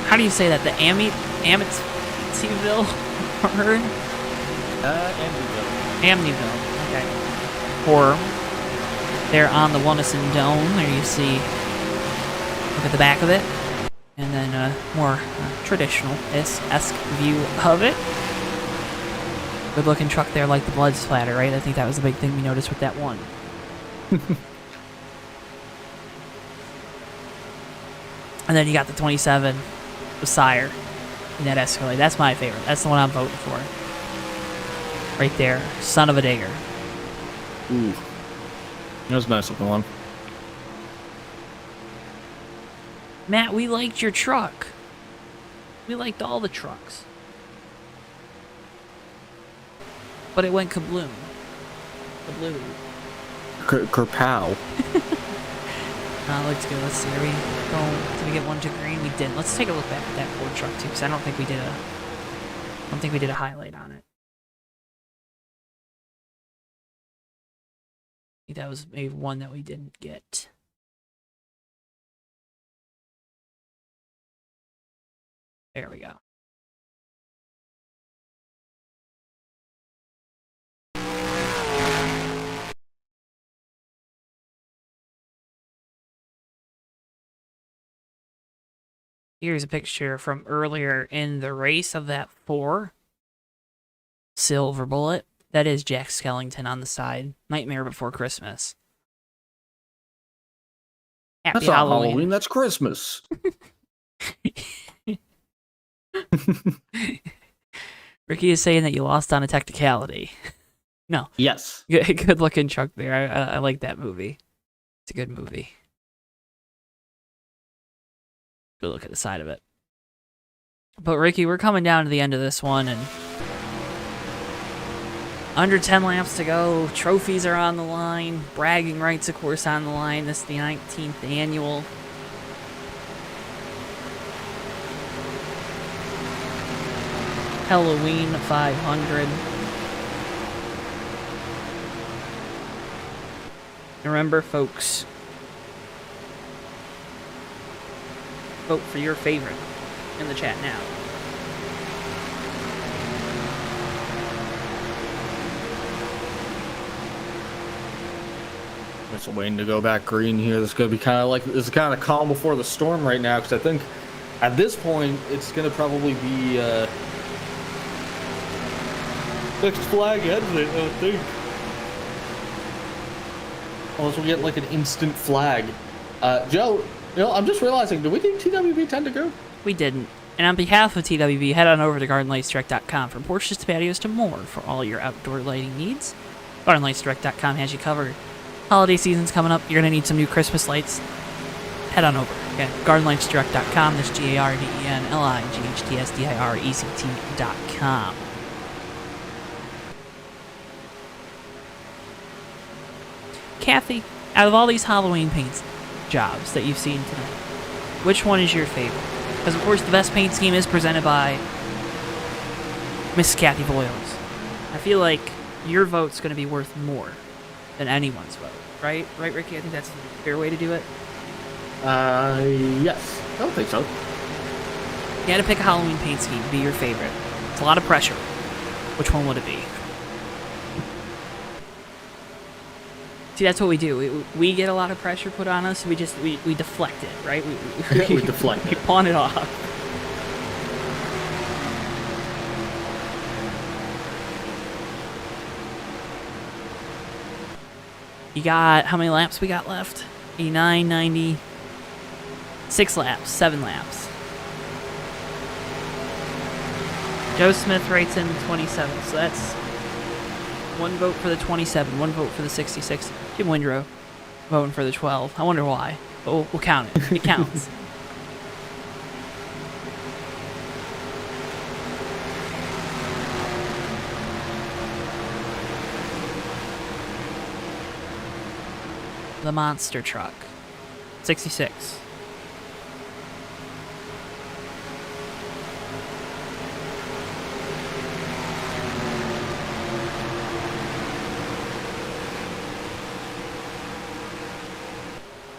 How do you say that? The Amityville? Amityville. Okay. Horror. There on the 1 of Sindone. There you see. Look at the back of it. And then a more traditional-esque view of it. Good looking truck there, like the blood splatter, right? I think that was the big thing we noticed with that one. And then you got the 27 with Sire in that Escalade. That's my favorite. That's the one I'm voting for. Right there. Son of a digger. Ooh. That was a nice looking one. Matt, we liked your truck. We liked all the trucks. But it went kabloom. Kabloom. Kerpow. Looks good. Let's see. Did we get one to green? We didn't. Let's take a look back at that Ford truck too, because I don't think we did a highlight on it. I think that was maybe one that we didn't get. There we go. Here's a picture from earlier in the race of that 4 Silver Bullet. That is Jack Skellington on the side. Nightmare Before Christmas. Happy That's not Halloween. Halloween, that's Christmas. Ricky is saying that you lost on a technicality. No. Yes. Good looking truck there. I like that movie. It's a good movie. Good look at the side of it. But Ricky, we're coming down to the end of this one, and under 10 laps to go. Trophies are on the line. Bragging rights, of course, on the line. This is the 19th annual. Halloween 500. Remember, folks, vote for your favorite in the chat now. Just waiting to go back green here. This is gonna be kind of like, this is kind of calm before the storm right now, because I think at this point it's gonna probably be next flag exit, I think. Unless we get like an instant flag. Joe, I'm just realizing, do we think TWB 10 to go? We didn't. And on behalf of TWB, head on over to GardenLightsDirect.com. From porches to patios to more for all your outdoor lighting needs. GardenLightsDirect.com has you covered. Holiday season's coming up. You're going to need some new Christmas lights. Head on over. Again, GardenLightsDirect.com. That's GardenLightsDirect.com. Kathy, out of all these Halloween paint jobs that you've seen tonight, which one is your favorite? Because, of course, the best paint scheme is presented by Miss Kathy Boyles. I feel like your vote's going to be worth more than anyone's vote, right? Right, Ricky? I think that's a fair way to do it. Yes. I don't think so. You had to pick a Halloween paint scheme to be your favorite. It's a lot of pressure. Which one would it be? See, that's what we do. We get a lot of pressure put on us. We deflect it, right? We deflect it. We pawn it off. You got, how many laps we got left? 89, 90, 6 laps, 7 laps. Joe Smith writes in 27, so that's 1 vote for the 27, 1 vote for the 66. Jim Windrow voting for the 12. I wonder why, but we'll count it. It counts. The monster truck. 66.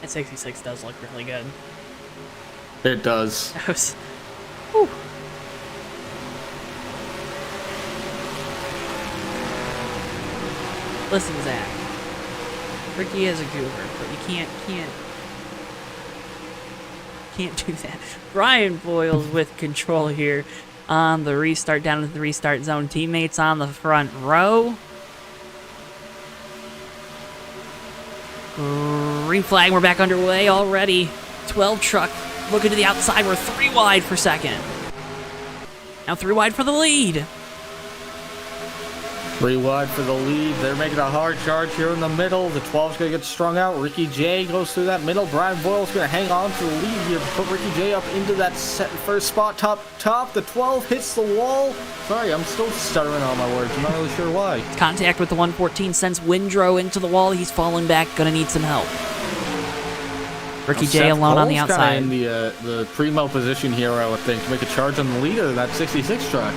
That 66 does look really good. It does. That was... Whew. Listen, Zach. Ricky is a goober, but you can't do that. Brian Boyles with control here on the restart, down into the restart zone. Teammates on the front row. Green flag, we're back underway already. 12 truck looking to the outside. We're 3 wide for second. Now 3 wide for the lead. 3 wide for the lead. They're making a hard charge here in the middle. The 12's going to get strung out. Ricky J goes through that middle. Brian Boyle's going to hang on to the lead here. Put Ricky J up into that first spot. Top. The 12 hits the wall. Sorry, I'm still stuttering on my words. I'm not really sure why. Contact with the 114 sends Windrow into the wall. He's falling back. Going to need some help. Ricky J alone on the outside. In the primo position here, I would think, to make a charge on the leader of that 66 truck.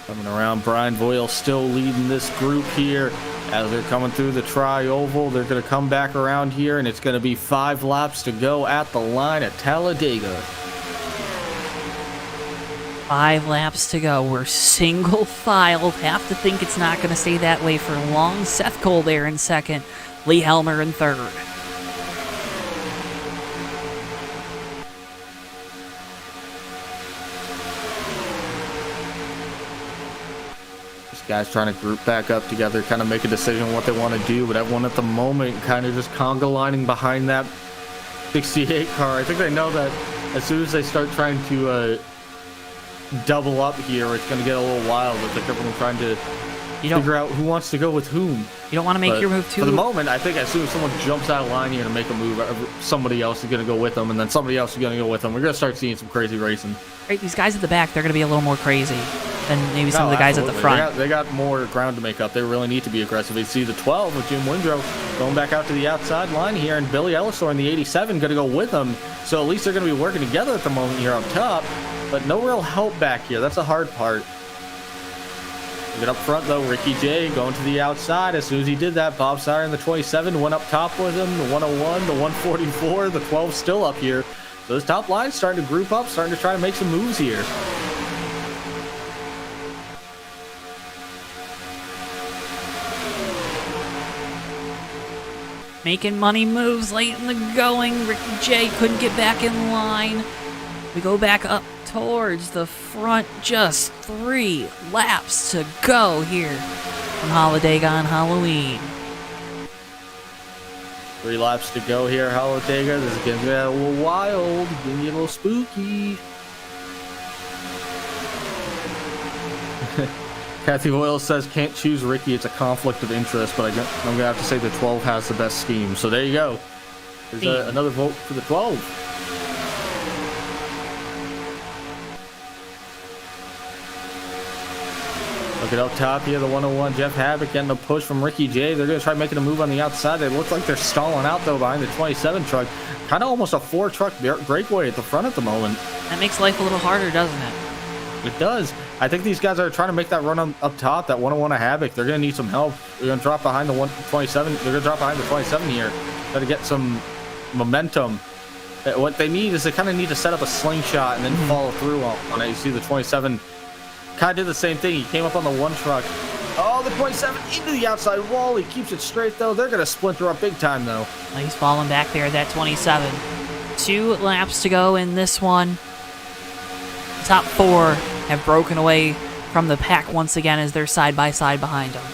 Coming around, Brian Boyle still leading this group here as they're coming through the tri-oval. They're going to come back around here, and it's going to be 5 laps to go at the line at Hallowdega. 5 laps to go. We're single file. Have to think it's not going to stay that way for long. Seth Cole there in second. Lee Helmer in third. Guys trying to group back up together, kind of make a decision on what they want to do, but everyone at the moment kind of just conga lining behind that 68 car. I think they know that as soon as they start trying to double up here, it's going to get a little wild. I think everyone trying to figure out who wants to go with whom. You don't want to make your move too... For the moment, I think as soon as someone jumps out of line here to make a move, somebody else is going to go with them, and then somebody else is going to go with them. We're going to start seeing some crazy racing. Right, these guys at the back, they're going to be a little more crazy than maybe some of the guys at the front. They got more ground to make up. They really need to be aggressive. You see the 12 with Jim Windrow going back out to the outside line here, and Billy Ellisor in the 87 going to go with them. So at least they're going to be working together at the moment here up top, but no real help back here. That's a hard part. Get up front though, Ricky J going to the outside. As soon as he did that, Bob Sire in the 27 went up top with him. The 101, the 144, the 12 still up here. So this top line's starting to group up, starting to try to make some moves here. Making money moves late in the going. Ricky J couldn't get back in line. We go back up towards the front. Just 3 laps to go here on Hallowdega on Halloween. 3 laps to go here, Hallowdega. This is going to get a little wild, going to get a little spooky. Kathy Boyle says, can't choose Ricky. It's a conflict of interest, but I'm going to have to say the 12 has the best scheme. So there you go. There's another vote for the 12. Look at up top here, the 101, Jeff Havoc getting a push from Ricky J. They're going to try making a move on the outside. They look like they're stalling out, though, behind the 27 truck. Kind of almost a 4-truck breakaway at the front at the moment. That makes life a little harder, doesn't it? It does. I think these guys are trying to make that run up top, that 101 of Havoc. They're going to need some help. They're going to drop behind the 127. They're going to drop behind the 27 here. Try to get some momentum. What they need is they kind of need to set up a slingshot and then follow through on it. You see the 27 kind of did the same thing. He came up on the 1 truck. Oh, the 27 into the outside wall. He keeps it straight, though. They're going to splinter up big time, though. He's falling back there at that 27. 2 laps to go in this one. Top 4 have broken away from the pack once again as they're side by side behind them.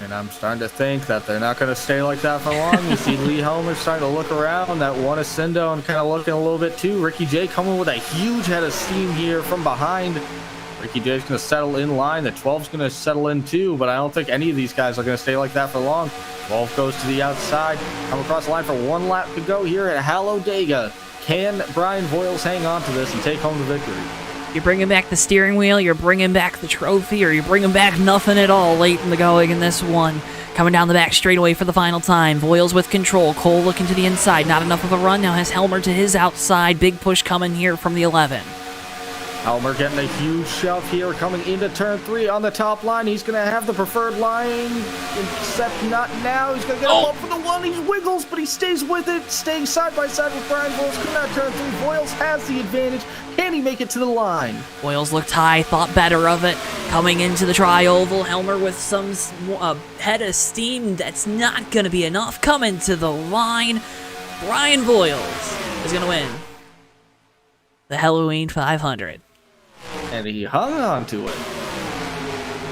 And I'm starting to think that they're not going to stay like that for long. You see Lee Helmer starting to look around. That one Ascendo and kind of looking a little bit too. Ricky J coming with a huge head of steam here from behind. Ricky J's going to settle in line. The 12's going to settle in too, but I don't think any of these guys are going to stay like that for long. 12 goes to the outside. Come across the line for 1 lap to go here at Hallowdega. Can Brian Voiles hang on to this and take home the victory? You're bringing back the steering wheel, you're bringing back the trophy, or you're bringing back nothing at all late in the going in this one. Coming down the back straightaway for the final time. Voiles with control. Cole looking to the inside. Not enough of a run. Now has Helmer to his outside. Big push coming here from the 11. Helmer getting a huge shove here coming into turn 3 on the top line. He's going to have the preferred line, except not now. He's going to get him up for the 1. He wiggles, but he stays with it, staying side by side with Brian Voiles. Coming out turn 3. Voiles has the advantage. Can he make it to the line? Voiles looked high, thought better of it. Coming into the tri-oval, Helmer with some head of steam. That's not going to be enough. Coming to the line, Brian Voiles is going to win the Halloween 500. And he hung on to it.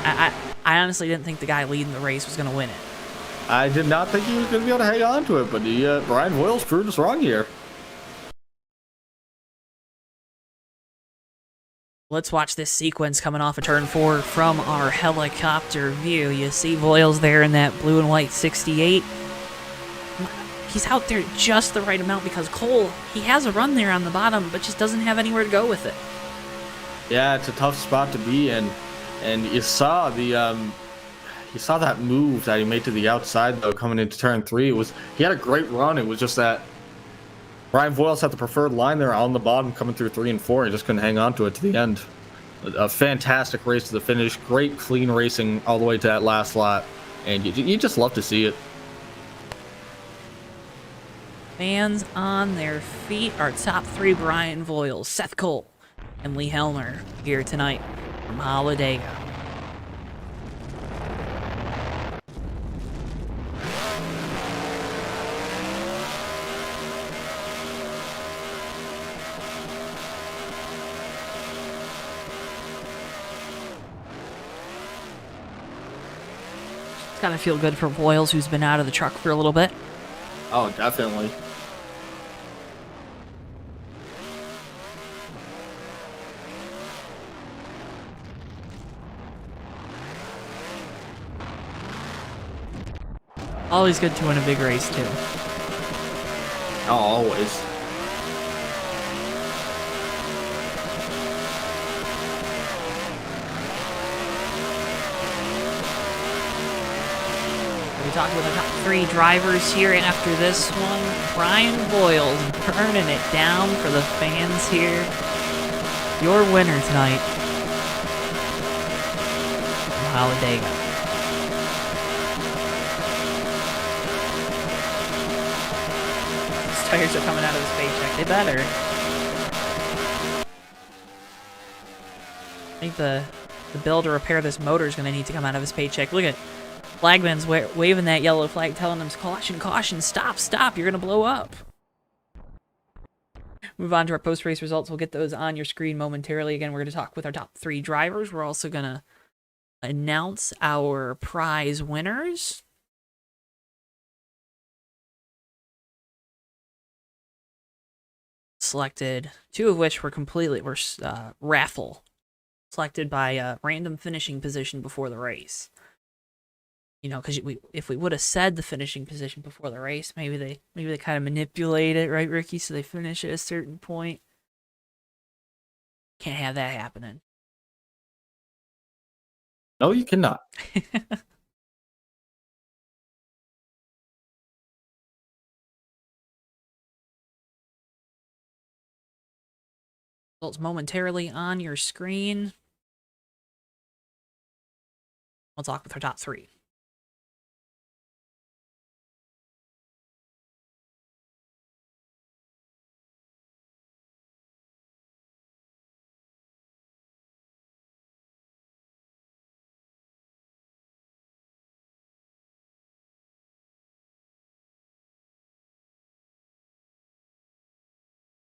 I honestly didn't think the guy leading the race was going to win it. I did not think he was going to be able to hang on to it, but Brian Voiles proved us wrong here. Let's watch this sequence coming off of turn 4 from our helicopter view. You see Voiles there in that blue and white 68. He's out there just the right amount because Cole, he has a run there on the bottom, but just doesn't have anywhere to go with it. Yeah, it's a tough spot to be in. And you saw that move that he made to the outside though coming into turn 3. He had a great run. It was just that Brian Voiles had the preferred line there on the bottom coming through 3 and 4. He just couldn't hang on to it to the end. A fantastic race to the finish. Great clean racing all the way to that last lap. And you just love to see it. Fans on their feet. Our top 3, Brian Voiles, Seth Cole, and Lee Helmer here tonight from Hallowdega. It's gotta feel good for Voiles, who's been out of the truck for a little bit. Oh, definitely. Always good to win a big race, too. Oh, always. We talked with the top 3 drivers here after this one. Brian Voiles burning it down for the fans here. Your winner tonight from Hallowdega. His tires are coming out of his paycheck. They better. I think the bill to repair this motor is going to need to come out of his paycheck. Look at Flagman's waving that yellow flag, telling them, caution, caution, stop, stop, you're going to blow up. Move on to our post-race results. We'll get those on your screen momentarily. Again, we're going to talk with our top 3 drivers. We're also going to announce our prize winners. Selected, 2 of which were raffle. Selected by random finishing position before the race. You know, because if we would have said the finishing position before the race, maybe they kind of manipulate it, right, Ricky? So they finish at a certain point. Can't have that happening. No, you cannot. Results momentarily on your screen. We'll talk with our top 3.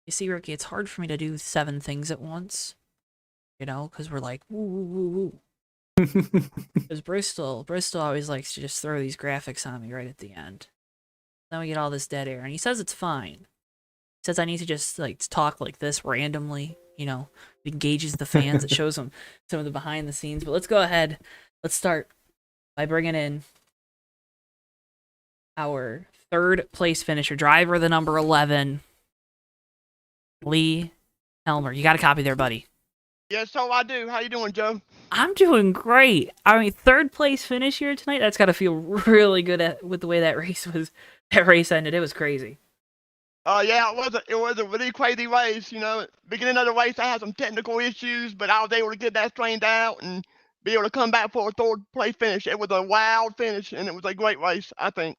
You see, Ricky, it's hard for me to do 7 things at once. You know, because we're like, woo, woo, woo, woo. Because Bristol always likes to just throw these graphics on me right at the end. Then we get all this dead air. And he says it's fine. He says I need to just like talk like this randomly. You know, it engages the fans. It shows them some of the behind the scenes. But let's go ahead. Let's start by bringing in our 3rd place finisher. Driver, the number 11. Lee Helmer. You got a copy there, buddy. Yes, so I do. How you doing, Joe? I'm doing great. I mean, 3rd place finish here tonight. That's got to feel really good with the way that race ended. It was crazy. Yeah, it was a really crazy race. You know, beginning of the race, I had some technical issues, but I was able to get that straightened out and be able to come back for a 3rd place finish. It was a wild finish, and it was a great race, I think.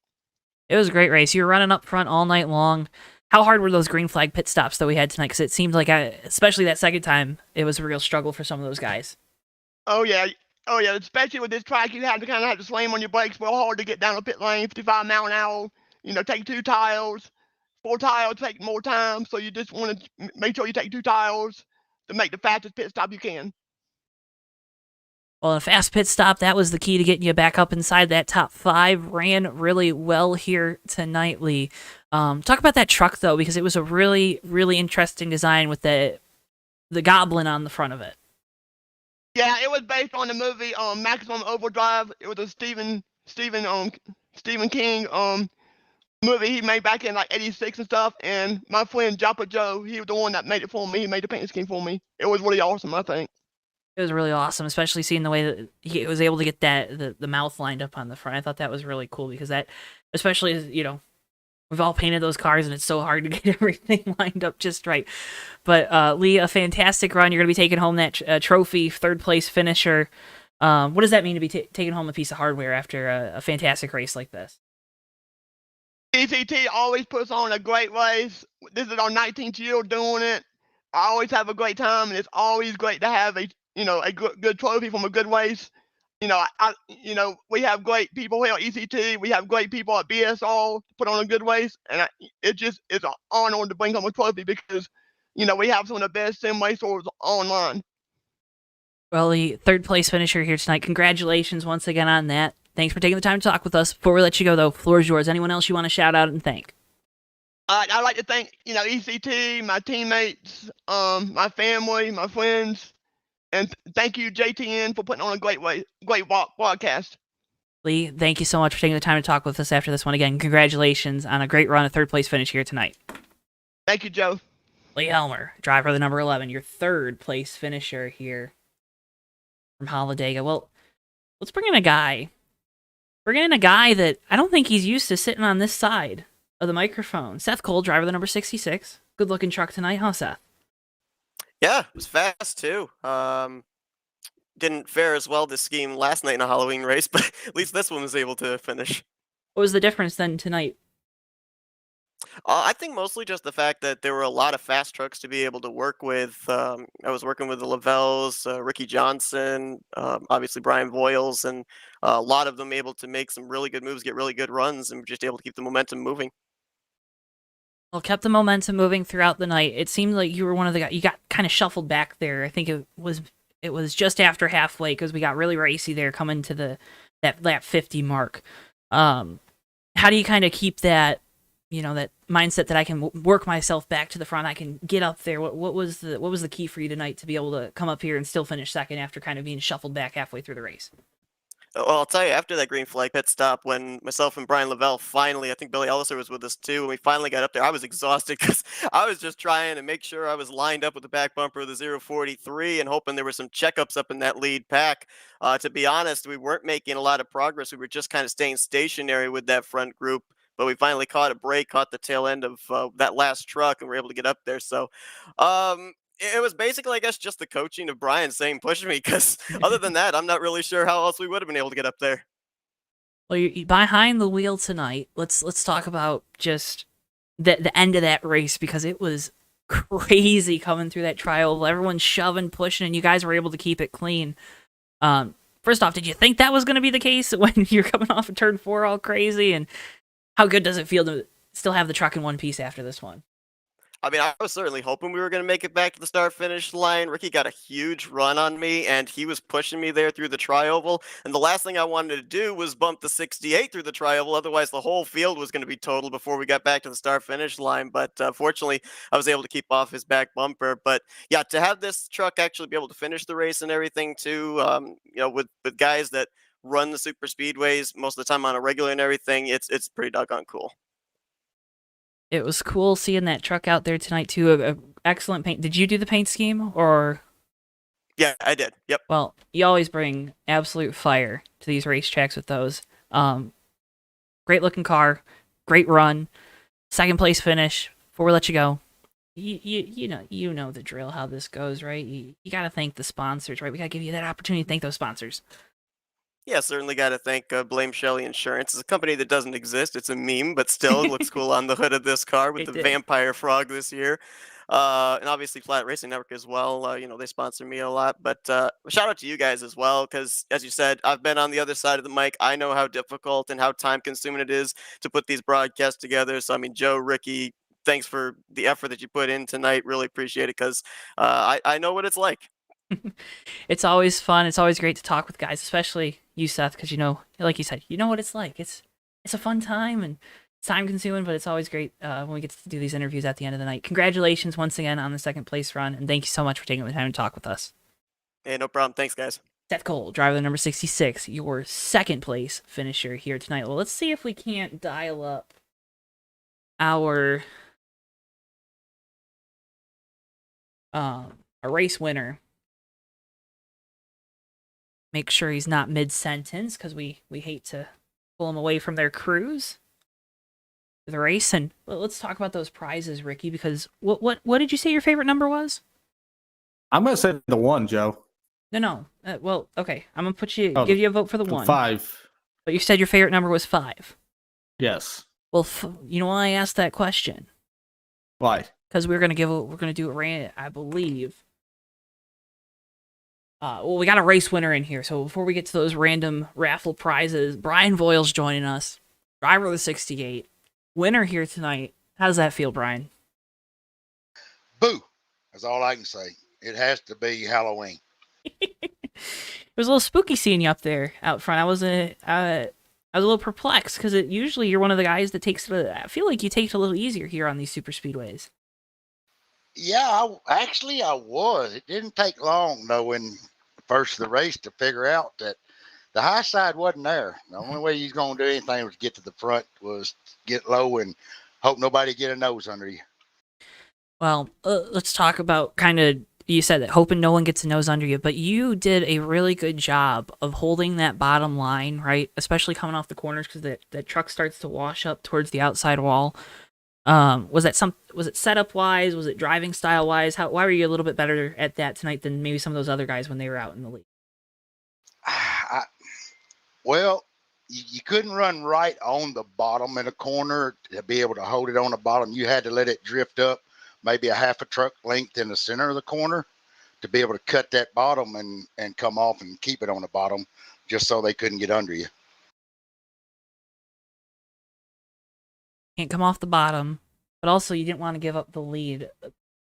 It was a great race. You were running up front all night long. How hard were those green flag pit stops that we had tonight? Because it seemed like, especially that second time, it was a real struggle for some of those guys. Oh, yeah. Oh yeah, especially with this track, you have to slam on your brakes real hard to get down the pit lane, 55 mile an hour. Take 2 tires. 4 tires take more time, so you just want to make sure you take 2 tires to make the fastest pit stop you can. Well, a fast pit stop, that was the key to getting you back up inside that top 5. Ran really well here tonight, Lee. Talk about that truck, though, because it was a really, really interesting design with the goblin on the front of it. Yeah, it was based on the movie Maximum Overdrive. It was a Stephen King movie he made back in like '86 and stuff. And my friend Joppa Joe, he was the one that made it for me. He made the paint scheme for me. It was really awesome, I think. It was really awesome, especially seeing the way that he was able to get the mouth lined up on the front. I thought that was really cool because that, especially as we've all painted those cars and it's so hard to get everything lined up just right. But Lee, a fantastic run. You're going to be taking home that trophy, 3rd place finisher. What does that mean to be taking home a piece of hardware after a fantastic race like this? ECT always puts on a great race. This is our 19th year doing it. I always have a great time, and it's always great to have a good trophy from a good race. We have great people here at ECT. We have great people at BSR to put on a good race, and it's an honor to bring home a trophy because we have some of the best sim racers online. Well, the 3rd place finisher here tonight. Congratulations once again on that. Thanks for taking the time to talk with us. Before we let you go, though, floor is yours. Anyone else you want to shout out and thank? I'd like to thank ECT, my teammates, my family, my friends, and thank you JTN for putting on a great broadcast. Lee, thank you so much for taking the time to talk with us after this one. Again, congratulations on a great run, a 3rd place finish here tonight. Thank you, Joe. Lee Helmer, driver of the number 11, your 3rd place finisher here from Hallowdega. Well, let's bring in a guy. Bring in a guy that I don't think he's used to sitting on this side of the microphone. Seth Cole, driver of the number 66. Good-looking truck tonight, huh, Seth? Yeah, it was fast, too. Didn't fare as well this scheme last night in a Halloween race, but at least this one was able to finish. What was the difference then tonight? I think mostly just the fact that there were a lot of fast trucks to be able to work with. I was working with the Lavells, Ricky Johnson, obviously Brian Voiles, and a lot of them able to make some really good moves, get really good runs, and just able to keep the momentum moving. Well, kept the momentum moving throughout the night. It seemed like you were one of the guys. You got kind of shuffled back there. I think it was just after halfway because we got really racy there coming to that 50 mark. How do you kind of keep that, that mindset that I can work myself back to the front? I can get up there. What was the key for you tonight to be able to come up here and still finish second after kind of being shuffled back halfway through the race? Well, I'll tell you, after that green flag pit stop, when myself and Brian Lavelle finally, I think Billy Elliser was with us too, when we finally got up there, I was exhausted because I was just trying to make sure I was lined up with the back bumper of the 043 and hoping there were some checkups up in that lead pack. To be honest, we weren't making a lot of progress. We were just kind of staying stationary with that front group. But we finally caught a break, caught the tail end of that last truck, and were able to get up there. So it was basically, I guess, just the coaching of Brian saying, push me, because other than that, I'm not really sure how else we would have been able to get up there. Well, you're behind the wheel tonight. Let's talk about just the end of that race, because it was crazy coming through that trial. Everyone's shoving, pushing, and you guys were able to keep it clean. First off, did you think that was going to be the case when you're coming off of turn 4 all crazy? And how good does it feel to still have the truck in one piece after this one? I mean, I was certainly hoping we were going to make it back to the start-finish line. Ricky got a huge run on me, and he was pushing me there through the tri-oval. And the last thing I wanted to do was bump the 68 through the tri-oval. Otherwise, the whole field was going to be totaled before we got back to the start-finish line. But fortunately, I was able to keep off his back bumper. But yeah, to have this truck actually be able to finish the race and everything too, with guys that run the super speedways most of the time on a regular and everything, it's pretty doggone cool. It was cool seeing that truck out there tonight too. A excellent paint. Did you do the paint scheme or? Yeah, I did. Yep. Well, you always bring absolute fire to these racetracks with those. Great looking car, great run, 2nd place finish. Before we let you go, you know the drill. How this goes, right? You got to thank the sponsors, right? We got to give you that opportunity to thank those sponsors. Yeah, certainly got to thank Blame Shelley Insurance. It's a company that doesn't exist. It's a meme, but still it looks cool on the hood of this car with the vampire frog this year. and obviously Flat Racing Network as well. You know, they sponsor me a lot, but shout out to you guys as well, because as you said, I've been on the other side of the mic. I know how difficult and how time consuming it is to put these broadcasts together. So I mean, Joe, Ricky, thanks for the effort that you put in tonight. Really appreciate it, because I know what it's like. It's always fun. It's always great to talk with guys, especially you, Seth, because you know, like you said, you know what it's like. It's a fun time and it's time consuming, but it's always great when we get to do these interviews at the end of the night. Congratulations once again on the second place run, and thank you so much for taking the time to talk with us. Hey, no problem. Thanks, guys. Seth Cole, driver number 66, your second place finisher here tonight. Well, let's see if we can't dial up our a race winner. Make sure he's not mid-sentence, because we hate to pull him away from their cruise, the race. And well, let's talk about those prizes, Ricky, because what did you say your favorite number was? I'm gonna say the 1, Joe. No. Well, okay. I'm gonna give you a vote for the 1. 5. But you said your favorite number was 5. Yes. Well, you know why I asked that question? Why? Because we're gonna do it random, I believe. Well, we got a race winner in here, so before we get to those random raffle prizes, Brian Voil's joining us, driver of the 68, winner here tonight. How does that feel, Brian? Boo! That's all I can say. It has to be Halloween. It was a little spooky seeing you up there out front. I was a little perplexed, because usually you're one of the guys that takes it. I feel like you take it a little easier here on these super speedways. Yeah, I was. It didn't take long, though, in the first of the race to figure out that the high side wasn't there. The only way you're going to do anything was get to the front, was get low and hope nobody get a nose under you. Well, let's talk about you said that, hoping no one gets a nose under you, but you did a really good job of holding that bottom line, right? Especially coming off the corners, because the truck starts to wash up towards the outside wall. Was it setup wise? Was it driving style wise? Why were you a little bit better at that tonight than maybe some of those other guys when they were out in the league? Well, you couldn't run right on the bottom in a corner to be able to hold it on the bottom. You had to let it drift up maybe a half a truck length in the center of the corner to be able to cut that bottom and come off and keep it on the bottom, just so they couldn't get under you. Can't come off the bottom, but also you didn't want to give up the lead.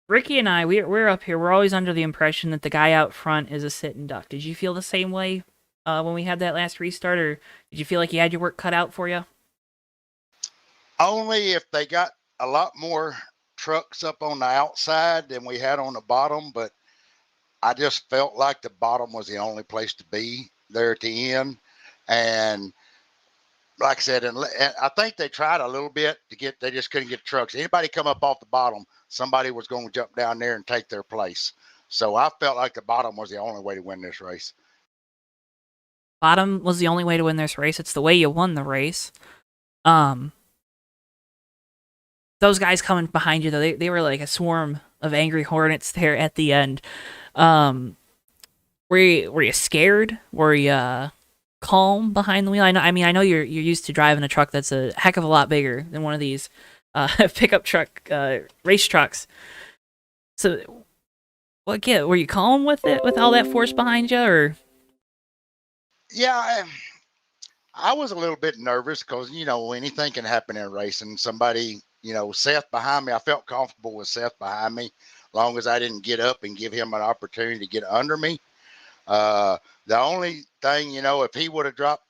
Ricky and I, we're up here. We're always under the impression that the guy out front is a sitting duck. Did you feel the same way when we had that last restart, or did you feel like you had your work cut out for you? Only if they got a lot more trucks up on the outside than we had on the bottom, but I just felt like the bottom was the only place to be there at the end. And like I said, and I think they tried a little bit they just couldn't get trucks. Anybody come up off the bottom, somebody was going to jump down there and take their place. So I felt like the bottom was the only way to win this race. Bottom was the only way to win this race. It's the way you won the race. Those guys coming behind you, though, they were like a swarm of angry hornets there at the end. Were you scared? Were you calm behind the wheel? I know you're used to driving a truck that's a heck of a lot bigger than one of these pickup truck race trucks. So, were you calm with it, with all that force behind you, or? Yeah, I was a little bit nervous because anything can happen in racing. Somebody, Seth behind me, I felt comfortable with Seth behind me, long as I didn't get up and give him an opportunity to get under me. The only thing, if he would have dropped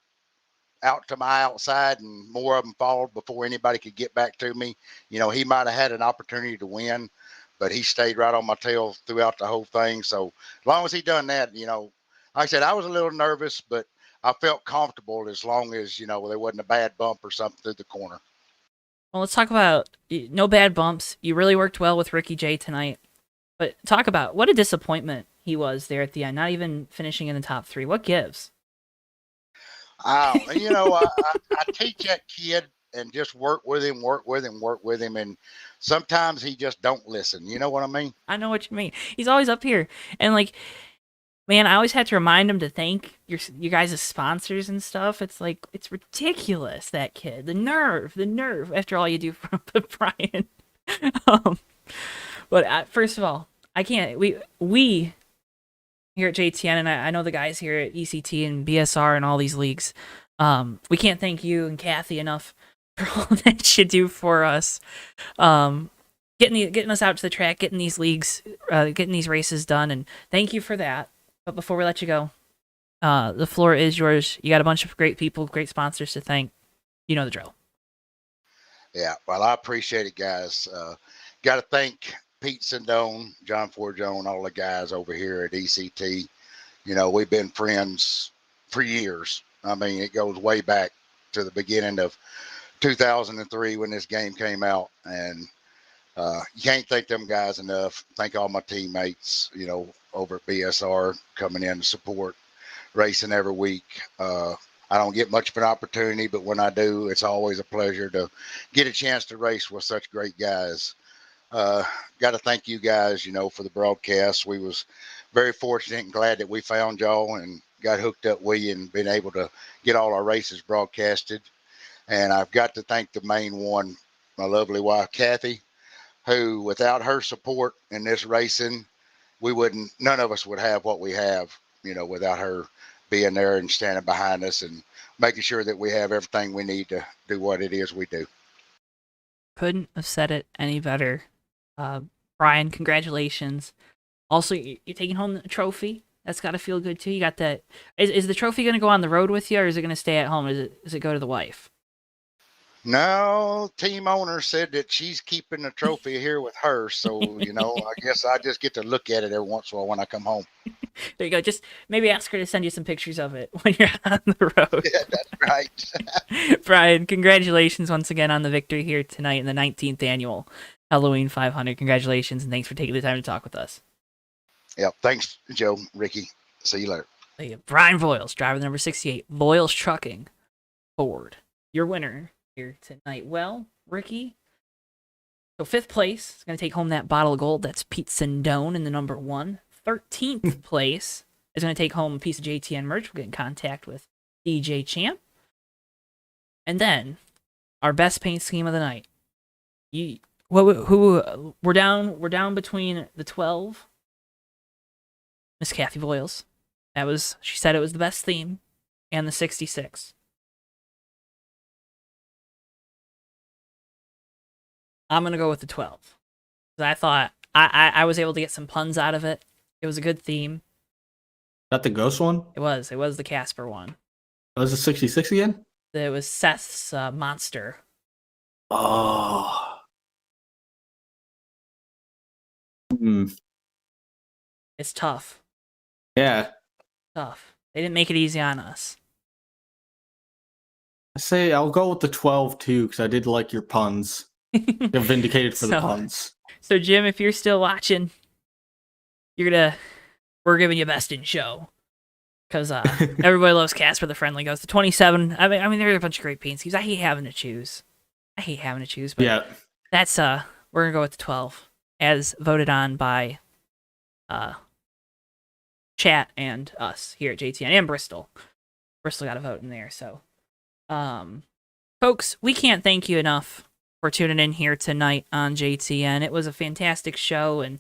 out to my outside and more of them followed before anybody could get back to me, he might have had an opportunity to win, but he stayed right on my tail throughout the whole thing. So as long as he done that, like I said, I was a little nervous, but I felt comfortable as long as, there wasn't a bad bump or something through the corner. Well, let's talk about no bad bumps. You really worked well with Ricky J tonight. But talk about what a disappointment he was there at the end, not even finishing in the top 3. What gives? I teach that kid and just work with him. And sometimes he just don't listen. You know what I mean? I know what you mean. He's always up here. And man, I always had to remind him to thank you guys' sponsors and stuff. It's it's ridiculous, that kid. The nerve after all you do for Brian. But first of all, I can't. We here at JTN, and I know the guys here at ECT and BSR and all these leagues. We can't thank you and Kathy enough for all that you do for us. Getting us out to the track, getting these leagues, getting these races done, and thank you for that. But before we let you go, the floor is yours. You got a bunch of great people, great sponsors to thank. You know the drill. Yeah, well, I appreciate it, guys. Got to thank Pete Sindone, John Forjone, all the guys over here at ECT. You know, we've been friends for years. I mean, it goes way back to the beginning of 2003 when this game came out. And you can't thank them guys enough. Thank all my teammates, you know, over at BSR coming in to support racing every week. I don't get much of an opportunity, but when I do, it's always a pleasure to get a chance to race with such great guys. Got to thank you guys, you know, for the broadcast. We was very fortunate and glad that we found y'all and got hooked up with you and been able to get all our races broadcasted. And I've got to thank the main one, my lovely wife, Kathy, who without her support in this racing, none of us would have what we have, you know, without her being there and standing behind us and making sure that we have everything we need to do what it is we do. Couldn't have said it any better. Brian, congratulations. Also, you're taking home a trophy. That's got to feel good too. You got that. Is the trophy going to go on the road with you, or is it going to stay at home? Does it go to the wife? No, team owner said that she's keeping the trophy here with her. So, you know, I guess I just get to look at it every once in a while when I come home. There you go. Just maybe ask her to send you some pictures of it when you're on the road. Yeah, that's right. Brian, congratulations once again on the victory here tonight in the 19th annual Halloween 500. Congratulations, and thanks for taking the time to talk with us. Yep. Thanks, Joe, Ricky. See you later. Thank you. Brian Voiles, driver number 68, Voiles Trucking, Ford. Your winner here tonight. Well, Ricky, so 5th place is going to take home that bottle of gold. That's Pete Sindone in the number 1. 13th place is going to take home a piece of JTN merch. We'll get in contact with DJ Champ. And then our best paint scheme of the night. We're down between the 12, Miss Kathy Voiles. She said it was the best theme, and the 66. I'm gonna go with the 12. I thought I was able to get some puns out of it. It was a good theme. That the ghost one? It was the Casper one. Oh, was it 66 again? It was Seth's monster. Oh. It's tough. Yeah. Tough. They didn't make it easy on us. I say I'll go with the 12 too, because I did like your puns. You're vindicated for the puns. So Jim, if you're still watching, we're giving you best in show. Because everybody loves Casper the Friendly Ghost. The 27, I mean, there are a bunch of great paint schemes. I hate having to choose. But yeah, that's we're gonna go with the 12 as voted on by chat and us here at JTN and Bristol. Bristol got a vote in there. So, folks, we can't thank you enough for tuning in here tonight on JTN. It was a fantastic show, and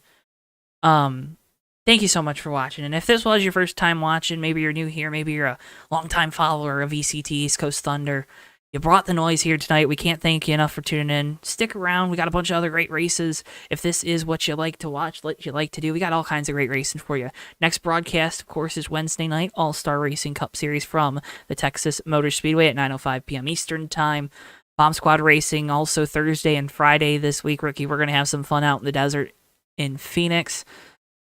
thank you so much for watching. And if this was your first time watching, maybe you're new here, maybe you're a longtime follower of ECT East Coast Thunder, you brought the noise here tonight. We can't thank you enough for tuning in. Stick around. We got a bunch of other great races. If this is what you like to watch, what you like to do, we got all kinds of great racing for you. Next broadcast, of course, is Wednesday night, All-Star Racing Cup Series from the Texas Motor Speedway at 9:05 p.m. Eastern Time. Bomb Squad Racing also Thursday and Friday this week, Ricky. We're going to have some fun out in the desert in Phoenix.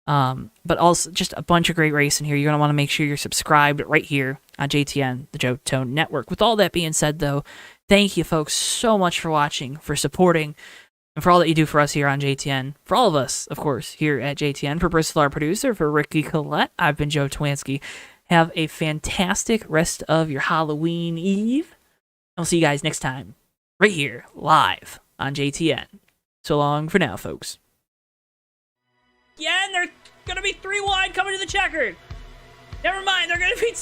But also just a bunch of great racing here. You're going to want to make sure you're subscribed right here on JTN, the JoeTowNetwork. With all that being said, though, thank you folks so much for watching, for supporting, and for all that you do for us here on JTN. For all of us, of course, here at JTN. For Bristol, our producer, for Ricky Collette, I've been Joe Twansky. Have a fantastic rest of your Halloween Eve. I'll see you guys next time, right here, live on JTN. So long for now, folks. Yeah, and they're going to be 3 wide coming to the checkered. Never mind, they're going to be...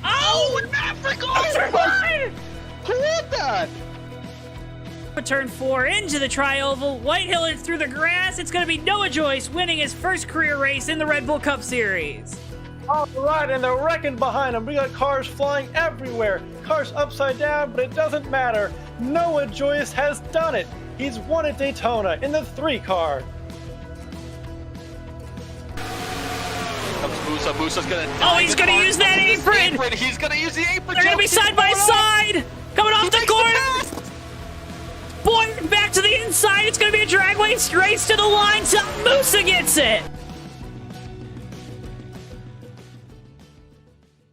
Oh, Africa! they're wide! Who is that? Turn 4 into the tri-oval. Whitehill is through the grass. It's going to be Noah Joyce winning his first career race in the Red Bull Cup Series. All right, and they're wrecking behind him. We got cars flying everywhere. Cars upside down, but it doesn't matter. Noah Joyce has done it. He's won at Daytona in the 3 car. Musa's gonna. Oh, he's going to use that apron. He's gonna use the apron. They're going to be side by side. Coming off the corner. Boy, back to the inside. It's going to be a drag race to the line. So Musa gets it.